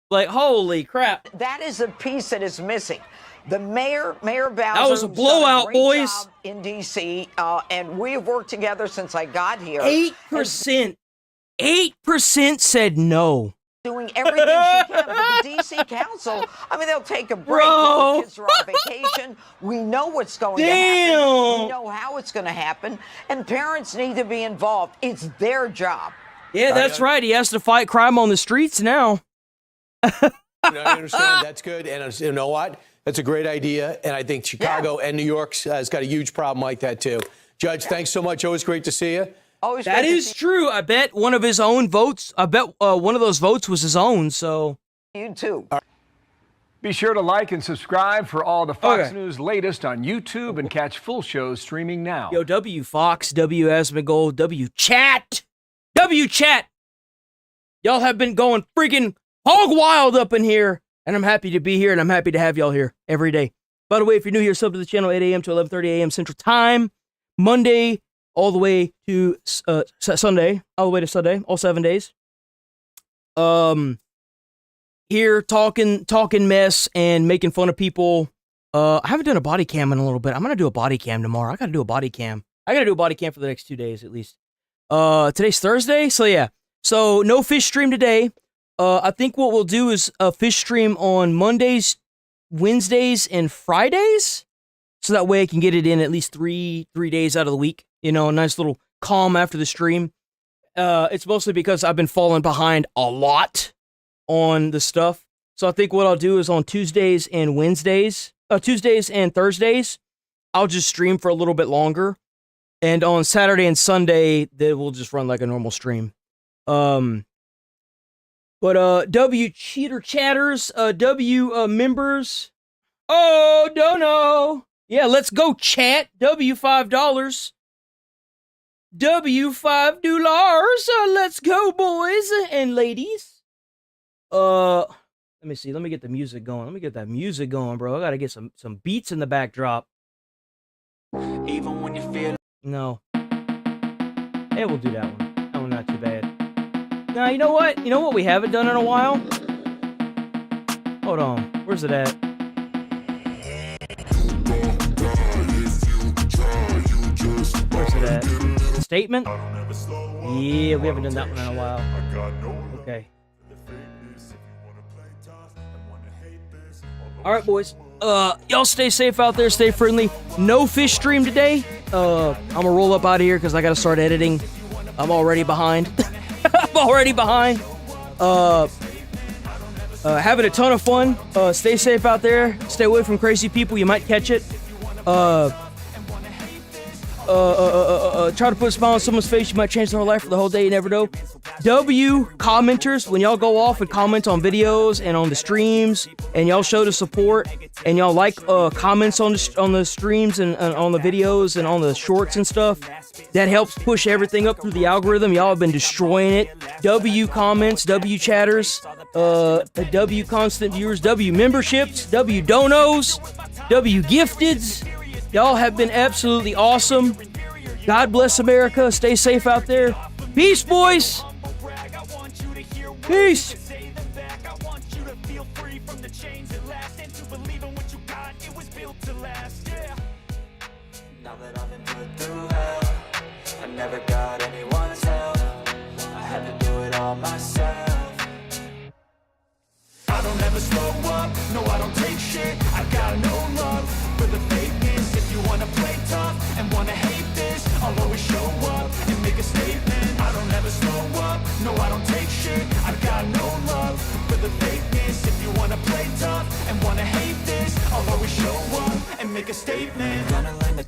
Like, holy crap. That is a piece that is missing. The Mayor Bowser, that was a blowout, boys. In D.C., and we have worked together since I got here. 8%. 8% said no. Doing everything she can. But the D.C. Council, I mean, they'll take a break. When the kids are on vacation. We know what's going to happen. We know how it's going to happen. And parents need to be involved. It's their job. Yeah, that's right. He has to fight crime on the streets now. I understand. That's good. And you know what? That's a great idea. And I think Chicago and New York has got a huge problem like that, too. Judge, thanks so much. Always great to see you. That is true. I bet one of his own votes, one of those votes was his own, so. You too. Be sure to like and subscribe for all the Fox News latest on YouTube and catch full shows streaming now. Yo, W Fox, WS McGold, W Chat. Y'all have been going freaking hog wild up in here, And I'm happy to be here, and I'm happy to have y'all here every day. By the way, if you're new here, sub to the channel 8 a.m. to 11:30 a.m. Central Time, Monday all the way to Sunday, all the way to Sunday, all 7 days. Here talking mess and making fun of people. I haven't done a body cam in a little bit. I'm gonna do a body cam tomorrow. I gotta do a body cam. I gotta do a body cam for the next 2 days at least. Today's Thursday, so yeah. So no fish stream today. I think what we'll do is a fish stream on Mondays, Wednesdays, and Fridays. So that way I can get it in at least three days out of the week. You know, a nice little calm after the stream. It's mostly because I've been falling behind a lot on the stuff. So I think what I'll do is on Tuesdays and Thursdays, I'll just stream for a little bit longer. And on Saturday and Sunday, we'll just run like a normal stream. W cheater chatters, W members. Oh, don't know. Yeah, let's go chat. W $5. W $5. Let's go, boys and ladies. Let me see. Let me get the music going. Let me get that music going, bro. I gotta get some beats in the backdrop. Even when you feel no. Yeah, we'll do that one. That one not too bad. Now, you know what? You know what we haven't done in a while? Hold on. Where's it at? Where's it at? Statement? Yeah, we haven't done that one in a while. Okay. Alright, boys. Y'all stay safe out there. Stay friendly. No fish stream today. I'm gonna roll up out of here because I gotta start editing. I'm already behind. I'm already behind. Having a ton of fun. Stay safe out there. Stay away from crazy people. You might catch it. Try to put a smile on someone's face. You might change their whole life for the whole day. You never know. W commenters, when y'all go off and comment on videos and on the streams, and y'all show the support, and y'all like comments on the streams and on the videos and on the shorts and stuff, that helps push everything up through the algorithm. Y'all have been destroying it. W comments, W chatters, W constant viewers, W memberships, W donos, W gifteds. Y'all have been absolutely awesome. God bless America. Stay safe out there. Peace, boys. Peace. Now that I've been put through hell, I never got anyone's help. I had to do it all myself. I don't ever slow up, no I don't take shit. I got no love for the fakeness. If you wanna play tough and wanna hate this, I'll always show up and make a statement. I don't ever slow up, no I don't take shit. I got no love for the fakeness. If you wanna play tough and wanna hate this, I'll always show up and make a statement.